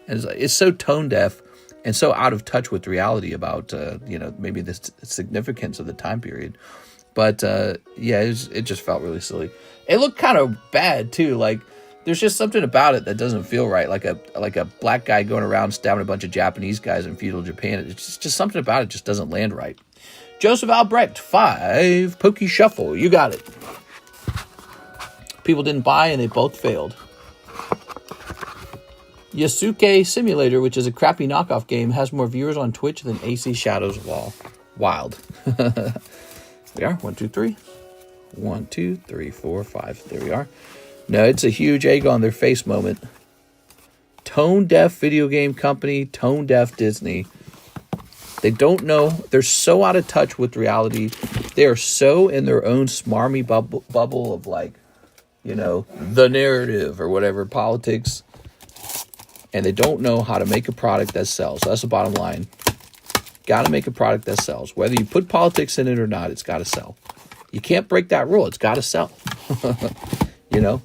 Speaker 1: And it's so tone deaf and so out of touch with reality about you know, maybe the significance of the time period. But yeah, it just felt really silly. It looked kind of bad too. Like, there's just something about it that doesn't feel right. Like a black guy going around stabbing a bunch of Japanese guys in feudal Japan. It's just something about it just doesn't land right. Joseph Albrecht, 5 Poke Shuffle. You got it. People didn't buy and they both failed. Yasuke Simulator, which is a crappy knockoff game, has more viewers on Twitch than AC Shadows Wall. Wild. We are 1, 2, 3. 1, 2, 3, 4, 5. There we are. No, it's a huge egg on their face moment. Tone deaf video game company, tone deaf Disney. They don't know. They're so out of touch with reality. They are so in their own smarmy bubble of, like, you know, the narrative or whatever, politics. And they don't know how to make a product that sells. That's the bottom line. Got to make a product that sells. Whether you put politics in it or not, it's got to sell. You can't break that rule. It's got to sell. You know,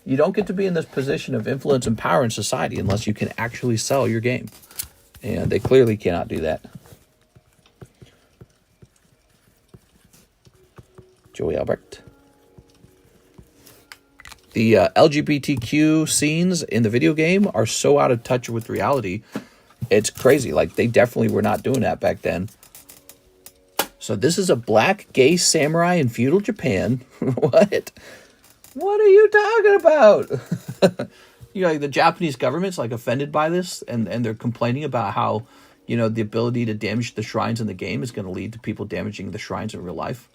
Speaker 1: you don't get to be in this position of influence and power in society unless you can actually sell your game. And they clearly cannot do that. Joey Albrecht. The LGBTQ scenes in the video game are so out of touch with reality. It's crazy. Like, they definitely were not doing that back then. So this is a black gay samurai in feudal Japan. What? What are you talking about? You know, like, the Japanese government's like offended by this, and they're complaining about how, you know, the ability to damage the shrines in the game is going to lead to people damaging the shrines in real life.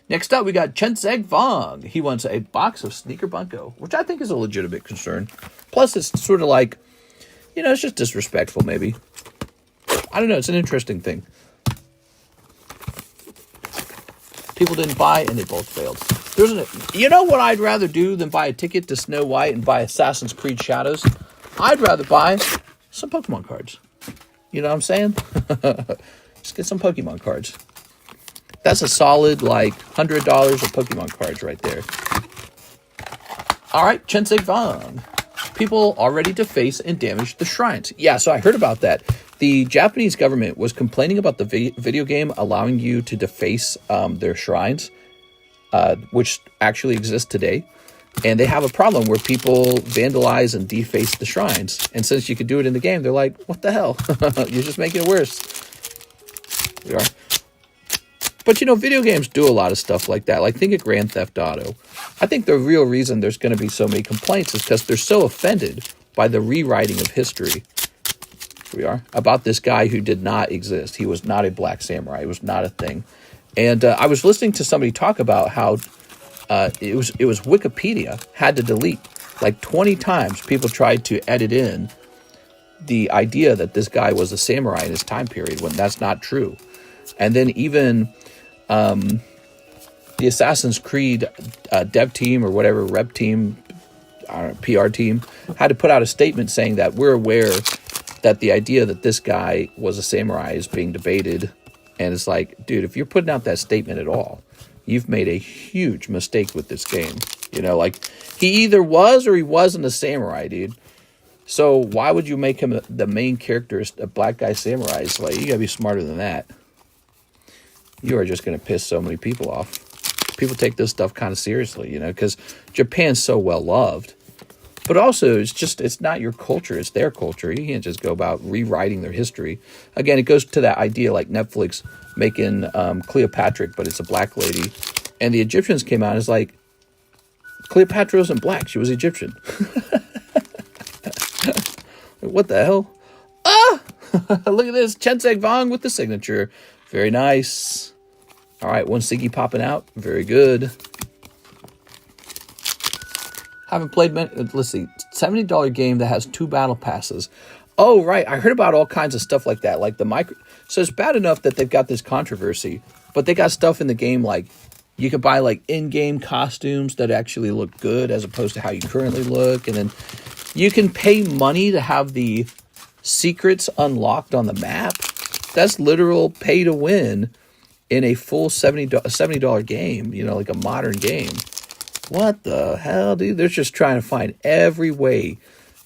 Speaker 1: Next up, we got Chenseg Vong. He wants a box of Sneaker Bunko, which I think is a legitimate concern. Plus, it's sort of like, you know, it's just disrespectful, maybe. I don't know. It's an interesting thing. People didn't buy, and they both failed. You know what I'd rather do than buy a ticket to Snow White and buy Assassin's Creed Shadows? I'd rather buy some Pokemon cards. You know what I'm saying? Just get some Pokemon cards. That's a solid, like, $100 of Pokemon cards right there. All right, Chensei Vong. People are ready to face and damage the shrines. Yeah, so I heard about that. The Japanese government was complaining about the video game allowing you to deface their shrines, which actually exist today. And they have a problem where people vandalize and deface the shrines. And since you could do it in the game, they're like, what the hell? You're just making it worse. We are. But, you know, video games do a lot of stuff like that. Like, think of Grand Theft Auto. I think the real reason there's going to be so many complaints is because they're so offended by the rewriting of history. Here we are. About this guy who did not exist. He was not a black samurai. It was not a thing. And I was listening to somebody talk about how it was Wikipedia had to delete. Like 20 times people tried to edit in the idea that this guy was a samurai in his time period when that's not true. And then even the Assassin's Creed dev team or whatever, rep team, PR team, had to put out a statement saying that we're aware that the idea that this guy was a samurai is being debated. And it's like, dude, if you're putting out that statement at all, you've made a huge mistake with this game. You know, like, he either was or he wasn't a samurai, dude. So why would you make him the main character, a black guy samurai? It's like, you gotta be smarter than that. You are just going to piss so many people off. People take this stuff kind of seriously, you know, because Japan's so well loved. But also, it's not your culture, it's their culture. You can't just go about rewriting their history. Again, it goes to that idea like Netflix making Cleopatra, but it's a black lady. And the Egyptians came out as like, Cleopatra wasn't black, she was Egyptian. What the hell? Ah! Look at this, Chenseg Vong with the signature. Very nice. All right, one Siggy popping out. Very good. Haven't played many. Let's see. $70 game that has 2 battle passes. Oh, right. I heard about all kinds of stuff like that. Like the micro. So it's bad enough that they've got this controversy, but they got stuff in the game like you can buy like in-game costumes that actually look good as opposed to how you currently look. And then You can pay money to have the secrets unlocked on the map. That's literal pay to win in a full $70 game, you know, like a modern game. What the hell, dude? They're just trying to find every way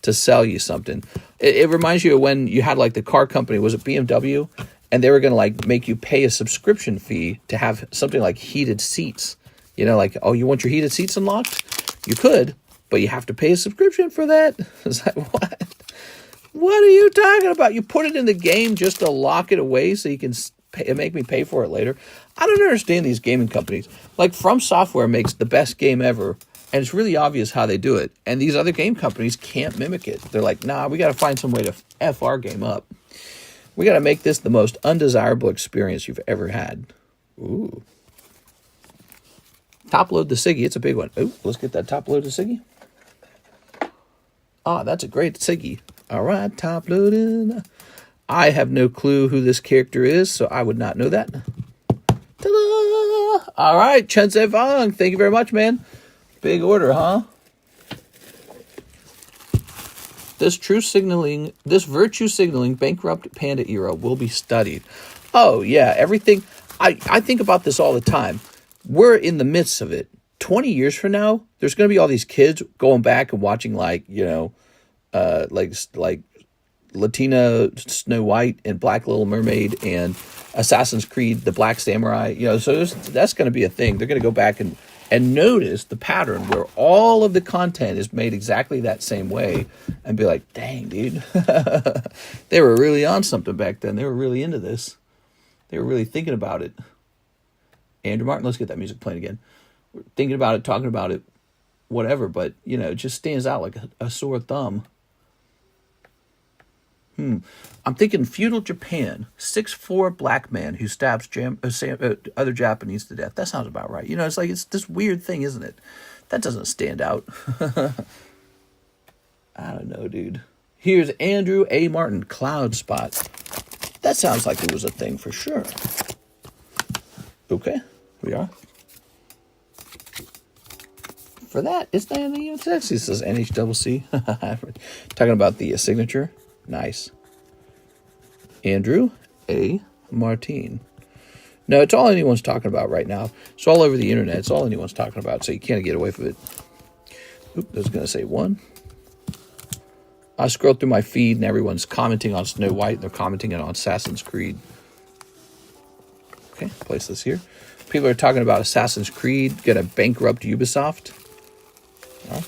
Speaker 1: to sell you something. It reminds you of when you had like the car company, was it BMW? And they were going to like make you pay a subscription fee to have something like heated seats. You know, like, oh, you want your heated seats unlocked? You could, but you have to pay a subscription for that. It's like, what? What are you talking about? You put it in the game just to lock it away so you can make me pay for it later. I don't understand these gaming companies. Like, From Software makes the best game ever, and it's really obvious how they do it. And these other game companies can't mimic it. They're like, nah, we got to find some way to F our game up. We got to make this the most undesirable experience you've ever had. Ooh. Top load the Siggy. It's a big one. Ooh, let's get that top load the Siggy. Ah, that's a great Siggy. All right, top loading. I have no clue who this character is, so I would not know that. Ta-da! All right, Chen Se Fong. Thank you very much, man. Big order, huh? This virtue signaling bankrupt panda era will be studied. Oh, yeah, everything. I think about this all the time. We're in the midst of it. 20 years from now, there's going to be all these kids going back and watching, like, you know, like Latina Snow White and Black Little Mermaid and Assassin's Creed, the Black Samurai. You know, so that's going to be a thing. They're going to go back and notice the pattern where all of the content is made exactly that same way and be like, dang, dude, they were really on something back then. They were really into this. They were really thinking about it. Andrew Martin, let's get that music playing again. We're thinking about it, talking about it, whatever, but, you know, it just stands out like a sore thumb. I'm thinking feudal Japan, 6'4" black man who stabs other Japanese to death. That sounds about right. You know, it's like, it's this weird thing, isn't it? That doesn't stand out. I don't know, dude. Here's Andrew A. Martin, Cloud Spot. That sounds like it was a thing for sure. Okay, we are. For that, it's not even sexy. It says NHCC. Talking about the signature. Nice. Andrew A. Martin. No, it's all anyone's talking about right now. It's all over the internet. It's all anyone's talking about, so you can't get away from it. Oop, I was going to say one. I scroll through my feed, and everyone's commenting on Snow White. They're commenting on Assassin's Creed. Okay, place this here. People are talking about Assassin's Creed going to bankrupt Ubisoft. Well,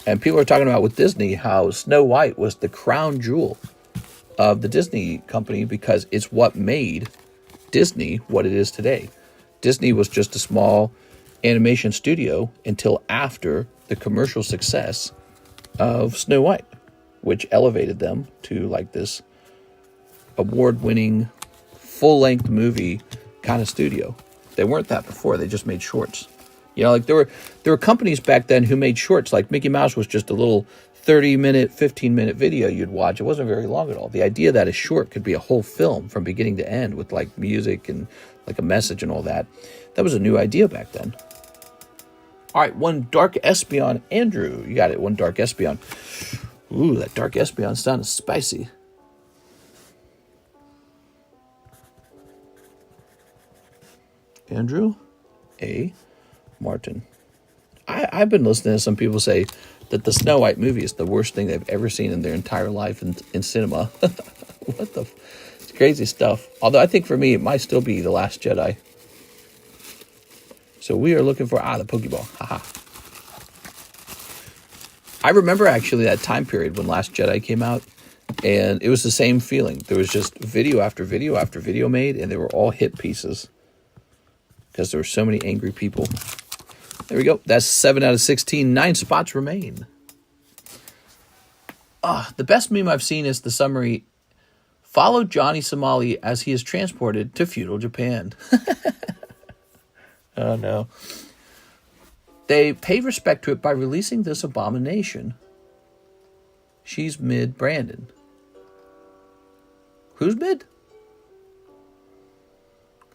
Speaker 1: and people are talking about with Disney how Snow White was the crown jewel of the Disney company because it's what made Disney what it is today. Disney was just a small animation studio until after the commercial success of Snow White, which elevated them to like this award-winning, full-length movie kind of studio. They weren't that before. They just made shorts. You know, like there were companies back then who made shorts. Like Mickey Mouse was just a little 30-minute, 15-minute video you'd watch. It wasn't very long at all. The idea that a short could be a whole film from beginning to end with like music and like a message and all that, that was a new idea back then. All right, one Dark Espeon. Andrew, you got it. One Dark Espeon. Ooh, that Dark Espeon sounded spicy. Andrew A. Martin. I've been listening to some people say that the Snow White movie is the worst thing they've ever seen in their entire life in cinema. What the... It's crazy stuff. Although I think for me, it might still be The Last Jedi. So we are looking for... the Pokeball. Haha. I remember actually that time period when Last Jedi came out, and it was the same feeling. There was just video after video after video made, and they were all hit pieces because there were so many angry people. There we go. That's 7 out of 16. 9 spots remain. The best meme I've seen is the summary, follow Johnny Somali as he is transported to feudal Japan. Oh, no. They paid respect to it by releasing this abomination. She's mid Brandon. Who's mid?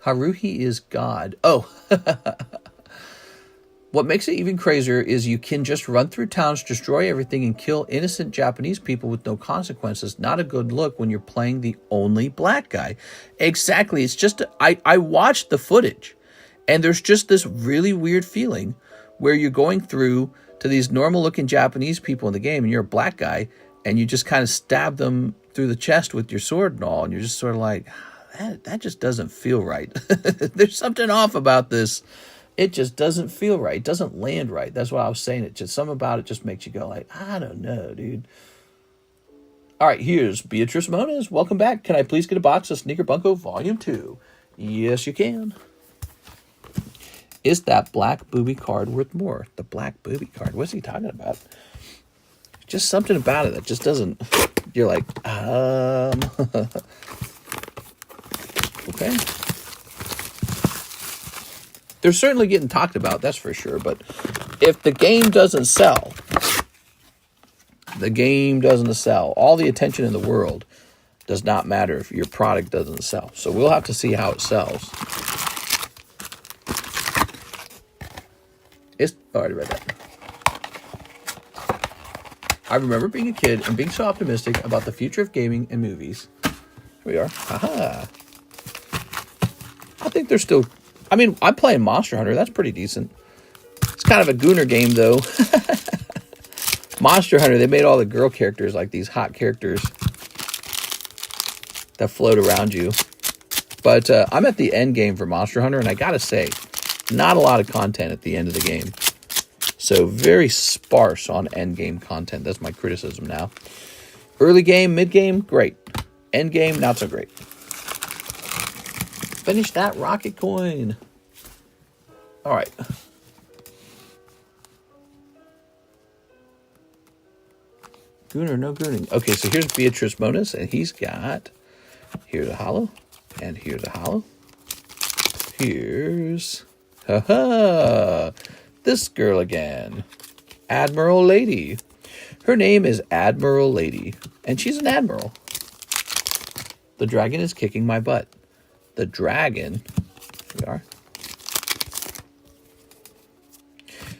Speaker 1: Haruhi is God. Oh. what makes it even crazier is you can just run through towns, destroy everything, and kill innocent Japanese people with no consequences. Not a good look when you're playing the only black guy. Exactly. It's just, I watched the footage, and there's just this really weird feeling where you're going through to these normal-looking Japanese people in the game, and you're a black guy, and you just kind of stab them through the chest with your sword and all, and you're just sort of like, that just doesn't feel right. There's something off about this. It just doesn't feel right. It doesn't land right. That's what I was saying. It just, something about it just makes you go like, I don't know, dude. All right, here's Beatrice Moniz. Welcome back. Can I please get a box of Sneaker Bunko Volume 2? Yes, you can. Is that black booby card worth more? The black booby card. What's he talking about? Just something about it that just doesn't... You're like, okay. They're certainly getting talked about, that's for sure. But if the game doesn't sell, the game doesn't sell. All the attention in the world does not matter if your product doesn't sell. So we'll have to see how it sells. I already read that. I remember being a kid and being so optimistic about the future of gaming and movies. Here we are. Haha. I think they're still... I mean, I'm playing Monster Hunter. That's pretty decent. It's kind of a gooner game, though. Monster Hunter, they made all the girl characters like these hot characters that float around you. But I'm at the end game for Monster Hunter, and I gotta say, not a lot of content at the end of the game. So very sparse on end game content. That's my criticism now. Early game, mid game, great. End game, not so great. Finish that rocket coin. All right. Gooner, no gooning. Okay, so here's Beatrice Moniz, and he's got... Here's a hollow, and here's a hollow. Here's... Ha-ha! This girl again. Admiral Lady. Her name is Admiral Lady, and she's an admiral. The dragon is kicking my butt. The dragon... Here we are.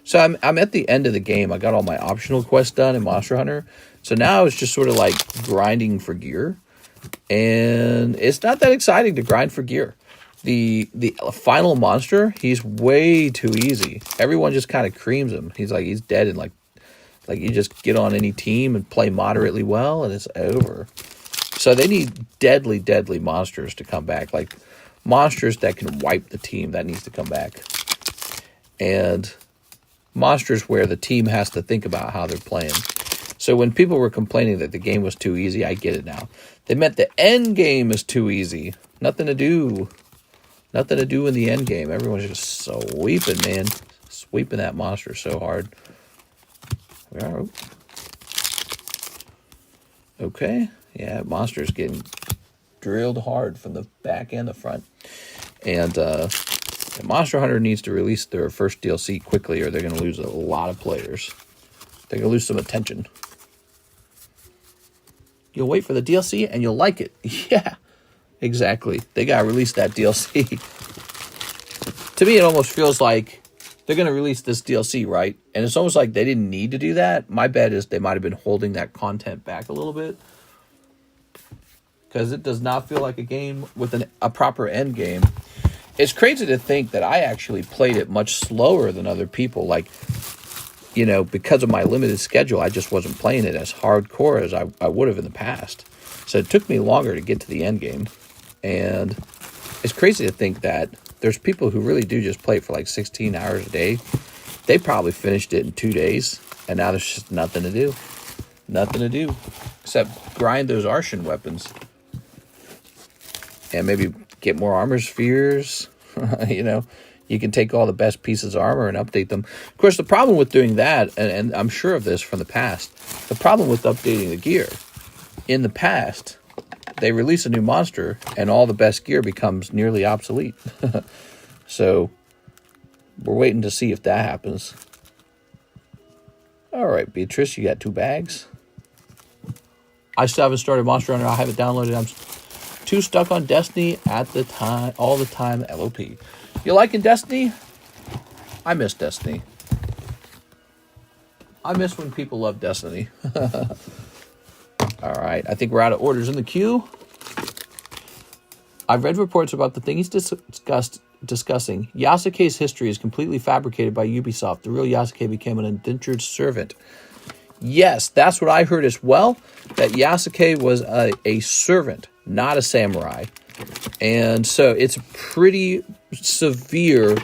Speaker 1: So I'm at the end of the game. I got all my optional quests done in Monster Hunter. So now it's just sort of like grinding for gear. And it's not that exciting to grind for gear. The final monster, he's way too easy. Everyone just kind of creams him. He's dead in like you just get on any team and play moderately well and it's over. So they need deadly, deadly monsters to come back. Like monsters that can wipe the team, that needs to come back. And monsters where the team has to think about how they're playing. So when people were complaining that the game was too easy, I get it now. They meant the end game is too easy. Nothing to do. Nothing to do in the end game. Everyone's just sweeping, man. Sweeping that monster so hard. We are. Okay. Yeah, monster's getting drilled hard from the back and the front. And Monster Hunter needs to release their first DLC quickly or they're going to lose a lot of players. They're going to lose some attention. You'll wait for the DLC and you'll like it. Yeah, exactly. They got to release that DLC. To me, it almost feels like they're going to release this DLC, right? And it's almost like they didn't need to do that. My bet is they might have been holding that content back a little bit. Because it does not feel like a game with a proper end game. It's crazy to think that I actually played it much slower than other people. Like, you know, because of my limited schedule, I just wasn't playing it as hardcore as I would have in the past. So it took me longer to get to the end game. And it's crazy to think that there's people who really do just play it for like 16 hours a day. They probably finished it in 2 days. And now there's just nothing to do. Nothing to do. Except grind those Arshan weapons. And maybe get more armor spheres. You know, you can take all the best pieces of armor and update them. Of course, the problem with doing that, and I'm sure of this from the past, the problem with updating the gear, in the past, they release a new monster and all the best gear becomes nearly obsolete. So, we're waiting to see if that happens. All right, Beatrice, you got 2 bags. I still haven't started Monster Hunter. I have it downloaded. I'm too stuck on Destiny at the time, all the time, LOP. You liking Destiny? I miss Destiny. I miss when people love Destiny. All right, I think we're out of orders in the queue. I've read reports about the thing he's discussing. Yasuke's history is completely fabricated by Ubisoft. The real Yasuke became an indentured servant. Yes, that's what I heard as well, that Yasuke was a servant, not a samurai. And so it's a pretty severe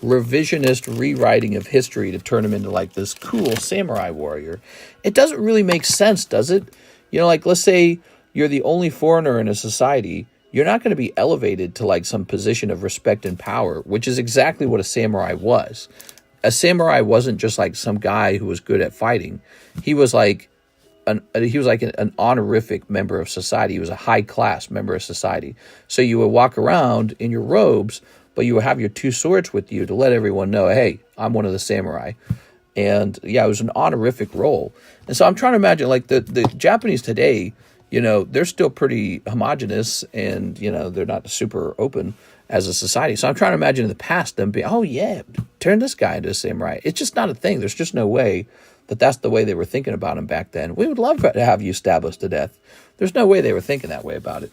Speaker 1: revisionist rewriting of history to turn him into like this cool samurai warrior. It doesn't really make sense, does it? You know, like, let's say you're the only foreigner in a society. You're not going to be elevated to like some position of respect and power, which is exactly what a samurai was. A samurai wasn't just like some guy who was good at fighting. He was like an honorific member of society. He was a high class member of society. So you would walk around in your robes, but you would have your two swords with you to let everyone know, hey, I'm one of the samurai. And yeah, it was an honorific role. And so I'm trying to imagine like the Japanese today, you know, they're still pretty homogenous and, you know, they're not super open as a society. So I'm trying to imagine in the past them being, oh yeah, turn this guy into a samurai. It's just not a thing. There's just no way that that's the way they were thinking about him back then. We would love to have you established to death. There's no way they were thinking that way about it.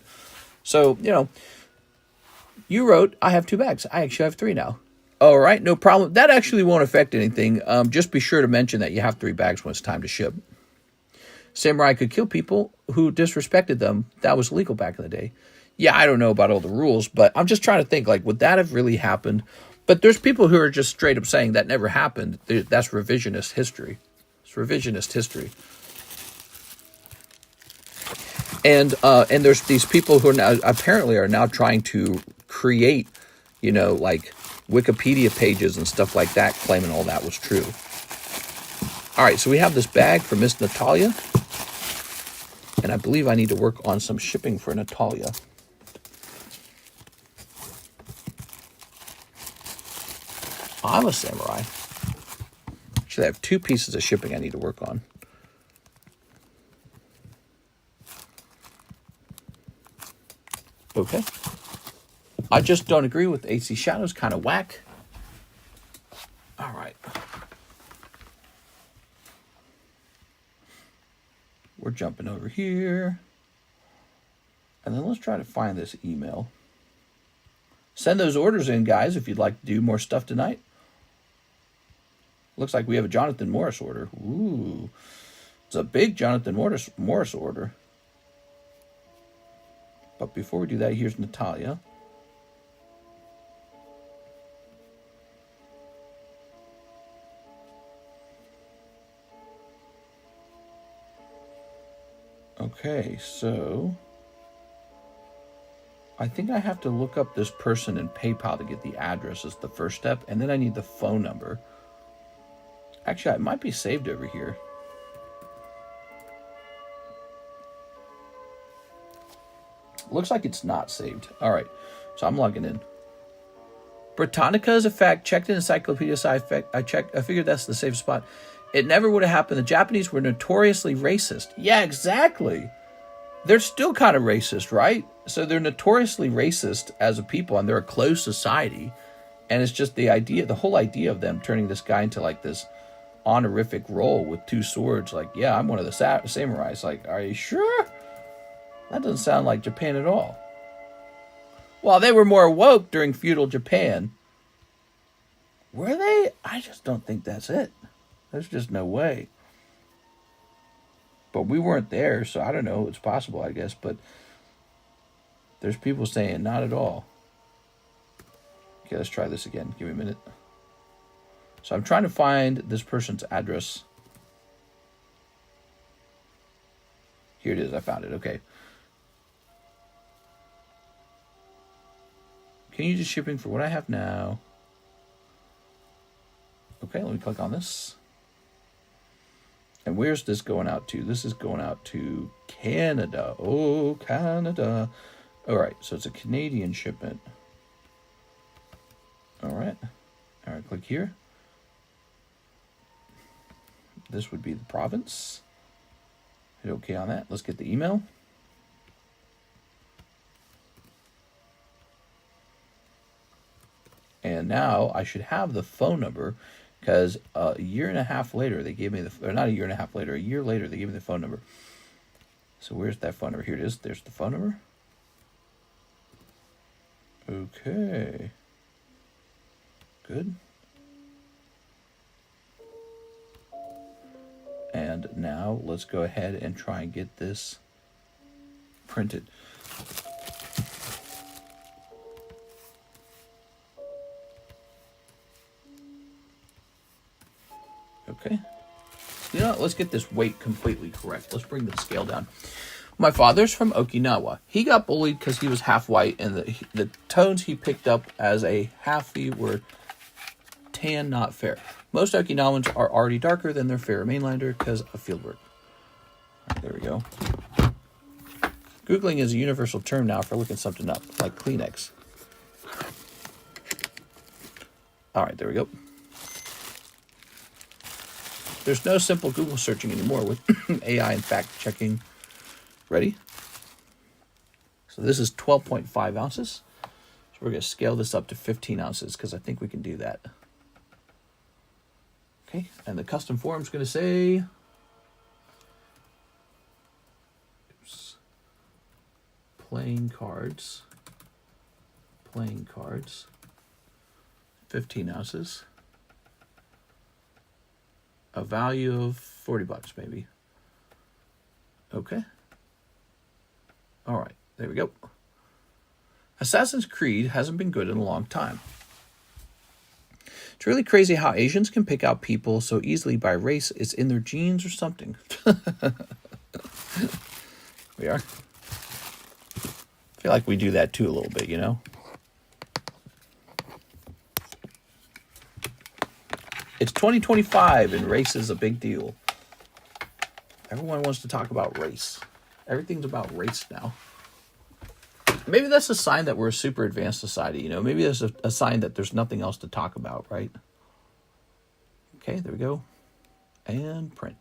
Speaker 1: So, you know, you wrote, I have 2 bags. I actually have 3 now. All right, no problem. That actually won't affect anything. Just be sure to mention that you have 3 bags when it's time to ship. Samurai could kill people who disrespected them. That was legal back in the day. Yeah, I don't know about all the rules, but I'm just trying to think, like, would that have really happened? But there's people who are just straight up saying that never happened. That's revisionist history. It's revisionist history. And there's these people who are now apparently are now trying to create, you know, like Wikipedia pages and stuff like that, claiming all that was true. All right, so we have this bag for Miss Natalia. And I believe I need to work on some shipping for Natalia. I'm a samurai. Actually, I have 2 pieces of shipping I need to work on. Okay. I just don't agree with AC Shadows. Kind of whack. All right. We're jumping over here. And then let's try to find this email. Send those orders in, guys, if you'd like to do more stuff tonight. Looks like we have a Jonathan Morris order. Ooh. It's a big Jonathan Morris order. But before we do that, here's Natalia. Okay, so I think I have to look up this person in PayPal to get the address as the first step, and then I need the phone number. Actually, it might be saved over here. Looks like it's not saved. All right, so I'm logging in. Britannica is a fact. Checked in Encyclopedia Sci-Fi. I figured that's the safe spot. It never would have happened. The Japanese were notoriously racist. Yeah, exactly. They're still kind of racist, right? So they're notoriously racist as a people, and they're a closed society. And it's just the whole idea of them turning this guy into like this honorific role with 2 swords. Like, yeah, I'm one of the samurais. Like, are you sure? That doesn't sound like Japan at all. Well, they were more woke during feudal Japan. Were they? I just don't think that's it. There's just no way. But we weren't there, so I don't know. It's possible, I guess. But there's people saying not at all. Okay, let's try this again. Give me a minute. So I'm trying to find this person's address. Here it is. I found it. Okay. Can you do shipping for what I have now? Okay, let me click on this. And where's this going out to? This is going out to Canada. Oh, Canada. All right, so it's a Canadian shipment. All right, click here. This would be the province. Hit OK on that. Let's get the email. And now I should have the phone number, Because a year and a half later, they gave me the... Or not a year and a half later. A year later, they gave me the phone number. So where's that phone number? Here it is. There's the phone number. Okay. Good. And now let's go ahead and try and get this printed. Okay. You know what? Let's get this weight completely correct. Let's bring the scale down. My father's from Okinawa. He got bullied because he was half white, and the tones he picked up as a halfie were tan, not fair. Most Okinawans are already darker than their fair mainlander because of fieldwork. Right, there we go. Googling is a universal term now for looking something up, like Kleenex. All right, there we go. There's no simple Google searching anymore with AI and fact checking. Ready? So this is 12.5 ounces. So we're going to scale this up to 15 ounces because I think we can do that. Okay, and the custom form is going to say... Oops. Playing cards. 15 ounces. A value of $40 maybe. Okay. All right, there we go. Assassin's Creed hasn't been good in a long time. It's really crazy how Asians can pick out people so easily by race. It's in their genes or something. We are. I feel like we do that too a little bit, you know? It's 2025 and race is a big deal. Everyone wants to talk about race. Everything's about race now. Maybe that's a sign that we're a super advanced society, you know? Maybe that's a sign that there's nothing else to talk about, right? Okay, there we go. And print.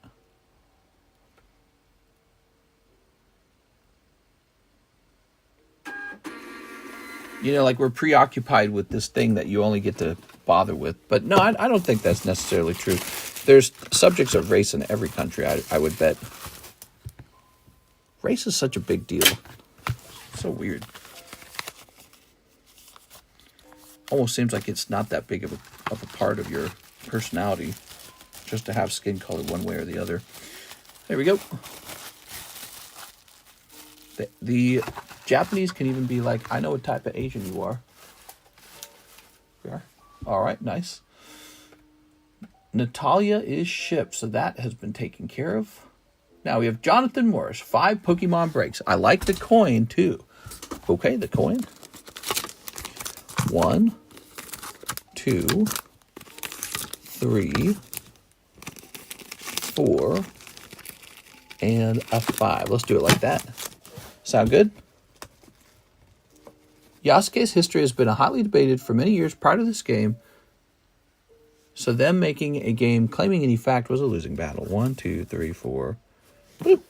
Speaker 1: You know, like we're preoccupied with this thing that you only get to bother with. But no, I don't think that's necessarily true. There's subjects of race in every country, I would bet. Race is such a big deal. So weird. Almost seems like it's not that big of a part of your personality just to have skin color one way or the other. There we go. The Japanese can even be like, I know what type of Asian you are. Yeah. All right, nice. Natalia is shipped, so that has been taken care of. Now we have Jonathan Morris, 5 Pokemon breaks. I like the coin too. Okay, the coin. 1, 2, 3, 4, and a 5. Let's do it like that. Sound good? Yasuke's history has been hotly debated for many years prior to this game, so them making a game claiming any fact was a losing battle. 1, 2, 3, 4. Boop.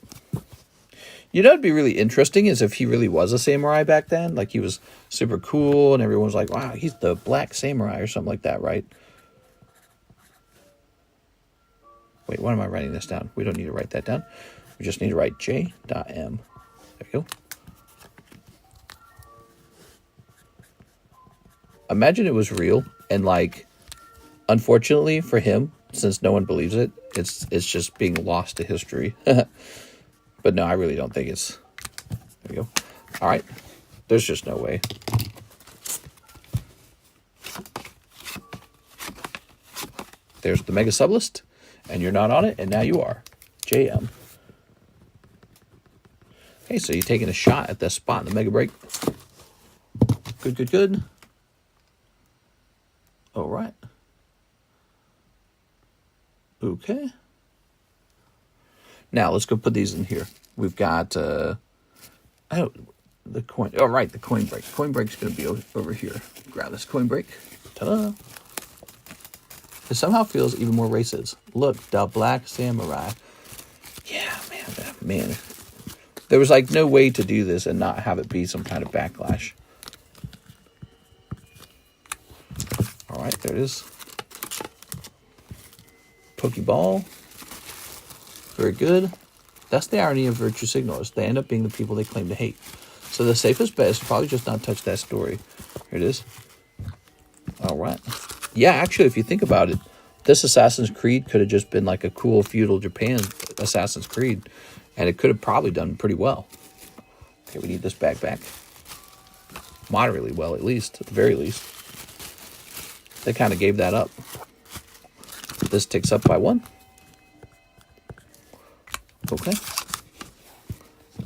Speaker 1: You know, it'd be really interesting is if he really was a samurai back then. Like, he was super cool, and everyone was like, wow, he's the black samurai or something like that, right? Wait, why am I writing this down? We don't need to write that down. We just need to write J.M. There we go. Imagine it was real, and like, unfortunately for him, since no one believes it, it's just being lost to history. But no, I really don't think it's... There we go. All right. There's just no way. There's the Mega Sublist, and you're not on it, and now you are. JM. Okay, so you're taking a shot at that spot in the Mega Break. Good, good, good. All right. Okay. Now, let's go put these in here. We've got, the coin. Oh, right, the coin break. Coin break's going to be over here. Grab this coin break. Ta-da. It somehow feels even more racist. Look, the black samurai. Yeah, man. There was, like, no way to do this and not have it be some kind of backlash. All right, there it is. Pokeball. Very good. That's the irony of virtue signalers. They end up being the people they claim to hate. So the safest bet is probably just not touch that story. Here it is. All right. Yeah, actually, if you think about it, this Assassin's Creed could have just been like a cool feudal Japan Assassin's Creed, and it could have probably done pretty well. Okay, we need this bag back. Moderately well, at least, at the very least. They kind of gave that up. This ticks up by 1. Okay.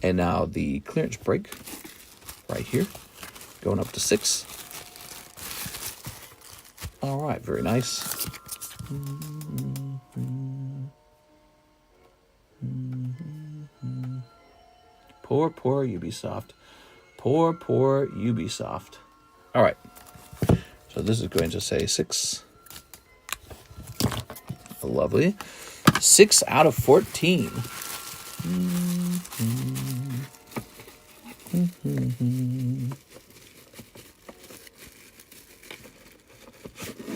Speaker 1: And now the clearance break right here, going up to 6. All right, very nice. Poor Ubisoft. Poor Ubisoft. All right. So this is going to say 6. Lovely. 6 out of 14.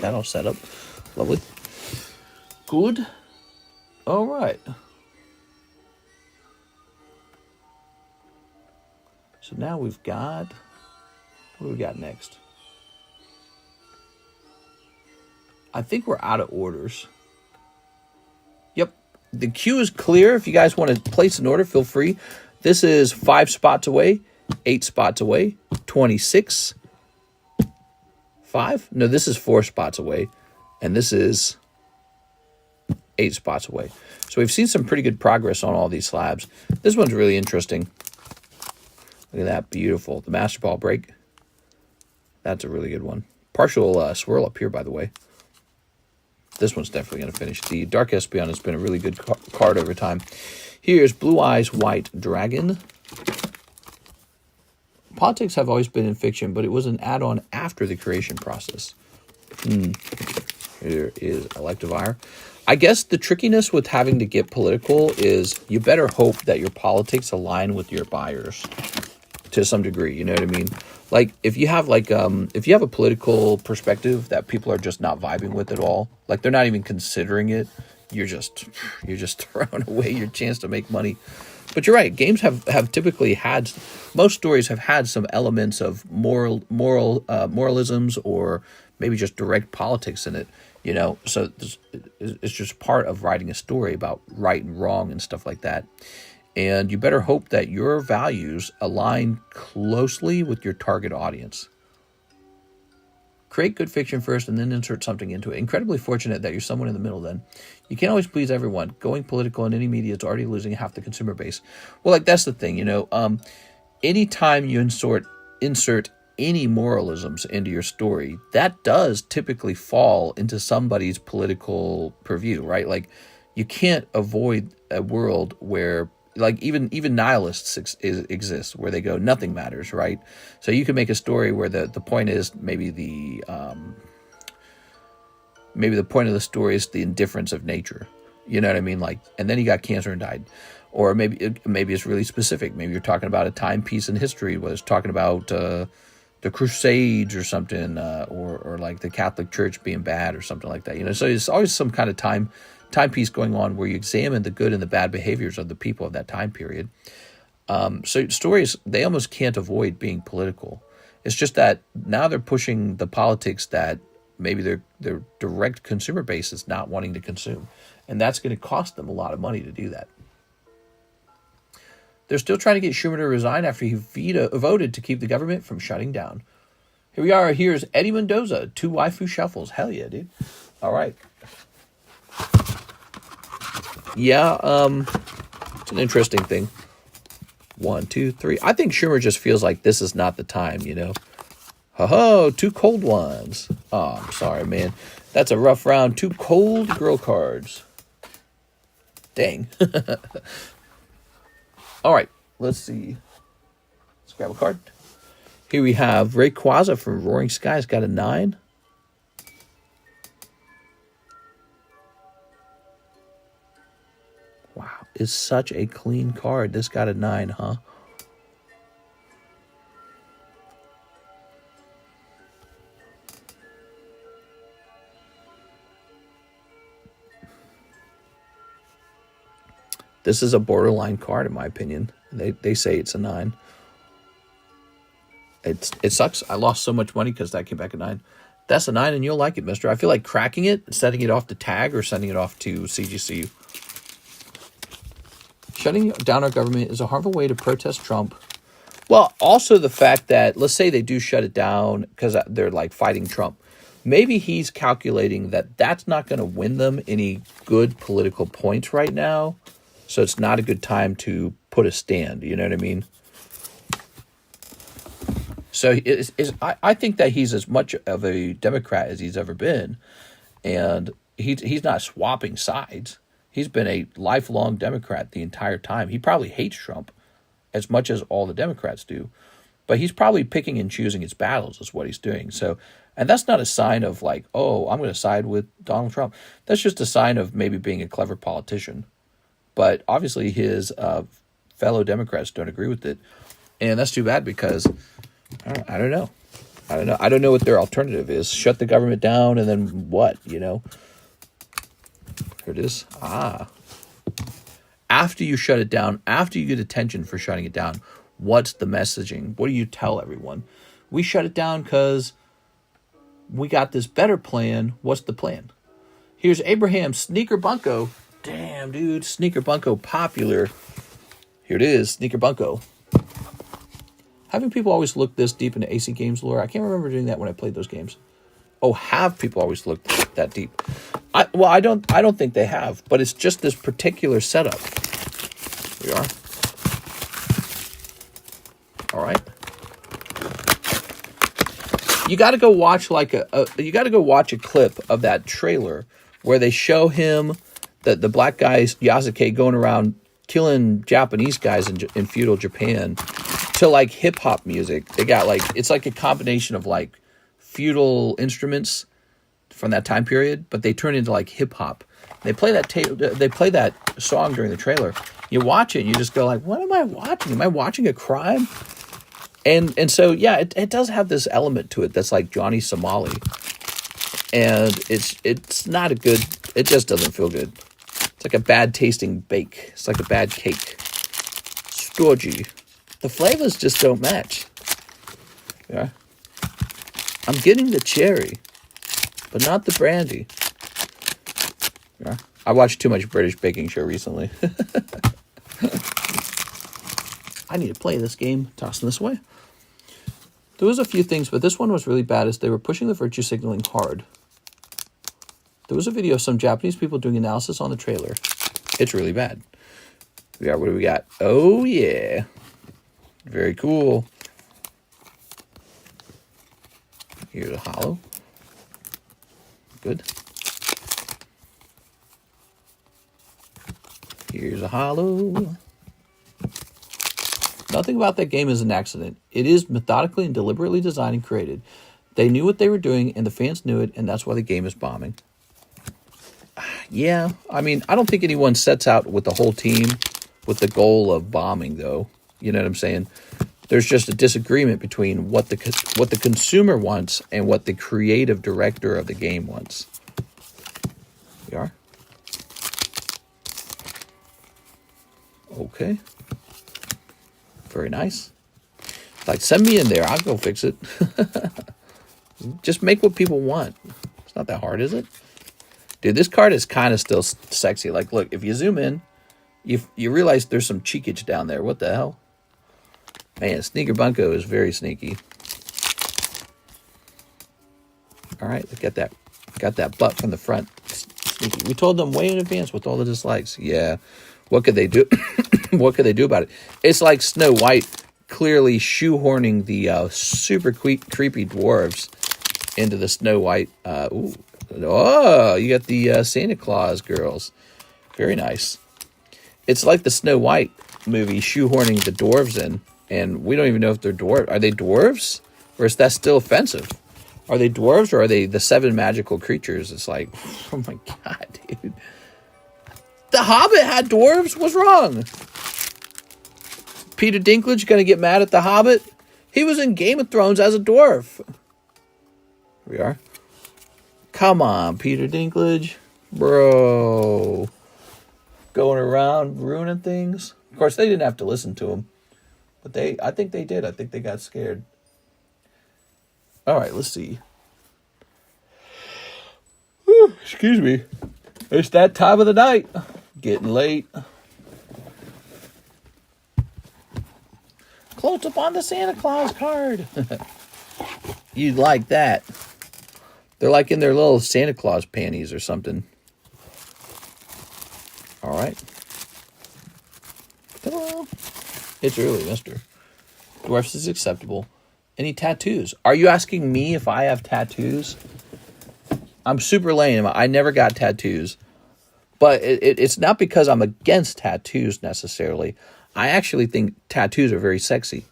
Speaker 1: That all set up. Lovely. Good. All right. So now we've got, what do we got next? I think we're out of orders. Yep. The queue is clear. If you guys want to place an order, feel free. This is 5 spots away, 8 spots away, 26, 5. No, this is 4 spots away, and this is 8 spots away. So we've seen some pretty good progress on all these slabs. This one's really interesting. Look at that, beautiful. The Master Ball break. That's a really good one. Partial swirl up here, by the way. This one's definitely going to finish. The Dark Espeon has been a really good card over time. Here's Blue Eyes White Dragon. Politics have always been in fiction, but it was an add-on after the creation process. Here is Electivire. I guess the trickiness with having to get political is you better hope that your politics align with your buyers to some degree. You know what I mean? Like if you have if you have a political perspective that people are just not vibing with at all, like they're not even considering it, you're just throwing away your chance to make money. But you're right. Games have typically had, most stories have had some elements of moralisms or maybe just direct politics in it. You know, so it's just part of writing a story about right and wrong and stuff like that. And you better hope that your values align closely with your target audience. Create good fiction first and then insert something into it. Incredibly fortunate that you're someone in the middle then. You can't always please everyone. Going political in any media is already losing half the consumer base. Well, like that's the thing, you know. Anytime you insert any moralisms into your story, that does typically fall into somebody's political purview, right? Like you can't avoid a world where like even nihilists exist where they go nothing matters, right? So you can make a story where the point is maybe the point of the story is the indifference of nature, you know what I mean? Like, and then he got cancer and died. Or maybe it's really specific. Maybe you're talking about a timepiece in history, whether it's talking about the Crusades or something, or like the Catholic Church being bad or something like that, you know. So it's always some kind of timepiece going on where you examine the good and the bad behaviors of the people of that time period. So stories, they almost can't avoid being political. It's just that now they're pushing the politics that maybe their direct consumer base is not wanting to consume. And that's going to cost them a lot of money to do that. They're still trying to get Schumer to resign after he voted to keep the government from shutting down. Here we are. Here's Eddie Mendoza. 2 waifu shuffles. Hell yeah, dude. All right. Yeah, it's an interesting thing. 1, 2, 3. I think Schumer just feels like this is not the time, you know. Ho-ho, 2 cold ones. Oh, I'm sorry, man. That's a rough round. 2 cold girl cards. Dang. All right, let's see. Let's grab a card. Here we have Rayquaza from Roaring Skies. Got a 9. Wow, it's such a clean card. This got a 9, huh? This is a borderline card, in my opinion. They say it's a 9. It sucks. I lost so much money because that came back a 9. That's a 9, and you'll like it, mister. I feel like cracking it, setting it off to tag, or sending it off to CGC. Shutting down our government is a harmful way to protest Trump. Well, also the fact that, let's say they do shut it down because they're like fighting Trump. Maybe he's calculating that that's not going to win them any good political points right now. So it's not a good time to put a stand. You know what I mean? So I think that he's as much of a Democrat as he's ever been. And he's not swapping sides. He's been a lifelong Democrat the entire time. He probably hates Trump as much as all the Democrats do. But he's probably picking and choosing his battles is what he's doing. So, and that's not a sign of like, oh, I'm going to side with Donald Trump. That's just a sign of maybe being a clever politician. But obviously his fellow Democrats don't agree with it. And that's too bad because I don't know. I don't know what their alternative is. Shut the government down and then what, you know? Here it is. After you shut it down, after you get attention for shutting it down, what's the messaging? What do you tell everyone? We shut it down because we got this better plan. What's the plan? Here's Abraham Sneaker Bunko. Damn, dude. Sneaker Bunko popular. Here it is. Sneaker Bunko. Having people always look this deep into AC games lore. I can't remember doing that when I played those games. Oh, have people always looked that deep? I don't think they have, but it's just this particular setup. Here we are. All right. You got to go watch a clip of that trailer where they show him the black guys Yasuke going around killing Japanese guys in feudal Japan to like hip hop music. They got like it's like a combination of like feudal instruments from that time period, but they turn into like hip hop. They play that song during the trailer. You watch it, and you just go like, "What am I watching? Am I watching a crime?" And so yeah, it does have this element to it that's like Johnny Somali, and it's not a good. It just doesn't feel good. It's like a bad tasting bake. It's like a bad cake. Stodgy. The flavors just don't match. Yeah. I'm getting the cherry, but not the brandy. Yeah. I watched too much British baking show recently. I need to play this game. Tossing this away. There was a few things, but this one was really bad as they were pushing the virtue signaling hard. There was a video of some Japanese people doing analysis on the trailer. It's really bad. What do we got? Oh, yeah. Very cool. Here's a hollow. Good. Here's a hollow. Nothing about that game is an accident. It is methodically and deliberately designed and created. They knew what they were doing, and the fans knew it, and that's why the game is bombing. Yeah, I mean, I don't think anyone sets out with the whole team with the goal of bombing, though. You know what I'm saying? There's just a disagreement between what the consumer wants and what the creative director of the game wants. We are. Okay. Very nice. Like, send me in there. I'll go fix it. Just make what people want. It's not that hard, is it? Dude, this card is kind of still sexy. Like, look, if you zoom in, you realize there's some cheekage down there. What the hell? Man, Sneaker Bunko is very sneaky. All right, look at that. Got that butt from the front. Sneaky. We told them way in advance with all the dislikes. Yeah. What could they do? What could they do about it? It's like Snow White clearly shoehorning the super creepy dwarves into the Snow White. Ooh. Oh, you got the Santa Claus girls. Very nice. It's like the Snow White movie shoehorning the dwarves in, and we don't even know if they're dwarves. Are they dwarves? Or is that still offensive? Are they dwarves, or are they the 7 magical creatures? It's like, oh my God, dude. The Hobbit had dwarves? What's wrong? Peter Dinklage gonna get mad at the Hobbit? He was in Game of Thrones as a dwarf. Here we are. Come on, Peter Dinklage. Bro. going around ruining things. Of course, they didn't have to listen to him, but I think they did. I think they got scared. All right, let's see. Whew, excuse me. It's that time of the night. Getting late. Close up on the Santa Claus card. You'd like that. They're like in their little Santa Claus panties or something. All right. Ta-da. It's early, mister. Dwarfs is acceptable. Any tattoos? Are you asking me if I have tattoos? I'm super lame. I never got tattoos. But it's not because I'm against tattoos necessarily. I actually think tattoos are very sexy.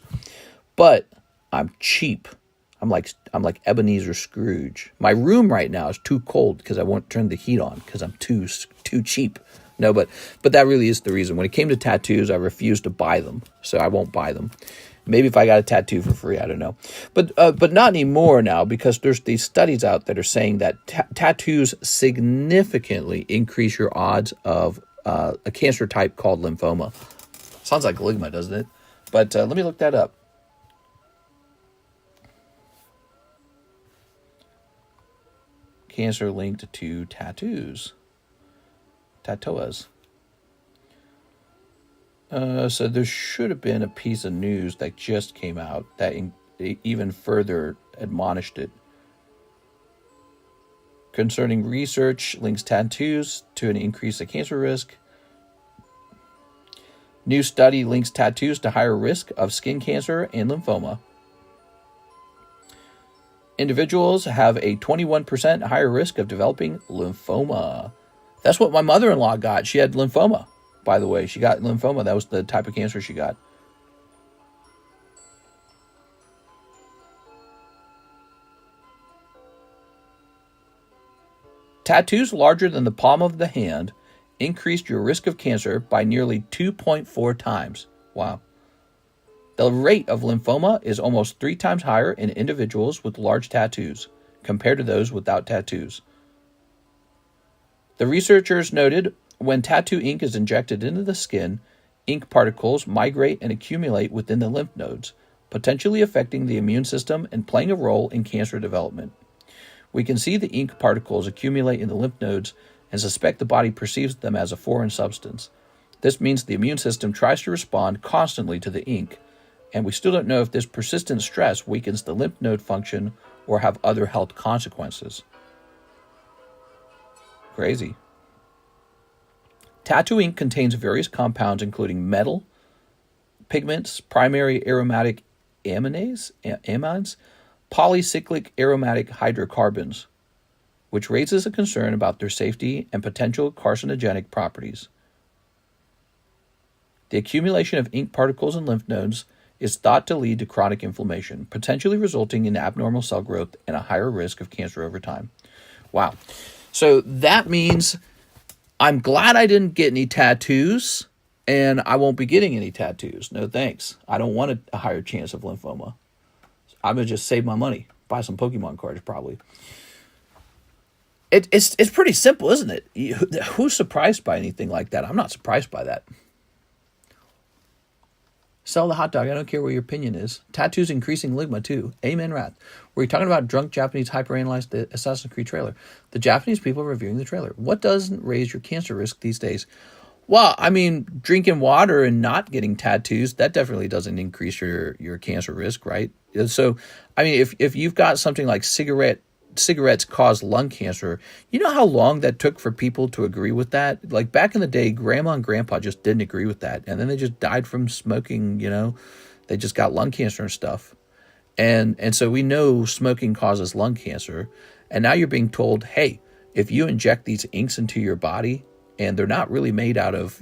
Speaker 1: But I'm cheap. I'm like Ebenezer Scrooge. My room right now is too cold because I won't turn the heat on because I'm too cheap. No, but that really is the reason. When it came to tattoos, I refused to buy them, so I won't buy them. Maybe if I got a tattoo for free, I don't know. But not anymore now, because there's these studies out that are saying that tattoos significantly increase your odds of a cancer type called lymphoma. Sounds like ligma, doesn't it? But let me look that up. Cancer linked to tattoos. Tatoas. So there should have been a piece of news that just came out that even further admonished it. Concerning research links tattoos to an increase of cancer risk. New study links tattoos to higher risk of skin cancer and lymphoma. Individuals have a 21% higher risk of developing lymphoma. That's what my mother-in-law got. She had lymphoma, by the way. She got lymphoma. That was the type of cancer she got. Tattoos larger than the palm of the hand increased your risk of cancer by nearly 2.4 times. Wow. The rate of lymphoma is almost 3 times higher in individuals with large tattoos compared to those without tattoos. The researchers noted when tattoo ink is injected into the skin, ink particles migrate and accumulate within the lymph nodes, potentially affecting the immune system and playing a role in cancer development. We can see the ink particles accumulate in the lymph nodes and suspect the body perceives them as a foreign substance. This means the immune system tries to respond constantly to the ink, and we still don't know if this persistent stress weakens the lymph node function or have other health consequences. Crazy. Tattoo ink contains various compounds including metal, pigments, primary aromatic amines, polycyclic aromatic hydrocarbons, which raises a concern about their safety and potential carcinogenic properties. The accumulation of ink particles in lymph nodes is thought to lead to chronic inflammation, potentially resulting in abnormal cell growth and a higher risk of cancer over time. Wow. So that means I'm glad I didn't get any tattoos, and I won't be getting any tattoos. No thanks. I don't want a higher chance of lymphoma. I'm going to just save my money. Buy some Pokemon cards, probably. It's pretty simple, isn't it? Who's surprised by anything like that? I'm not surprised by that. Sell the hot dog. I don't care what your opinion is. Tattoos increasing ligma too. Amen, Wrath. Were you talking about drunk Japanese hyperanalyzed the Assassin's Creed trailer? The Japanese people reviewing the trailer. What doesn't raise your cancer risk these days? Well, I mean, drinking water and not getting tattoos, that definitely doesn't increase your cancer risk, right? So, I mean, if you've got something like cigarettes cause lung cancer, you know how long that took for people to agree with that? Like back in the day, grandma and grandpa just didn't agree with that. And then they just died from smoking, they just got lung cancer and stuff. And so we know smoking causes lung cancer. And now you're being told, hey, if you inject these inks into your body, and they're not really made out of,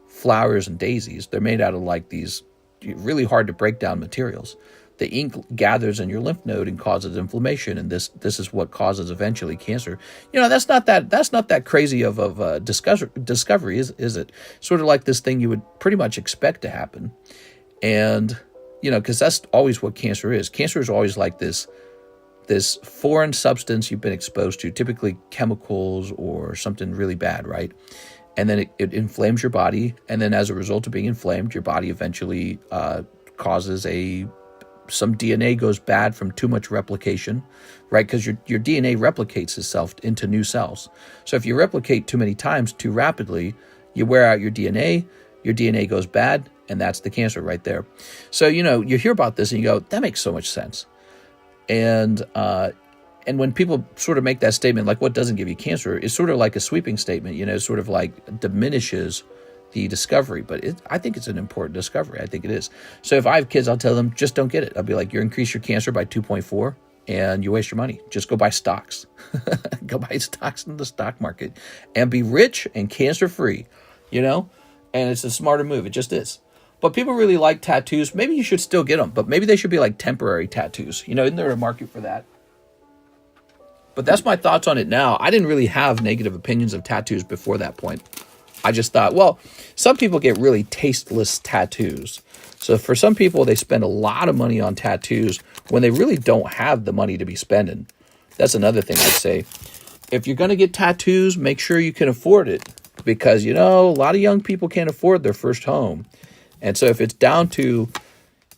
Speaker 1: flowers and daisies. They're made out of like these really hard to break down materials. The ink gathers in your lymph node and causes inflammation, and this is what causes eventually cancer. That's not that crazy of a discovery, is it? Sort of like this thing you would pretty much expect to happen, and because that's always what cancer is. Cancer is always like this foreign substance you've been exposed to, typically chemicals or something really bad, right? and then it inflames your body, and then as a result of being inflamed, your body eventually causes some DNA goes bad from too much replication, right? Because your DNA replicates itself into new cells. So if you replicate too many times too rapidly, you wear out your DNA goes bad, and that's the cancer right there. So, you hear about this and you go, that makes so much sense. And when people sort of make that statement, like what doesn't give you cancer, it's sort of like a sweeping statement, sort of like diminishes the discovery. But I think it's an important discovery. I think it is. So if I have kids, I'll tell them, just don't get it. I'll be like, you increase your cancer by 2.4 and you waste your money. Just go buy stocks. Go buy stocks in the stock market and be rich and cancer-free, and it's a smarter move. It just is. But people really like tattoos. Maybe you should still get them, but maybe they should be like temporary tattoos. Isn't there a market for that? But that's my thoughts on it now. I didn't really have negative opinions of tattoos before that point. I just thought, well, some people get really tasteless tattoos. So for some people, they spend a lot of money on tattoos when they really don't have the money to be spending. That's another thing I'd say. If you're going to get tattoos, make sure you can afford it. Because, a lot of young people can't afford their first home. And so if it's down to,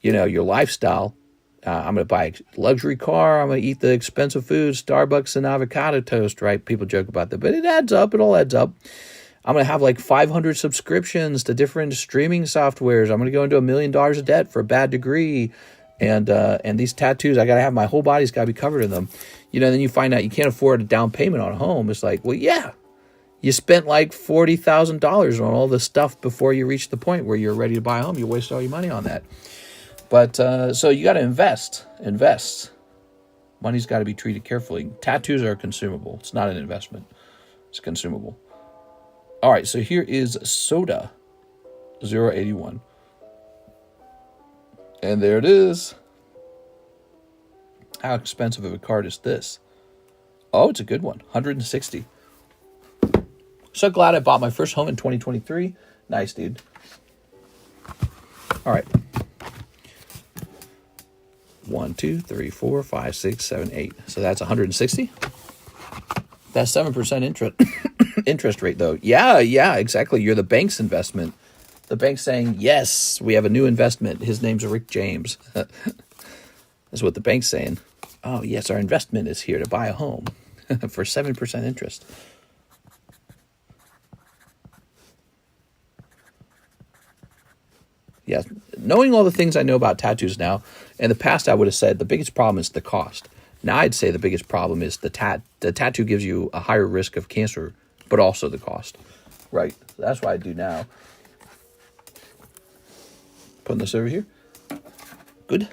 Speaker 1: your lifestyle, I'm going to buy a luxury car, I'm going to eat the expensive food, Starbucks and avocado toast, right? People joke about that, but it adds up. It all adds up. I'm going to have like 500 subscriptions to different streaming softwares. I'm going to go into $1 million of debt for a bad degree. And these tattoos, I got to have my whole body's got to be covered in them. Then you find out you can't afford a down payment on a home. It's like, well, yeah. You spent like $40,000 on all this stuff before you reach the point where you're ready to buy a home. You waste all your money on that. But so you got to invest. Money's got to be treated carefully. Tattoos are consumable. It's not an investment. It's consumable. All right, so here is Soda 081. And there it is. How expensive of a card is this? Oh, it's a good one. 160. So glad I bought my first home in 2023. Nice, dude. All right. 1, 2, 3, 4, 5, 6, 7, 8. So that's 160. That's 7% interest rate, though. Yeah, exactly. You're the bank's investment. The bank's saying, yes, we have a new investment. His name's Rick James. That's what the bank's saying. Oh, yes, our investment is here to buy a home for 7% interest. Yeah, knowing all the things I know about tattoos now, in the past I would have said the biggest problem is the cost. Now I'd say the biggest problem is the tattoo gives you a higher risk of cancer, but also the cost. Right, that's what I do now. Putting this over here. Good.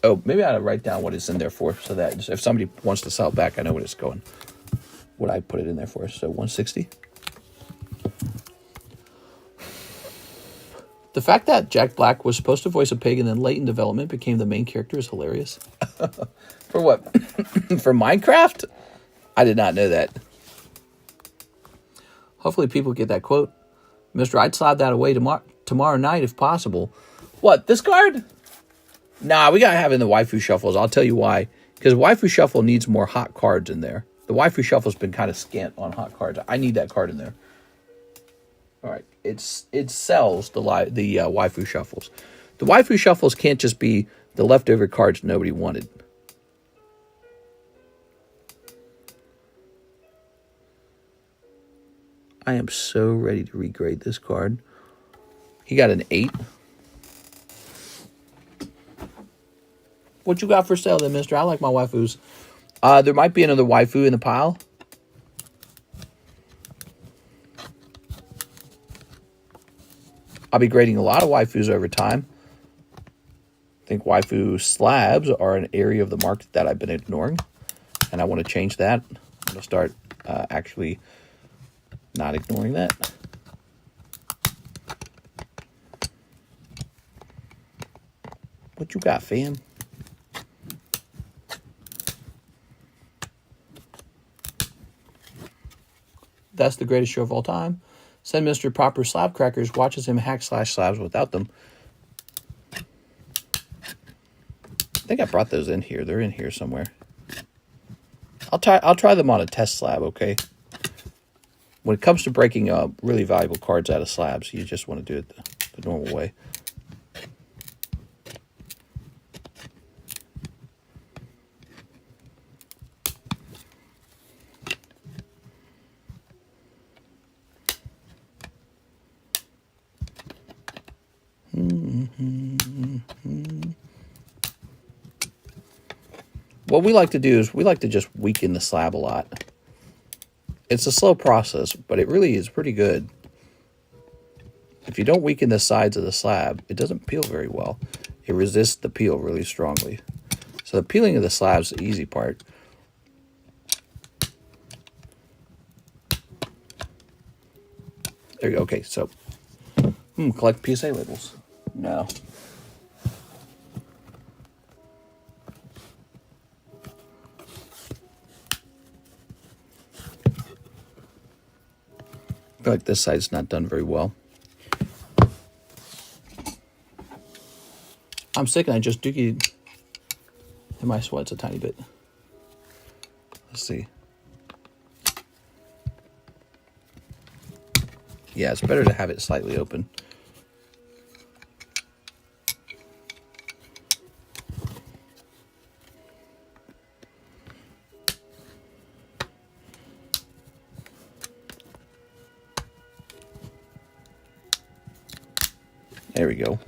Speaker 1: Oh, maybe I ought to write down what it's in there for, so that if somebody wants to sell it back, I know what it's going. What I put it in there for. So 160. The fact that Jack Black was supposed to voice a pig and then late in development became the main character is hilarious. For what? For Minecraft? I did not know that. Hopefully people get that quote. Mister, I'd slide that away tomorrow night if possible. What, this card? Nah, we got to have it in the Waifu Shuffles. I'll tell you why. Because Waifu Shuffle needs more hot cards in there. The Waifu Shuffle's been kind of scant on hot cards. I need that card in there. All right, it sells the Waifu Shuffles. The Waifu Shuffles can't just be the leftover cards nobody wanted. I am so ready to regrade this card. He got an 8. What you got for sale then, mister? I like my waifus. There might be another waifu in the pile. I'll be grading a lot of waifus over time. I think waifu slabs are an area of the market that I've been ignoring, and I want to change that. I'm going to start actually not ignoring that. What you got, fam? That's the greatest show of all time. Send Mr. Proper Slab Crackers watches him hack /slabs without them. I think I brought those in here. They're in here somewhere. I'll try them on a test slab, okay? when it comes to breaking really valuable cards out of slabs, you just want to do it the normal way. What we like to do is we like to just weaken the slab a lot. It's a slow process, but it really is pretty good. If you don't weaken the sides of the slab, it doesn't peel very well. It resists the peel really strongly. So the peeling of the slab is the easy part. There you go. Okay, so collect PSA labels. No. I feel like this side's not done very well. I'm sick and I just dookied in my sweats a tiny bit. Let's see. Yeah, it's better to have it slightly open. There we go.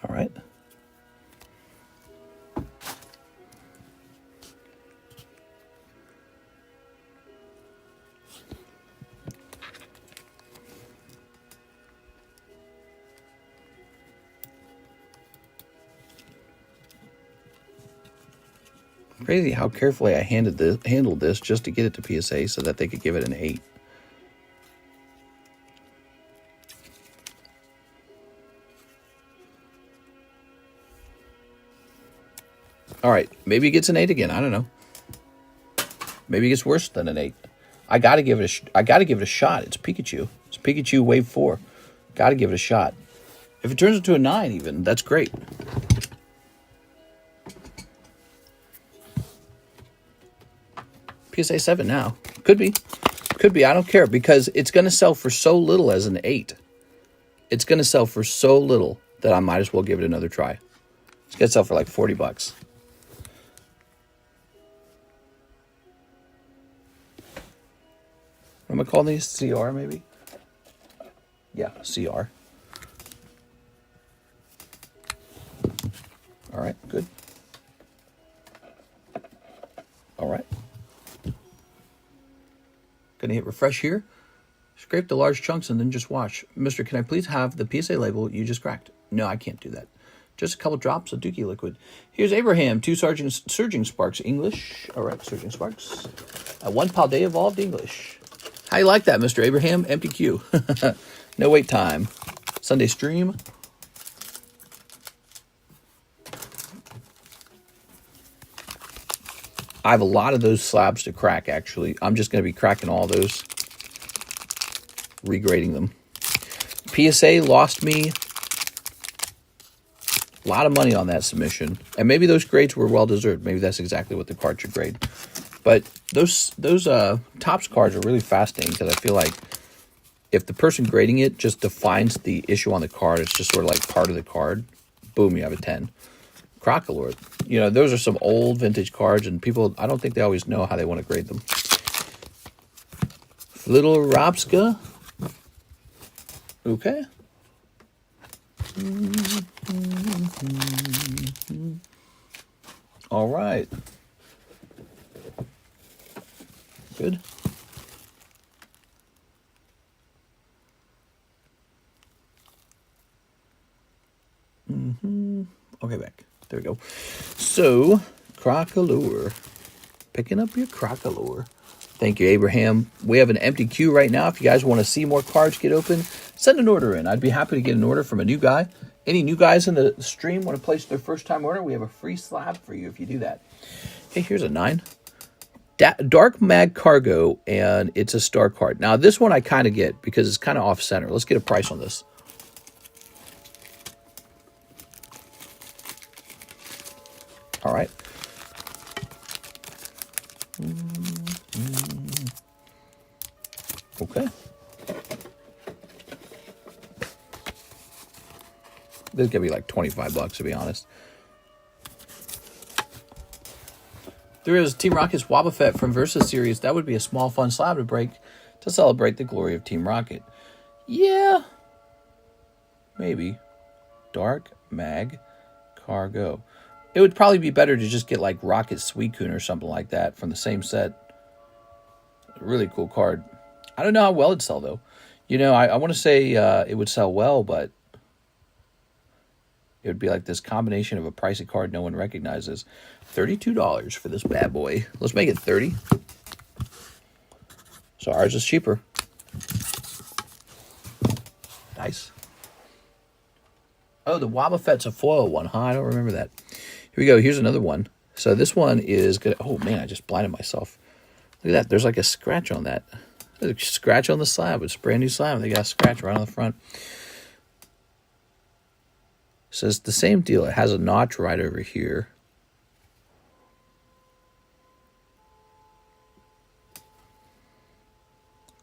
Speaker 1: All right. Crazy how carefully I handled this just to get it to PSA so that they could give it an 8. All right, maybe it gets an 8 again. I don't know. Maybe it gets worse than an 8. I got to give it a shot. It's Pikachu. It's Pikachu Wave 4. Got to give it a shot. If it turns into a 9 even, that's great. PSA 7 now. Could be. Could be. I don't care because it's going to sell for so little as an 8. It's going to sell for so little that I might as well give it another try. It's going to sell for like $40. What am I calling these? CR maybe? Yeah, CR. All right, good. All right. Gonna hit refresh here. Scrape the large chunks and then just watch. Mister, can I please have the PSA label you just cracked? No, I can't do that. Just a couple drops of Dookie liquid. Here's Abraham, 2 Surging Sparks English. All right, Surging Sparks. 1 Palday Evolved English. How you like that, Mr. Abraham? Empty queue. No wait time. Sunday stream. I have a lot of those slabs to crack, actually. I'm just going to be cracking all those. Regrading them. PSA lost me a lot of money on that submission. And maybe those grades were well-deserved. Maybe that's exactly what the card should grade. But those Topps cards are really fascinating because I feel like if the person grading it just defines the issue on the card, it's just sort of like part of the card. Boom, you have a 10. Crocolord. You know, those are some old vintage cards, and people, I don't think they always know how they want to grade them. Little Robska. Okay. All right. Good. Okay, back. There we go. So, Crocolore. Picking up your Crocolore. Thank you, Abraham. We have an empty queue right now. If you guys want to see more cards get open, send an order in. I'd be happy to get an order from a new guy. Any new guys in the stream want to place their first time order? We have a free slab for you if you do that. Okay, here's a 9. Dark Mag Cargo, and it's a star card. Now, this one I kind of get because it's kind of off-center. Let's get a price on this. All right. Okay. This is going to be like 25 bucks, to be honest. There is Team Rocket's Wobbuffet from Versus Series. That would be a small, fun slab to break to celebrate the glory of Team Rocket. Yeah. Maybe. Dark Mag Cargo. It would probably be better to just get like Rocket Suicune or something like that from the same set. A really cool card. I don't know how well it'd sell, though. You know, I want to say it would sell well, but it would be like this combination of a pricey card no one recognizes. $32 for this bad boy. Let's make it 30. So ours is cheaper. Nice. Oh, the Wobbuffet's a foil one, huh? I don't remember that. Here we go. Here's another one. So this one is good. Oh, man, I just blinded myself. Look at that. There's like a scratch on that. There's a scratch on the slab. It's a brand new slab. They got a scratch right on the front. So it's the same deal. It has a notch right over here.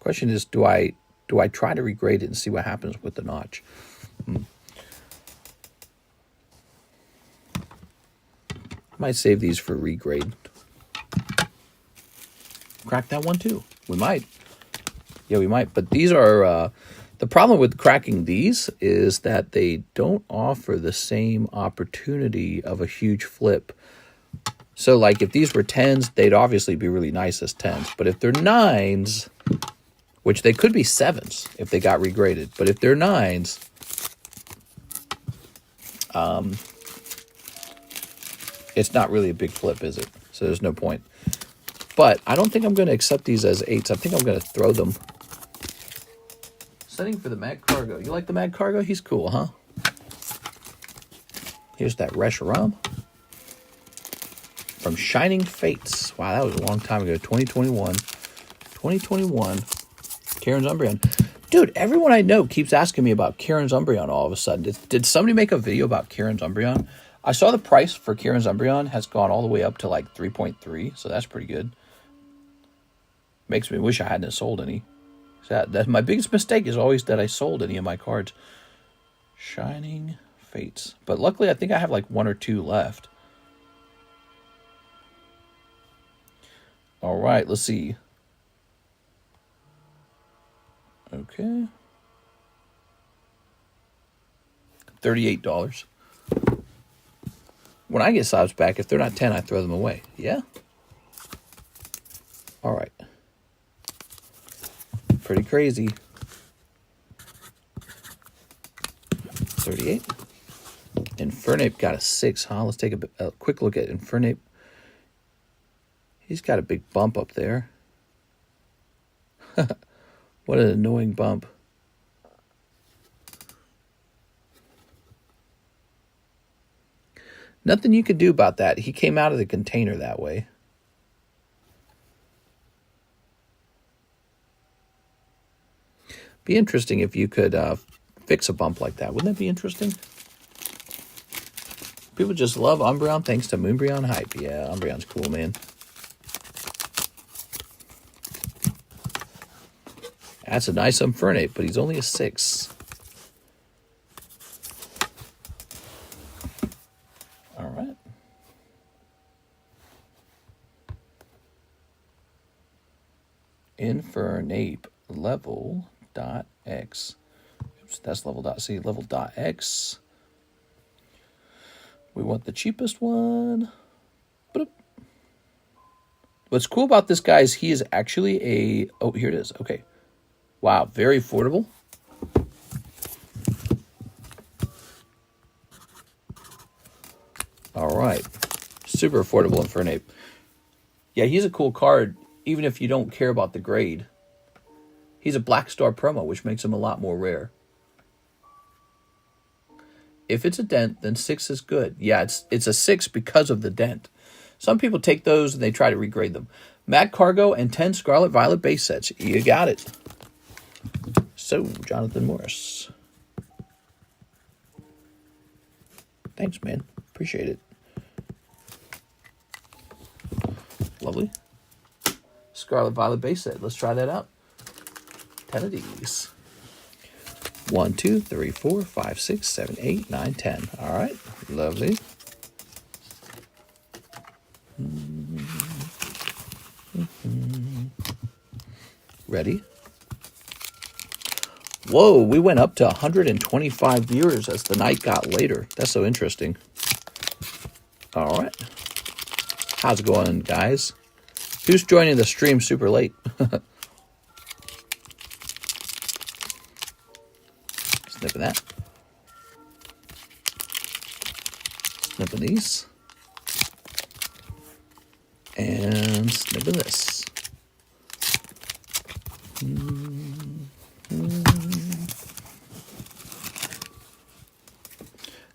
Speaker 1: Question is, do I try to regrade it and see what happens with the notch? Might save these for regrade. Crack that one too. We might. Yeah, we might. But these are... the problem with cracking these is that they don't offer the same opportunity of a huge flip. So, like, if these were 10s, they'd obviously be really nice as 10s. But if they're 9s, which they could be 7s if they got regraded. But if they're 9s, it's not really a big flip, is it? So there's no point. But I don't think I'm going to accept these as 8s. I think I'm going to throw them. Setting for the Mag Cargo. You like the Mag Cargo? He's cool, huh? Here's that Reshiram from Shining Fates. Wow, that was a long time ago. 2021. 2021. Karen's Umbreon. Dude, everyone I know keeps asking me about Karen's Umbreon all of a sudden. Did somebody make a video about Karen's Umbreon? I saw the price for Karen's Umbreon has gone all the way up to like 3.3, so that's pretty good. Makes me wish I hadn't sold any. That's my biggest mistake, is always that I sold any of my cards. Shining Fates. But luckily, I think I have like 1 or 2 left. All right, let's see. Okay. $38. When I get slabs back, if they're not 10, I throw them away. Yeah? All right. Pretty crazy. 38. Infernape got a 6, huh? Let's take a quick look at Infernape. He's got a big bump up there. What an annoying bump. Nothing you could do about that. He came out of the container that way. Be interesting if you could fix a bump like that. Wouldn't that be interesting? People just love Umbreon thanks to Moonbreon hype. Yeah, Umbreon's cool, man. That's a nice Infernape, but he's only a 6. All right. Infernape level dot X. Oops, that's level dot C. Level dot X. We want the cheapest one. What's cool about this guy is he is actually a... Oh, here it is. Okay. Wow, very affordable. All right. Super affordable Infernape. Yeah, he's a cool card, even if you don't care about the grade. He's a Black Star promo, which makes him a lot more rare. If it's a dent, then 6 is good. Yeah, it's a 6 because of the dent. Some people take those and they try to regrade them. Mad Cargo and 10 Scarlet Violet base sets. You got it. So, Jonathan Morris. Thanks, man. Appreciate it. Lovely. Scarlet Violet base set. Let's try that out. 10 of these. 1, 2, 3, 4, 5, 6, 7, 8, 9, 10. All right. Lovely. Ready? Whoa, we went up to 125 viewers as the night got later. That's so interesting. All right. How's it going, guys? Who's joining the stream super late? Snipping that. Snipping these. And snipping this.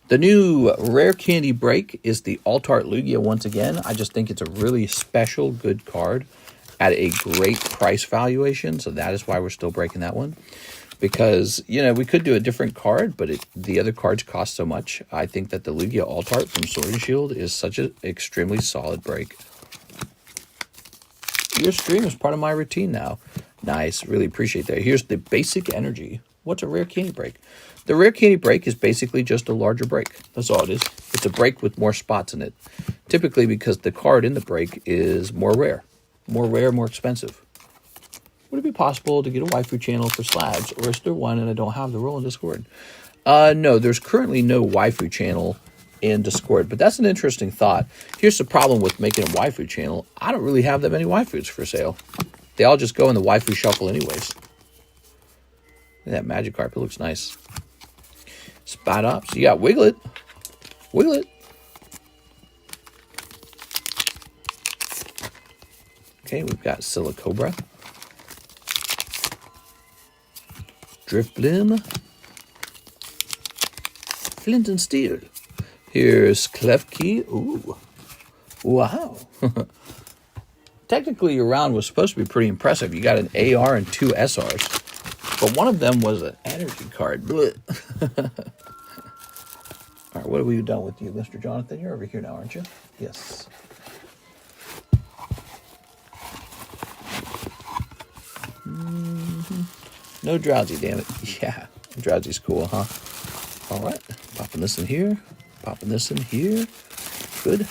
Speaker 1: The new rare candy break is the Alt-Art Lugia once again. I just think it's a really special, good card at a great price valuation. So that is why we're still breaking that one. Because, you know, we could do a different card, but the other cards cost so much. I think that the Lugia Alt-Art from Sword and Shield is such an extremely solid break. Your stream is part of my routine now. Nice. Really appreciate that. Here's the basic energy. What's a rare candy break? The rare candy break is basically just a larger break. That's all it is. It's a break with more spots in it. Typically because the card in the break is more rare. More rare, more expensive. Would it be possible to get a waifu channel for slabs? Or is there one and I don't have the role in Discord? No, there's currently no waifu channel in Discord. But that's an interesting thought. Here's the problem with making a waifu channel. I don't really have that many waifus for sale. They all just go in the waifu shuffle anyways. That magic carpet looks nice. Spot up. So you got Wiglet. Wiglet. Okay, we've got Silicobra. Drifblim. Flint and Steel. Here's Klefki. Ooh. Wow. Technically, your round was supposed to be pretty impressive. You got an AR and 2 SRs. But one of them was an energy card. All right, what have we done with you, Mr. Jonathan? You're over here now, aren't you? Yes. No Drowsy, damn it. Yeah, Drowsy's cool, huh? All right, popping this in here. Popping this in here. Good.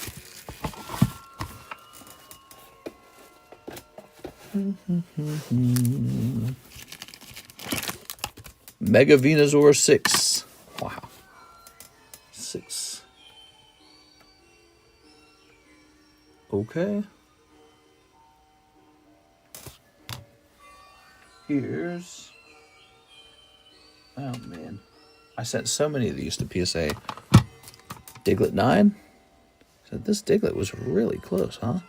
Speaker 1: Mega Venusaur 6. Wow. 6. Okay. Here's... Oh, man. I sent so many of these to PSA. Diglett 9. So this Diglett was really close, huh?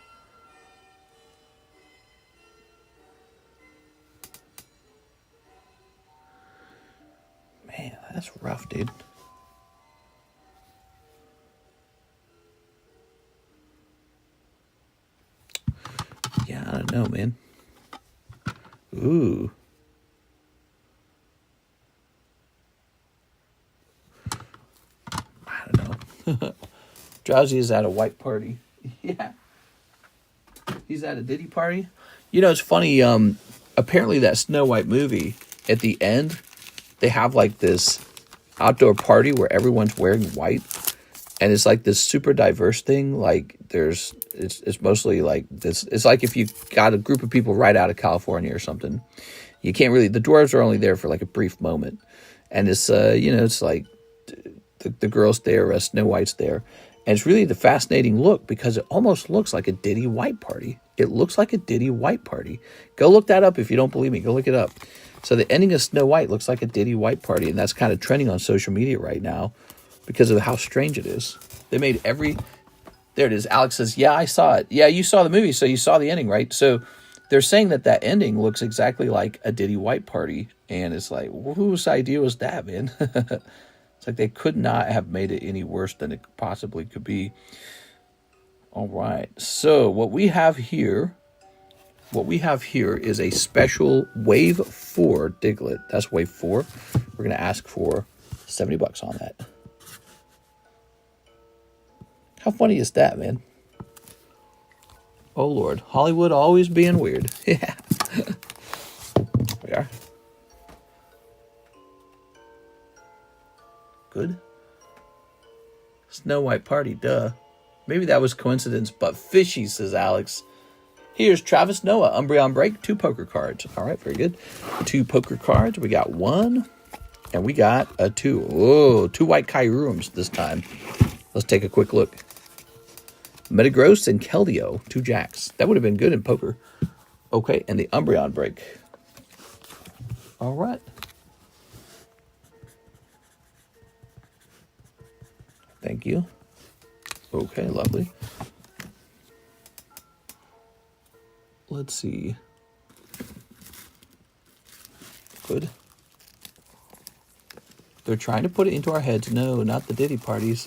Speaker 1: Man, that's rough, dude. Yeah, I don't know, man. Ooh. I don't know. Drowsy is at a white party. Yeah. He's at a Diddy party. You know, it's funny. Apparently that Snow White movie, at the end, they have like this outdoor party where everyone's wearing white. And it's like this super diverse thing. Like it's mostly like this. It's like if you got a group of people right out of California or something. You can't really, the dwarves are only there for like a brief moment. And it's, you know, it's like the girl's there, Snow White's there. And it's really the fascinating look because it almost looks like a Diddy white party. It looks like a Diddy white party. Go look that up if you don't believe me. Go look it up. So the ending of Snow White looks like a Diddy white party. And that's kind of trending on social media right now because of how strange it is. They made every... There it is. Alex says, yeah, I saw it. Yeah, you saw the movie, so you saw the ending, right? So they're saying that ending looks exactly like a Diddy white party. And it's like, whose idea was that, man? It's like they could not have made it any worse than it possibly could be. All right. So what we have here is a special Wave 4 Diglett. That's Wave 4. We're going to ask for $70 on that. How funny is that, man? Oh, Lord. Hollywood always being weird. Yeah. We are. Good. Snow White Party, duh. Maybe that was coincidence, but fishy, says Alex. Here's Travis Noah, Umbreon Break, 2 poker cards. All right, very good. 2 poker cards. We got 1, and we got a 2. Oh, 2 white Kyurums this time. Let's take a quick look. Metagross and Keldeo, 2 jacks. That would have been good in poker. Okay, and the Umbreon Break. All right. Thank you. Okay, lovely. Let's see. Good. They're trying to put it into our heads. No, not the Diddy parties.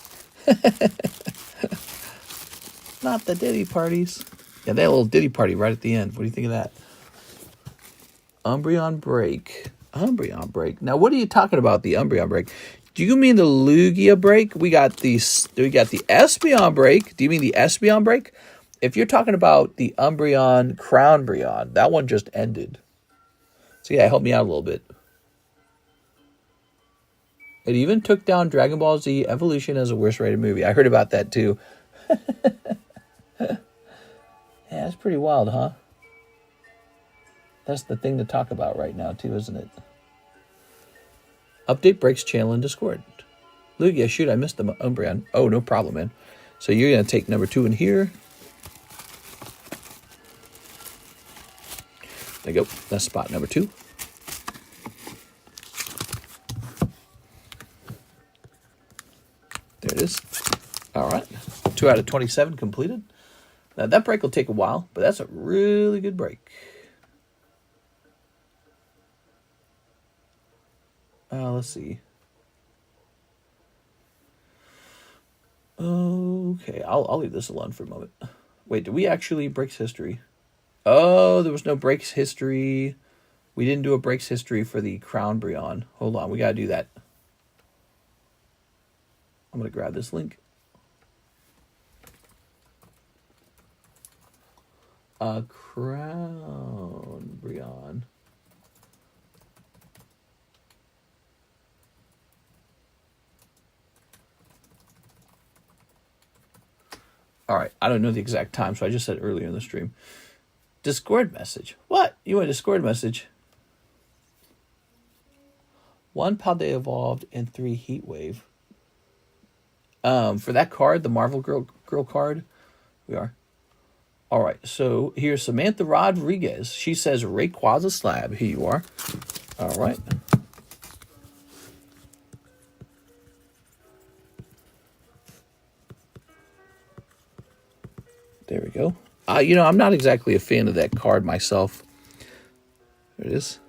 Speaker 1: Not the Diddy parties. Yeah, they had a little Diddy party right at the end. What do you think of that? Umbreon Break. Umbreon Break. Now, what are you talking about, the Umbreon Break? Do you mean the Lugia Break? We got the Espeon Break. Do you mean the Espeon Break? If you're talking about the Umbreon Crown Breon, that one just ended. So yeah, help me out a little bit. It even took down Dragon Ball Z Evolution as a worst rated movie. I heard about that too. Yeah, that's pretty wild, huh? That's the thing to talk about right now too, isn't it? Update breaks channel in Discord. Lugia, shoot, I missed the Umbreon. Oh, no problem, man. So you're going to take number 2 in here. There you go. That's spot number 2. There it is. All right. 2 out of 27 completed. Now, that break will take a while, but that's a really good break. Let's see. Okay, I'll leave this alone for a moment. Wait, did we actually breaks history? Oh, there was no breaks history. We didn't do a breaks history for the Crown Breon. Hold on, we gotta do that. I'm gonna grab this link. Crown Breon. All right, I don't know the exact time, so I just said earlier in the stream. Discord message. What? You want a Discord message? 1 Paldea evolved and 3 Heat Wave. For that card, the Marvel Girl card, we are. All right, so here's Samantha Rodriguez. She says Rayquaza Slab. Here you are. All right. There we go. You know, I'm not exactly a fan of that card myself. There it is.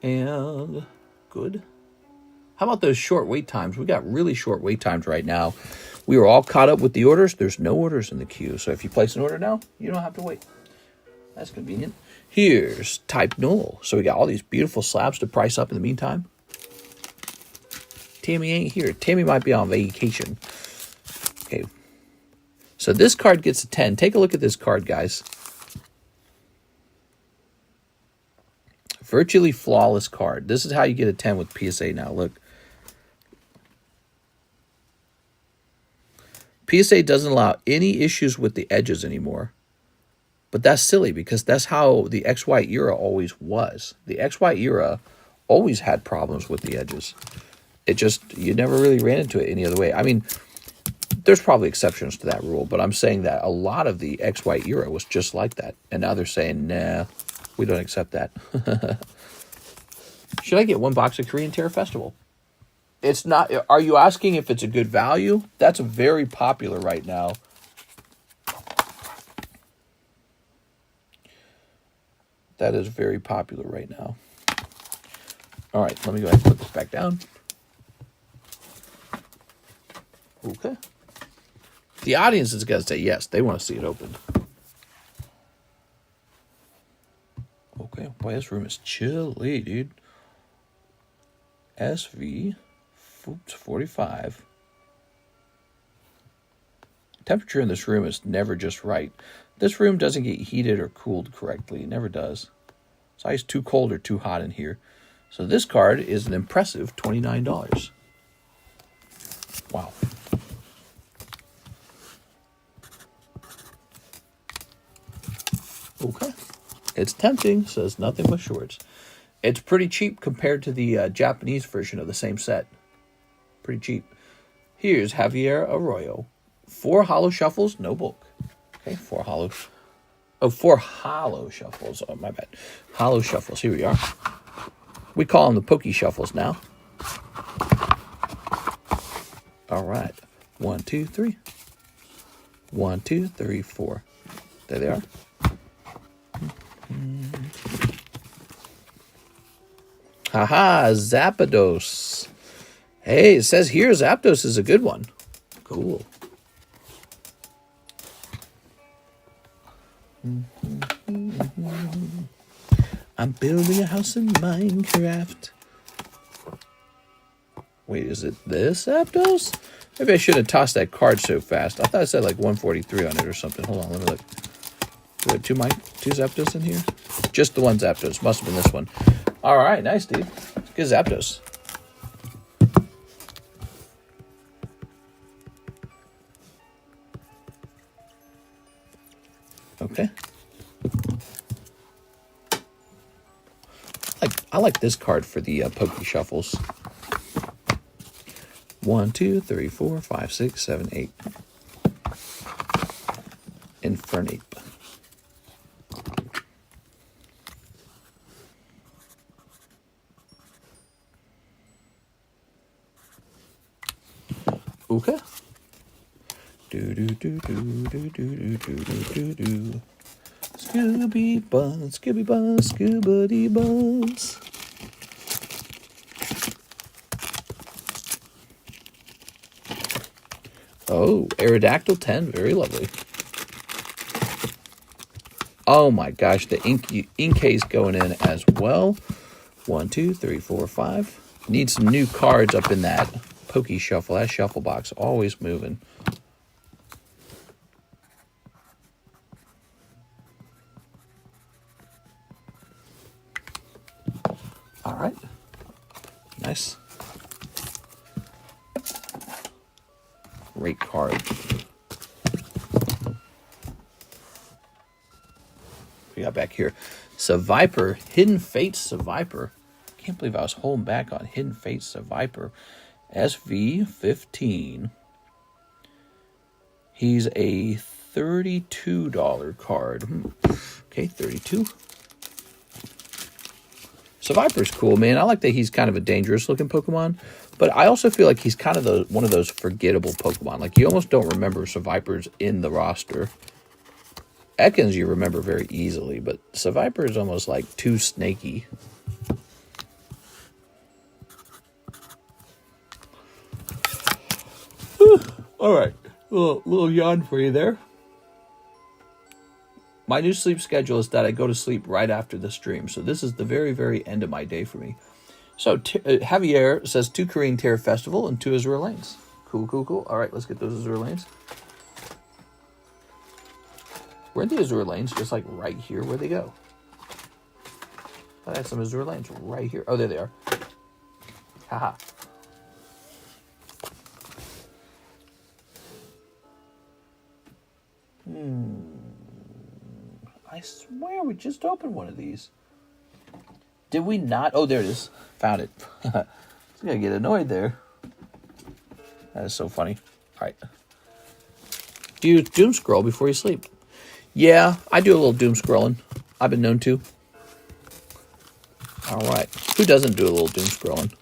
Speaker 1: And good. How about those short wait times? We got really short wait times right now. We were all caught up with the orders. There's no orders in the queue. So if you place an order now, you don't have to wait. That's convenient. Here's Type Null. So we got all these beautiful slabs to price up in the meantime. Tammy ain't here. Tammy might be on vacation. Okay. So this card gets a 10. Take a look at this card, guys. Virtually flawless card. This is how you get a 10 with PSA now. Look. PSA doesn't allow any issues with the edges anymore. But that's silly because that's how the XY era always was. The XY era always had problems with the edges. It just, you never really ran into it any other way. I mean, there's probably exceptions to that rule, but I'm saying that a lot of the XY era was just like that. And now they're saying, nah, we don't accept that. Should I get 1 box of Korean Tera Festival? It's not, are you asking if it's a good value? That's very popular right now. That is very popular right now. All right, let me go ahead and put this back down. Okay. The audience is going to say yes. They want to see it open. Okay. Boy, this room is chilly, dude. SV 45. Temperature in this room is never just right. This room doesn't get heated or cooled correctly. It never does. It's always too cold or too hot in here. So this card is an impressive $29. Wow. Okay. It's tempting, says nothing but shorts. It's pretty cheap compared to the Japanese version of the same set. Pretty cheap. Here's Javier Arroyo. 4 hollow shuffles, no bulk. Okay, 4 hollow. Oh, 4 hollow shuffles. Oh, my bad. Hollow shuffles. Here we are. We call them the Pokey Shuffles now. All right. 1, 2, 3. 1, 2, 3, 4. There they are. Haha, Zapdos. Hey, it says here Zapdos is a good one. Cool. I'm building a house in Minecraft. Wait, is it this Zapdos? Maybe I shouldn't have tossed that card so fast. I thought it said like 143 on it or something. Hold on, let me look. Do we have two Zapdos in here? Just the one Zapdos. Must have been this one. All right, nice, dude. Good Zapdos. Okay. I like this card for the Pokey Shuffles. 1, 2, 3, 4, 5, 6, 7, 8. Infernape. Okay. Do do do do do do do do do do. Scooby Buzz, Scooby Buzz, Scoobity Buzz. Oh, Aerodactyl 10, very lovely. Oh my gosh, the Inkay's going in as well. 1, 2, 3, 4, 5. Need some new cards up in that Pokey Shuffle. That shuffle box always moving. All right. Nice. Great card. We got back here. Seviper, Hidden Fates Seviper. Can't believe I was holding back on Hidden Fates Seviper. SV15. He's a $32 card. Okay, 32. Seviper's cool, man. I like that he's kind of a dangerous looking Pokemon, but I also feel like he's kind of one of those forgettable Pokemon. Like, you almost don't remember Sevipers in the roster. Ekans you remember very easily, but Seviper is almost like too snaky. All right, little yawn for you there. My new sleep schedule is that I go to sleep right after the stream, so this is the very, very end of my day for me. So Javier says 2 Korean Tera Festival and 2 Azure Lanes. Cool, cool, cool. All right, let's get those Azure Lanes. Where are the Azure Lanes? Just like right here where they go. I had some Azure Lanes right here. Oh, there they are. Haha. I swear we just opened one of these. Did we not? Oh, there it is. Found it. I gotta get annoyed there. That is so funny. All right. Do you doom scroll before you sleep? Yeah, I do a little doom scrolling. I've been known to. All right. Who doesn't do a little doom scrolling?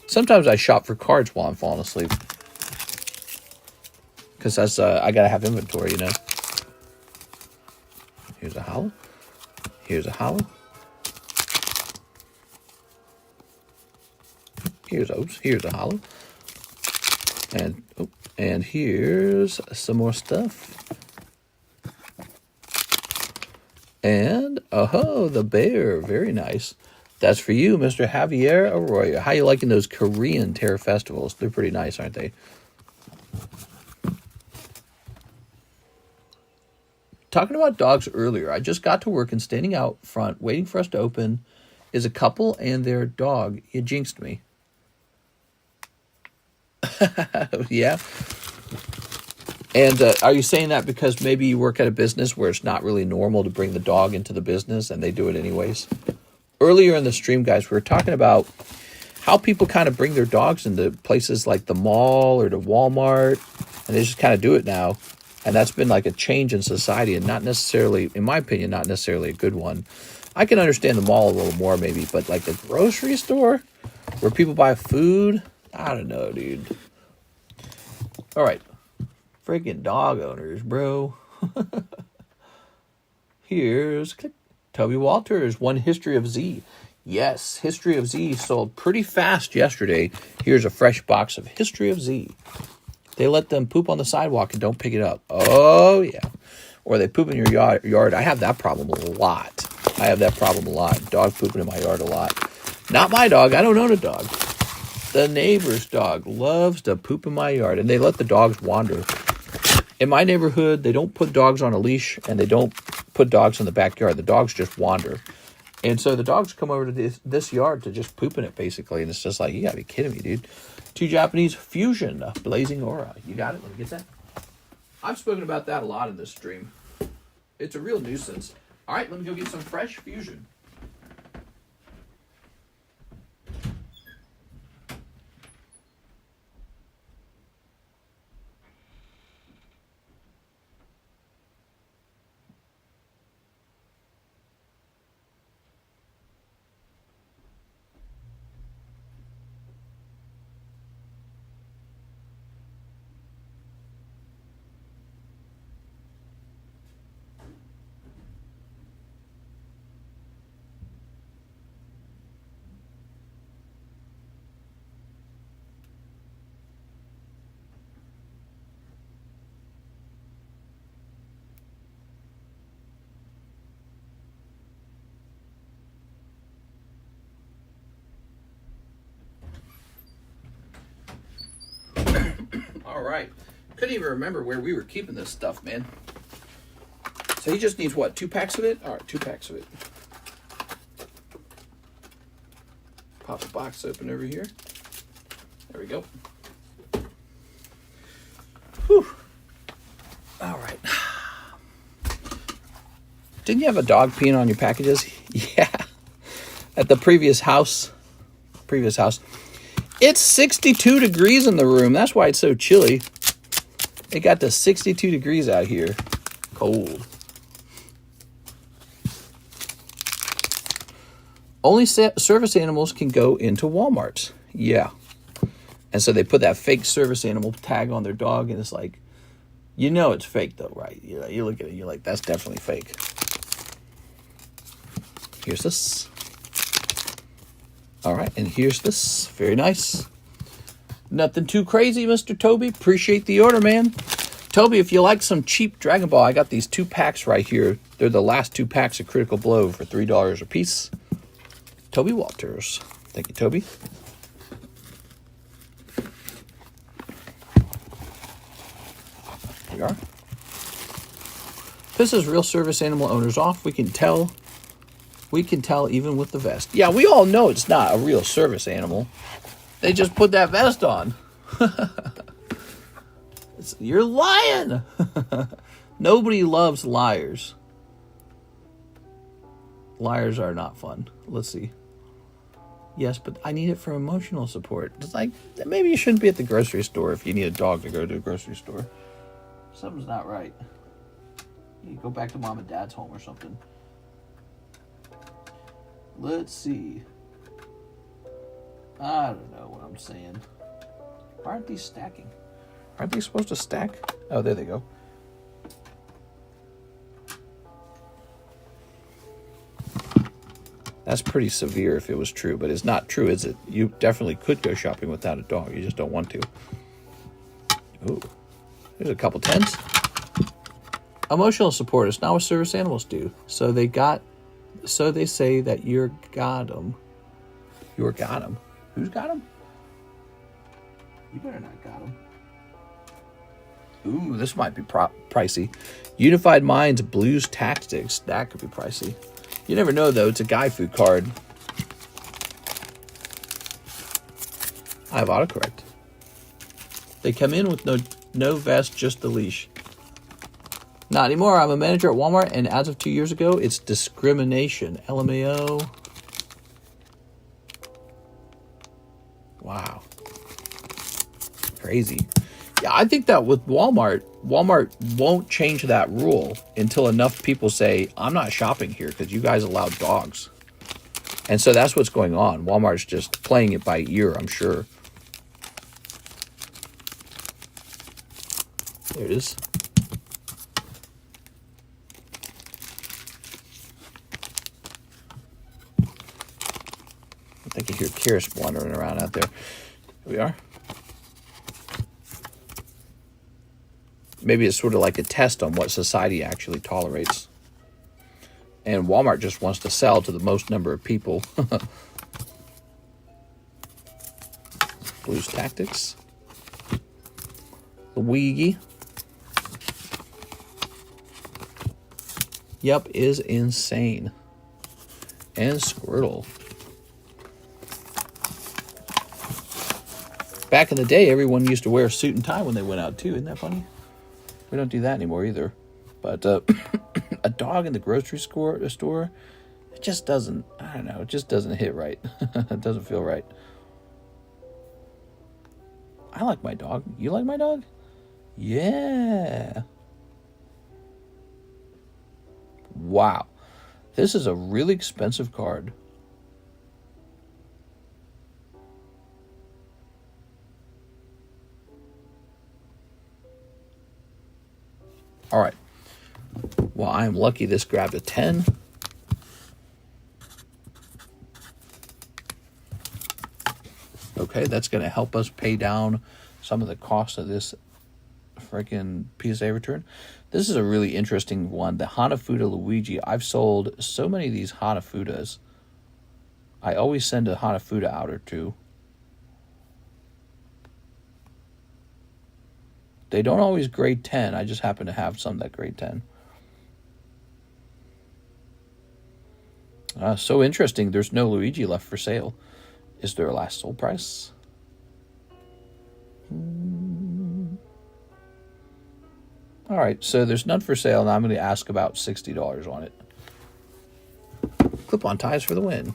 Speaker 1: Sometimes I shop for cards while I'm falling asleep. Because that's I gotta have inventory, you know. Here's a hollow. Here's a hollow. Here's a hollow. And here's some more stuff. And, oh, the bear. Very nice. That's for you, Mr. Javier Arroyo. How you liking those Korean Tera festivals? They're pretty nice, aren't they? Talking about dogs earlier, I just got to work and standing out front, waiting for us to open, is a couple and their dog. You jinxed me. Yeah. And are you saying that because maybe you work at a business where it's not really normal to bring the dog into the business and they do it anyways? Earlier in the stream, guys, we were talking about how people kind of bring their dogs into places like the mall or to Walmart, and they just kind of do it now. And that's been like a change in society and not necessarily, in my opinion, not necessarily a good one. I can understand the mall a little more maybe, but like the grocery store where people buy food, I don't know, dude. All right. Freaking dog owners, bro. Here's Toby Walters, One History of Z. Yes, History of Z sold pretty fast yesterday. Here's a fresh box of History of Z. They let them poop on the sidewalk and don't pick it up. Oh, yeah. Or they poop in your yard. I have that problem a lot. Dog pooping in my yard a lot. Not my dog. I don't own a dog. The neighbor's dog loves to poop in my yard, and they let the dogs wander. In my neighborhood, they don't put dogs on a leash, and they don't put dogs in the backyard. The dogs just wander. And so the dogs come over to this yard to just poop in it, basically. And it's just like, you got to be kidding me, dude. 2 Japanese Fusion, Blazing Aura. You got it? Let me get that. I've spoken about that a lot in this stream. It's a real nuisance. All right, let me go get some fresh Fusion. All right. Couldn't even remember where we were keeping this stuff, man. So he just needs, what, 2 packs of it? All right, 2 packs of it. Pop the box open over here. There we go. Whew. All right. Didn't you have a dog peeing on your packages? Yeah. At the previous house. It's 62 degrees in the room. That's why it's so chilly. It got to 62 degrees out here. Cold. Only service animals can go into Walmarts. Yeah. And so they put that fake service animal tag on their dog, and it's like, you know it's fake though, right? You look at it, you're like, that's definitely fake. Here's this. All right, and here's this. Very nice. Nothing too crazy, Mr. Toby. Appreciate the order, man. Toby, if you like some cheap Dragon Ball, I got these 2 packs right here. They're the last 2 packs of Critical Blow for $3 a piece. Toby Walters. Thank you, Toby. Here we are. Pisses real service animal owners off. We can tell even with the vest. Yeah, we all know it's not a real service animal. They just put that vest on. You're lying. Nobody loves liars. Liars are not fun. Let's see. Yes, but I need it for emotional support. It's like, maybe you shouldn't be at the grocery store if you need a dog to go to a grocery store. Something's not right. You go back to mom and dad's home or something. Let's see. I don't know what I'm saying. Why aren't these stacking? Aren't they supposed to stack? Oh, there they go. That's pretty severe if it was true, but it's not true, is it? You definitely could go shopping without a dog. You just don't want to. Ooh, there's a couple 10s. Emotional support is not what service animals do. So they say that you're got them. You're got them. Who's got them? You better not got them. Ooh, this might be pricey. Unified Minds Blues Tactics. That could be pricey. You never know, though. It's a Waifu card. I have autocorrect. They come in with no vest, just the leash. Not anymore. I'm a manager at Walmart, and as of 2 years ago, it's discrimination. LMAO. Wow. Crazy. Yeah, I think that with Walmart won't change that rule until enough people say, I'm not shopping here because you guys allow dogs. And so that's what's going on. Walmart's just playing it by ear, I'm sure. There it is. I think you hear Kyrus wandering around out there. Here we are. Maybe it's sort of like a test on what society actually tolerates. And Walmart just wants to sell to the most number of people. Blues Tactics. Luigi. Yep, is insane. And Squirtle. Back in the day, everyone used to wear a suit and tie when they went out, too. Isn't that funny? We don't do that anymore, either. But a dog in the grocery store, it just doesn't, I don't know, it just doesn't hit right. It doesn't feel right. I like my dog. You like my dog? Yeah. Wow. This is a really expensive card. All right. Well, I'm lucky this grabbed a 10. Okay, that's going to help us pay down some of the cost of this freaking PSA return. This is a really interesting one. The Hanafuda Luigi. I've sold so many of these Hanafudas. I always send a Hanafuda out or two. They don't always grade 10. I just happen to have some that grade 10. So interesting. There's no Luigi left for sale. Is there a last sold price? All right. So there's none for sale. Now I'm going to ask about $60 on it. Clip-on ties for the win.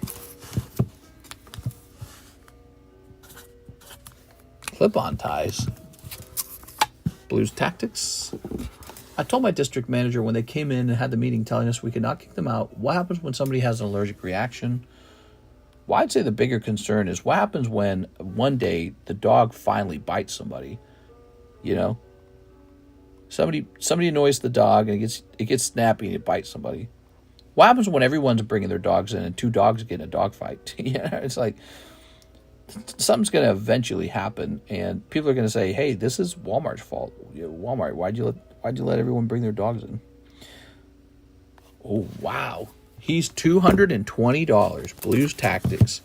Speaker 1: Clip-on ties. Blues Tactics. I told my district manager when they came in and had the meeting telling us we could not kick them out, what happens when somebody has an allergic reaction? Well, I'd say the bigger concern is what happens when one day the dog finally bites somebody. You know? Somebody annoys the dog and it gets snappy and it bites somebody. What happens when everyone's bringing their dogs in and two dogs get in a dog fight? Yeah, it's like something's going to eventually happen, and people are going to say, "Hey, this is Walmart's fault. Walmart, why'd you let everyone bring their dogs in?" Oh wow, he's $220. Blues Tactics,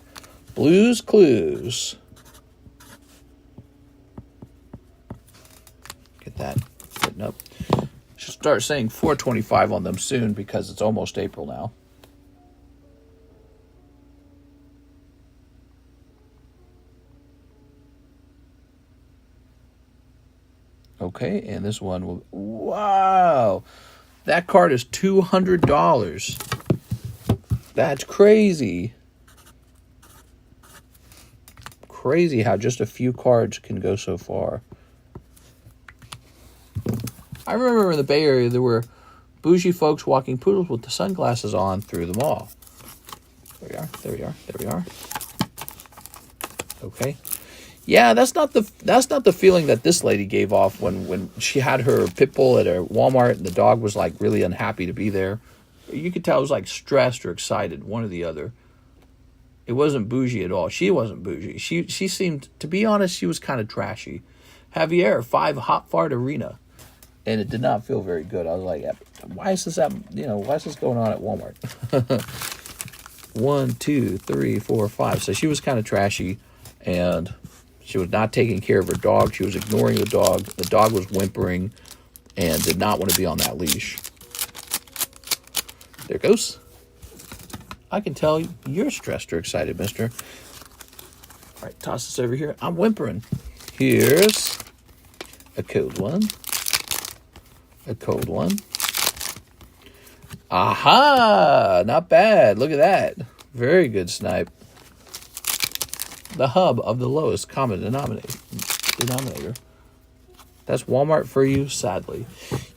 Speaker 1: Blues Clues. Get that written up. Should start saying $4.25 on them soon because it's almost April now. Okay, and this one will... Wow! That card is $200. That's crazy. Crazy how just a few cards can go so far. I remember in the Bay Area there were bougie folks walking poodles with the sunglasses on through the mall. There we are, there we are, there we are. Okay. Yeah, that's not the feeling that this lady gave off when she had her pit bull at a Walmart and the dog was like really unhappy to be there. You could tell it was like stressed or excited, one or the other. It wasn't bougie at all. She wasn't bougie. She seemed, to be honest, she was kind of trashy. Javier, 5 Hot Fart Arena. And it did not feel very good. I was like, why is this why is this going on at Walmart? 1, 2, 3, 4, 5. So she was kind of trashy, and she was not taking care of her dog. She was ignoring the dog. The dog was whimpering and did not want to be on that leash. There it goes. I can tell you're stressed or excited, mister. All right, toss this over here. I'm whimpering. Here's a cold one. A cold one. Aha! Not bad. Look at that. Very good snipe. The hub of the lowest common denominator. That's Walmart for you, sadly.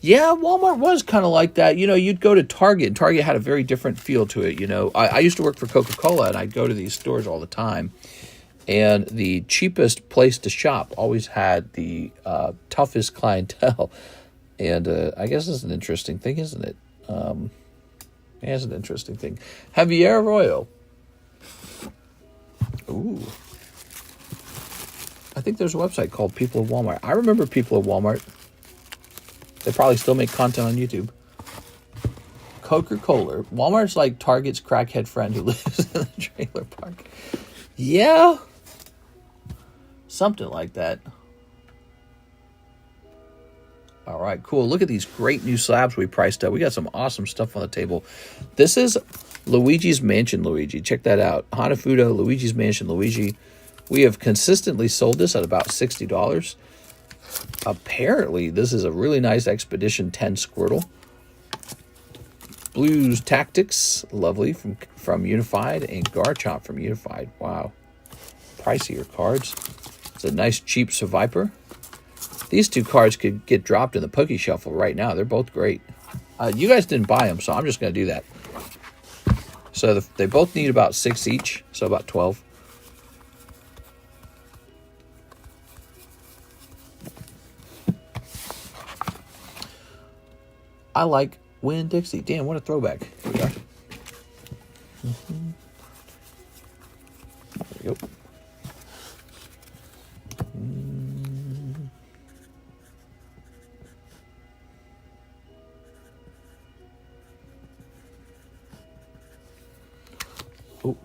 Speaker 1: Yeah, Walmart was kind of like that. You know, you'd go to Target. Target had a very different feel to it, you know. I used to work for Coca-Cola, and I'd go to these stores all the time. And the cheapest place to shop always had the toughest clientele. And I guess it's an interesting thing, isn't it? Yeah, it's an interesting thing. Javier Arroyo. Ooh. I think there's a website called People of Walmart. I remember People of Walmart. They probably still make content on YouTube. Coca-Cola. Walmart's like Target's crackhead friend who lives in the trailer park. Yeah. Something like that. All right, cool. Look at these great new slabs we priced up. We got some awesome stuff on the table. This is Luigi's Mansion Luigi. Check that out. Hanafuda, Luigi's Mansion Luigi. We have consistently sold this at about $60. Apparently, this is a really nice Expedition 10 Squirtle. Blues Tactics, lovely, from Unified, and Cardshop from Unified. Wow. Pricier cards. It's a nice, cheap Viper. These two cards could get dropped in the Poke Shuffle right now. They're both great. You guys didn't buy them, so I'm just going to do that. So they both need about 6 each, so about 12. I like Win Dixie. Damn, what a throwback. Here we are. There we go.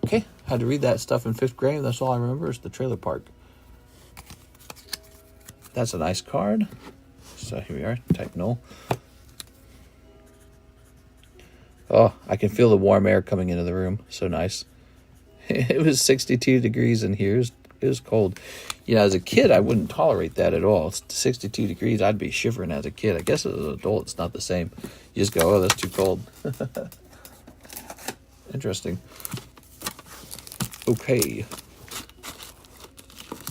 Speaker 1: Okay, had to read that stuff in 5th grade. That's all I remember is the trailer park. That's a nice card. So here we are, type null. Oh, I can feel the warm air coming into the room. So nice. It was 62 degrees in here. It was cold. You know, as a kid, I wouldn't tolerate that at all. It's 62 degrees. I'd be shivering as a kid. I guess as an adult, it's not the same. You just go, oh, that's too cold. Interesting. Okay.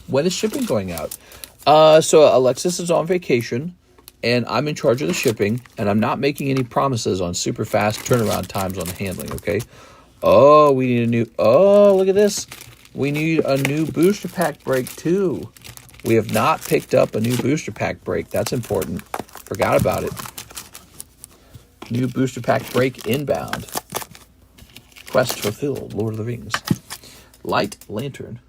Speaker 1: When is shipping going out? So Alexis is on vacation, and I'm in charge of the shipping, and I'm not making any promises on super fast turnaround times on the handling, okay? Oh, we need a new... Oh, look at this. We need a new booster pack break, too. We have not picked up a new booster pack break. That's important. Forgot about it. New booster pack break inbound. Quest fulfilled. Lord of the Rings. Light Lantern.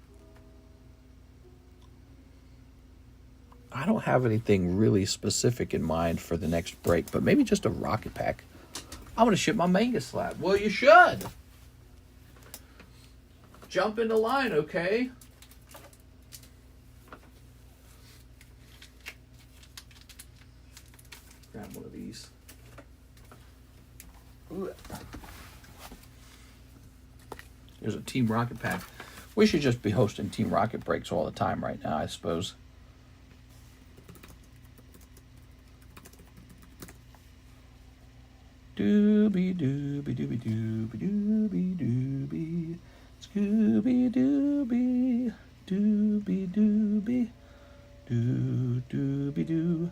Speaker 1: I don't have anything really specific in mind for the next break, but maybe just a rocket pack. I'm going to ship my manga slab. Well, you should. Jump into line, okay? Grab one of these. Ooh. Here's a Team Rocket pack. We should just be hosting Team Rocket breaks all the time right now, I suppose. Doobie doobie doobie doobie doobie doobie. Scooby doobie doobie doobie doo doobie doo.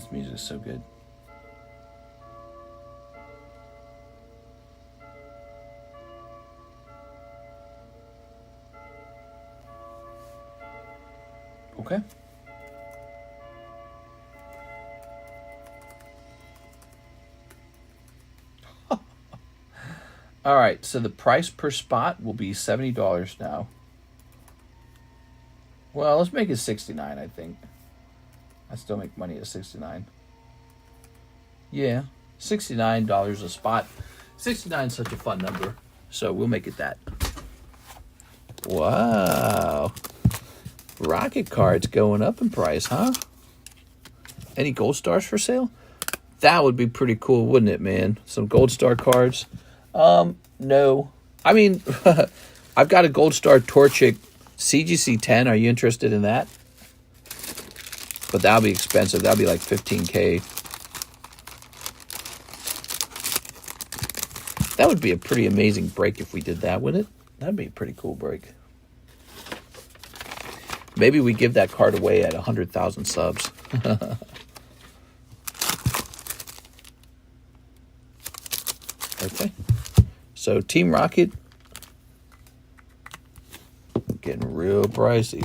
Speaker 1: This music is so good. Okay. All right, so the price per spot will be $70 now. Well, let's make it $69, I think. I still make money at $69. Yeah, $69 a spot. 69 is such a fun number, so we'll make it that. Wow. Rocket cards going up in price, huh? Any gold stars for sale? That would be pretty cool, wouldn't it, man? Some gold star cards. No. I mean, I've got a gold star Torchic CGC 10. Are you interested in that? But that'll be expensive. That'll be like $15K. That would be a pretty amazing break if we did that, wouldn't it? That'd be a pretty cool break. Maybe we give that card away at 100,000 subs. Okay. So Team Rocket, getting real pricey.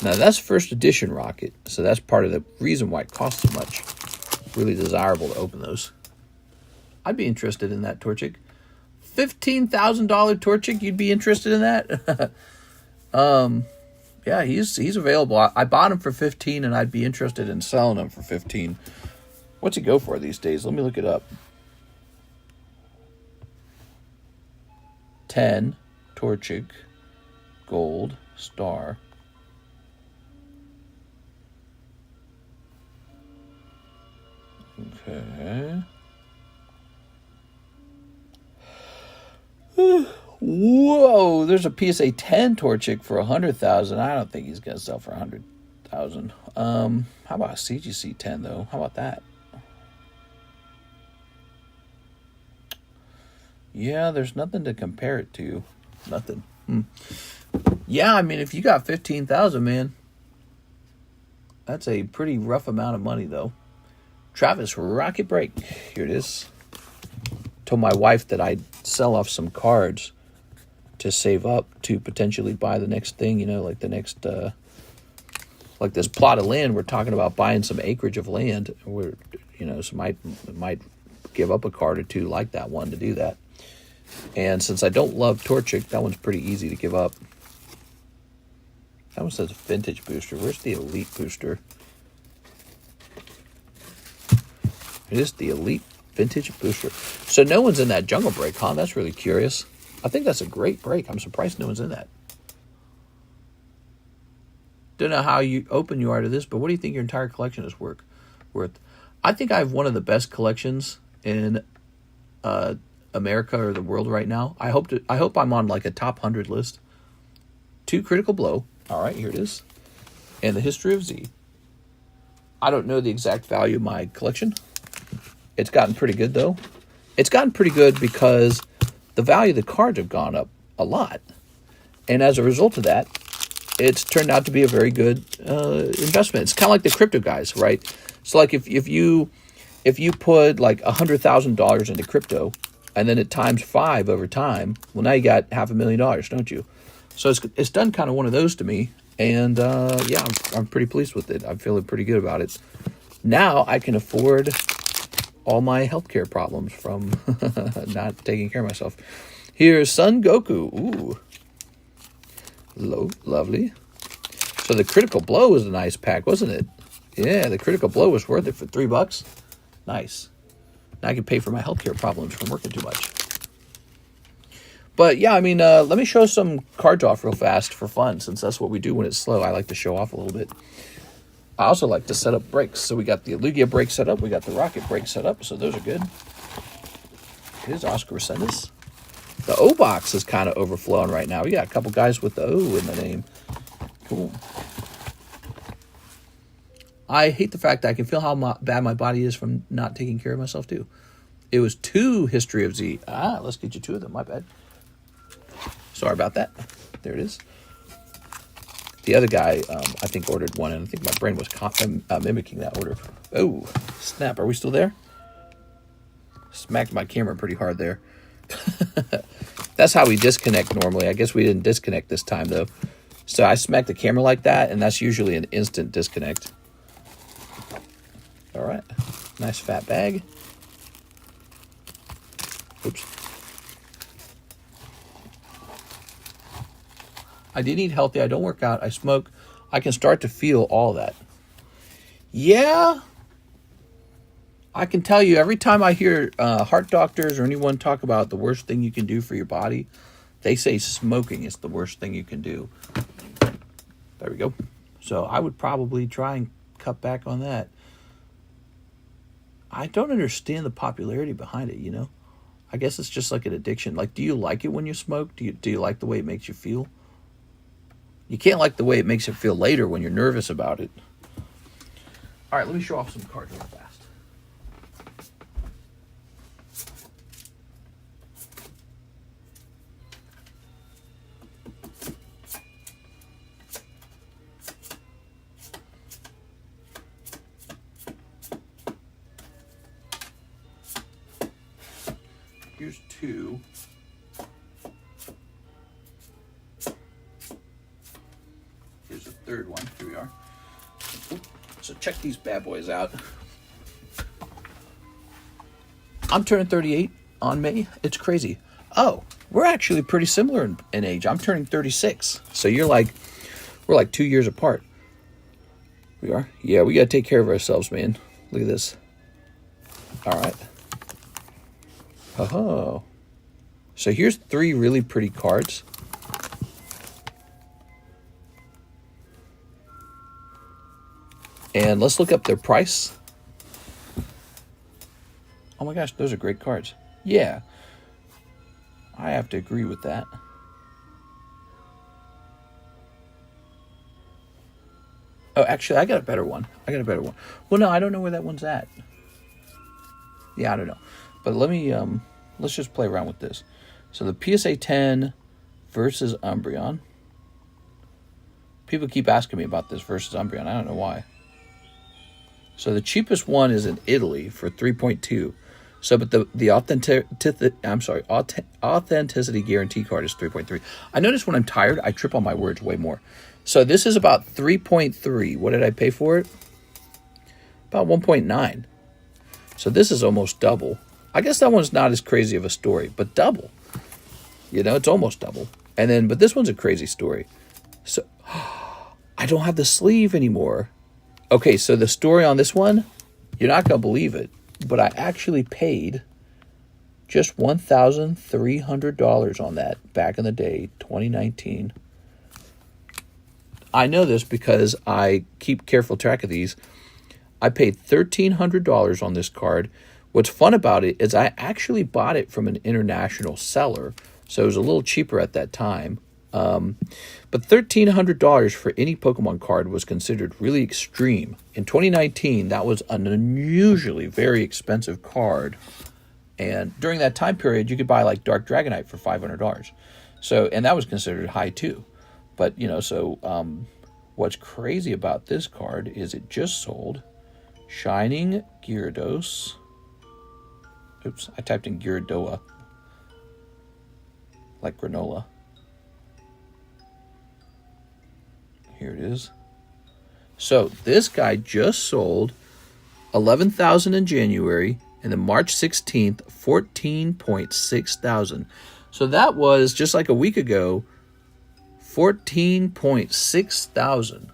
Speaker 1: Now that's first edition Rocket, so that's part of the reason why it costs so much. Really desirable to open those. I'd be interested in that Torchic. $15,000 Torchic, you'd be interested in that? Yeah, he's available. I bought him for 15, and I'd be interested in selling him for 15. What's he go for these days? Let me look it up. 10 Torchic gold star. Okay. Whoa, there's a PSA 10 Torchic for 100,000. I don't think he's gonna sell for 100,000. How about a CGC 10 though? How about that? Yeah, there's nothing to compare it to. Nothing. Yeah, I mean, if you got 15,000, man, that's a pretty rough amount of money though. Travis Rocket Break. Here it is. Told my wife that I'd sell off some cards to save up to potentially buy the next thing, you know, like the next, like this plot of land. We're talking about buying some acreage of land. We're, you know, so might give up a card or two like that one to do that. And since I don't love Torchic, that one's pretty easy to give up. That one says vintage booster. Where's the elite booster? It is the elite vintage booster. So no one's in that jungle break, huh? That's really curious. I think that's a great break. I'm surprised no one's in that. Don't know how open you are to this, but what do you think your entire collection is worth? I think I have one of the best collections in America or the world right now. I hope I'm on like a top 100 list. 2 Critical Blow. All right, here it is. And the History of Z. I don't know the exact value of my collection. It's gotten pretty good, though. It's gotten pretty good because the value of the cards have gone up a lot. And as a result of that, it's turned out to be a very good investment. It's kind of like the crypto guys, right? So like if you put like $100,000 into crypto and then it times 5 over time, well, now you got $500,000, don't you? So it's done kind of one of those to me. And yeah, I'm pretty pleased with it. I'm feeling pretty good about it. Now I can afford all my healthcare problems from not taking care of myself. Here's Son Goku. Ooh. Lovely. So the Critical Blow was a nice pack, wasn't it? Yeah, the Critical Blow was worth it for $3. Nice. Now I can pay for my healthcare problems from working too much. But yeah, I mean, let me show some cards off real fast for fun, since that's what we do when it's slow. I like to show off a little bit. I also like to set up breaks. So we got the Lugia break set up. We got the Rocket break set up. So those are good. Here's Oscar Resendez. The O box is kind of overflowing right now. We got a couple guys with the O in the name. Cool. I hate the fact that I can feel how bad my body is from not taking care of myself too. It was 2 History of Z. Let's get you 2 of them. My bad. Sorry about that. There it is. The other guy, I think, ordered one, and I think my brain was mimicking that order. Oh, snap. Are we still there? Smacked my camera pretty hard there. That's how we disconnect normally. I guess we didn't disconnect this time, though. So I smacked the camera like that, and that's usually an instant disconnect. All right. Nice fat bag. Oops. I did eat healthy. I don't work out. I smoke. I can start to feel all that. Yeah. I can tell you, every time I hear heart doctors or anyone talk about the worst thing you can do for your body, they say smoking is the worst thing you can do. There we go. So I would probably try and cut back on that. I don't understand the popularity behind it, you know? I guess it's just like an addiction. Like, do you like it when you smoke? Do you like the way it makes you feel? You can't like the way it makes you feel later when you're nervous about it. All right, let me show off some cards real fast. Here's two. Here's the third one. Here we are. So check these bad boys out. I'm turning 38 on May. It's crazy. Oh, we're actually pretty similar in age. I'm turning 36. So we're like 2 years apart. We are? Yeah, we got to take care of ourselves, man. Look at this. All right. Oh. So here's 3 really pretty cards. And let's look up their price. Oh my gosh, those are great cards. Yeah. I have to agree with that. Oh, actually, I got a better one. Well, no, I don't know where that one's at. Yeah, I don't know. But let's just play around with this. So the PSA 10 versus Umbreon. People keep asking me about this versus Umbreon. I don't know why. So the cheapest one is in Italy for 3.2. So, but the authenticity guarantee card is 3.3. I notice when I'm tired, I trip on my words way more. So this is about 3.3. What did I pay for it? About 1.9. So this is almost double. I guess that one's not as crazy of a story, but double. You know, it's almost double. And then, but this one's a crazy story. So, I don't have the sleeve anymore. Okay, so the story on this one, you're not going to believe it, but I actually paid just $1,300 on that back in the day, 2019. I know this because I keep careful track of these. I paid $1,300 on this card. What's fun about it is I actually bought it from an international seller, so it was a little cheaper at that time. But $1,300 for any Pokemon card was considered really extreme. In 2019, that was an unusually very expensive card. And during that time period, you could buy like Dark Dragonite for $500. So, and that was considered high too. But, you know, so what's crazy about this card is it just sold Shining Gyarados. Oops, I typed in Gyaradoa. Like granola. Here it is. So this guy just sold 11,000 in January, and then March 16th, 14.6 thousand. So that was just like a week ago, 14.6 thousand.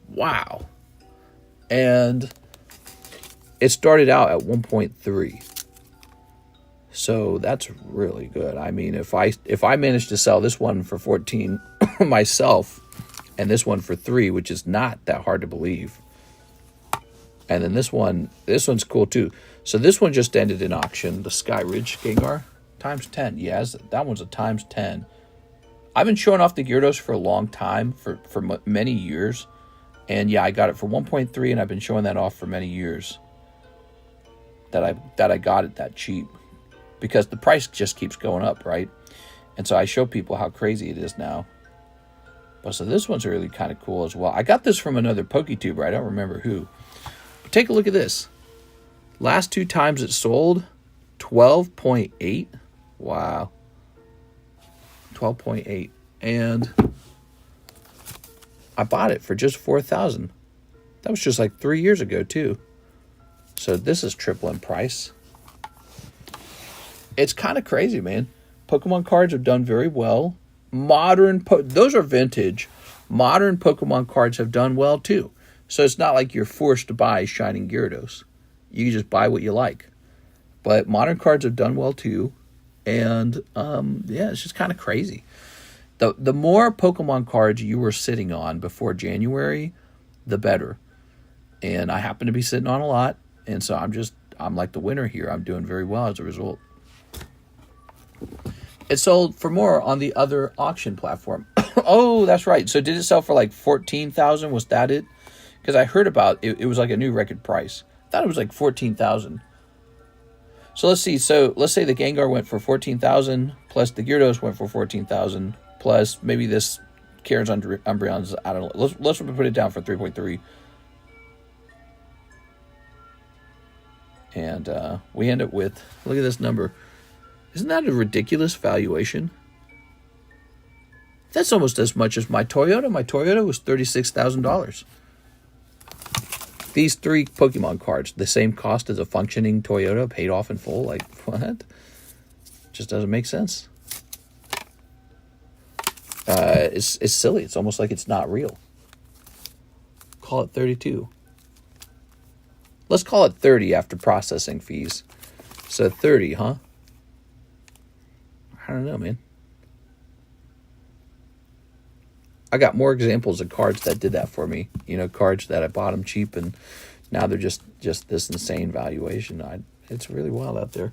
Speaker 1: Wow. And it started out at 1.3. So that's really good. I mean, if I managed to sell this one for 14 myself, and this one for 3, which is not that hard to believe. And then this one's cool too. So this one just ended in auction, the Sky Ridge Gengar, times 10. Yes, that one's a times 10. I've been showing off the Gyarados for a long time, for many years. And yeah, I got it for 1.3, and I've been showing that off for many years. That I got it that cheap. Because the price just keeps going up, right? And so I show people how crazy it is now. But so this one's really kind of cool as well. I got this from another PokeTuber. I don't remember who. But take a look at this. Last 2 times it sold, 12.8. Wow. 12.8. And I bought it for just $4,000. That was just like 3 years ago too. So this is triple in price. It's kind of crazy, man. Pokemon cards have done very well. Those are vintage. Modern Pokemon cards have done well too. So it's not like you're forced to buy Shining Gyarados. You can just buy what you like. But modern cards have done well too. And yeah, it's just kind of crazy. The more Pokemon cards you were sitting on before January, the better. And I happen to be sitting on a lot. And so I'm like the winner here. I'm doing very well as a result. It sold for more on the other auction platform. Oh, that's right. So did it sell for like $14,000? Was that it? Because I heard about it. It was like a new record price. I thought it was like $14,000. So let's see. So let's say the Gengar went for $14,000 plus the Gyarados went for $14,000 plus maybe this Karen's Umbreon's, I don't know. Let's put it down for 3.3. And we end up with, look at this number. Isn't that a ridiculous valuation? That's almost as much as my Toyota. My Toyota was $36,000. These 3 Pokemon cards, the same cost as a functioning Toyota, paid off in full. Like, what? Just doesn't make sense. It's silly. It's almost like it's not real. Call it 32. Let's call it 30 after processing fees. So 30, huh? I don't know, man. I got more examples of cards that did that for me. You know, cards that I bought them cheap and now they're just this insane valuation. It's really wild out there.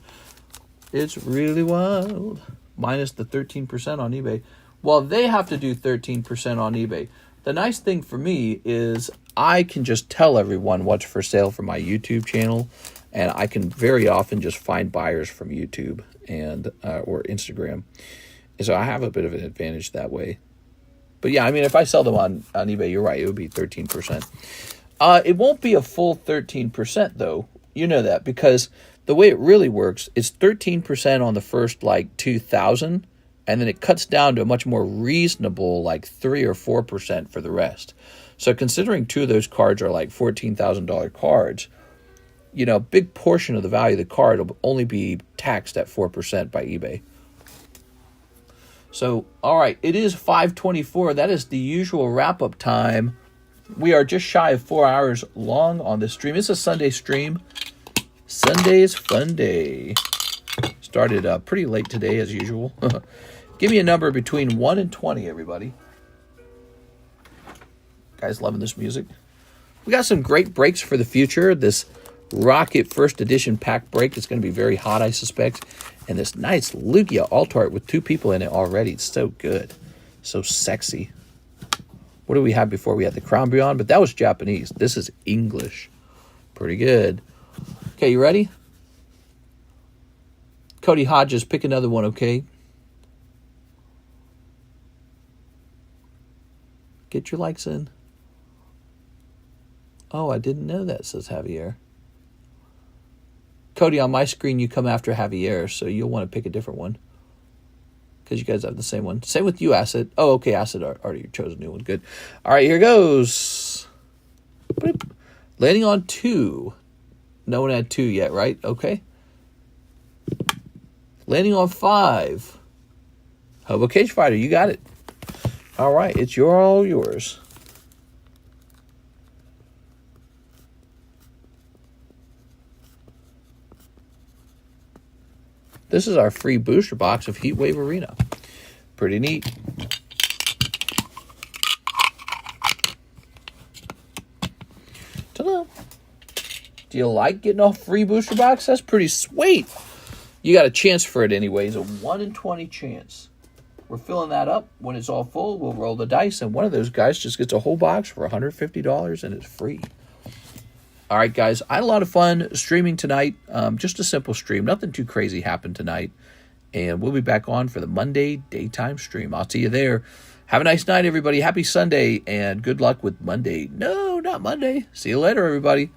Speaker 1: It's really wild. Minus the 13% on eBay. Well, they have to do 13% on eBay. The nice thing for me is I can just tell everyone what's for sale for my YouTube channel. And I can very often just find buyers from YouTube and or Instagram. And so I have a bit of an advantage that way. But yeah, I mean, if I sell them on eBay, you're right, it would be 13%. It won't be a full 13%, though. You know that, because the way it really works, it's 13% on the first, like, 2,000, and then it cuts down to a much more reasonable, like, 3 or 4% for the rest. So considering 2 of those cards are, like, $14,000 cards, you know, a big portion of the value of the card will only be taxed at 4% by eBay. So, all right, it is 5:24. That is the usual wrap-up time. We are just shy of 4 hours long on this stream. It's a Sunday stream. Sunday's fun day. Started pretty late today, as usual. Give me a number between 1 and 20, everybody. Guys loving this music? We got some great breaks for the future. This Rocket First Edition pack break is going to be very hot, I suspect. And this nice Lugia alt art with 2 people in it already. It's so good. So sexy. What do we have before? We had the Crown Beyond, but that was Japanese. This is English. Pretty good. Okay, you ready? Cody Hodges, pick another one, okay? Get your likes in. Oh, I didn't know that, says Javier. Cody, on my screen, you come after Javier, so you'll want to pick a different one. Because you guys have the same one. Same with you, Acid. Oh, okay, Acid already chose a new one. Good. All right, here goes. Landing on 2. No one had 2 yet, right? Okay. Landing on 5. Hobo Cage Fighter, you got it. All right, it's all yours. This is our free booster box of Heatwave Arena. Pretty neat. Ta-da. Do you like getting a free booster box? That's pretty sweet. You got a chance for it anyways. A 1 in 20 chance. We're filling that up. When it's all full, we'll roll the dice, and one of those guys just gets a whole box for $150, and it's free. All right, guys, I had a lot of fun streaming tonight. Just a simple stream. Nothing too crazy happened tonight. and we'll be back on for the Monday daytime stream. I'll see you there. Have a nice night, everybody. Happy Sunday, and good luck with Monday. No, not Monday. See you later, everybody.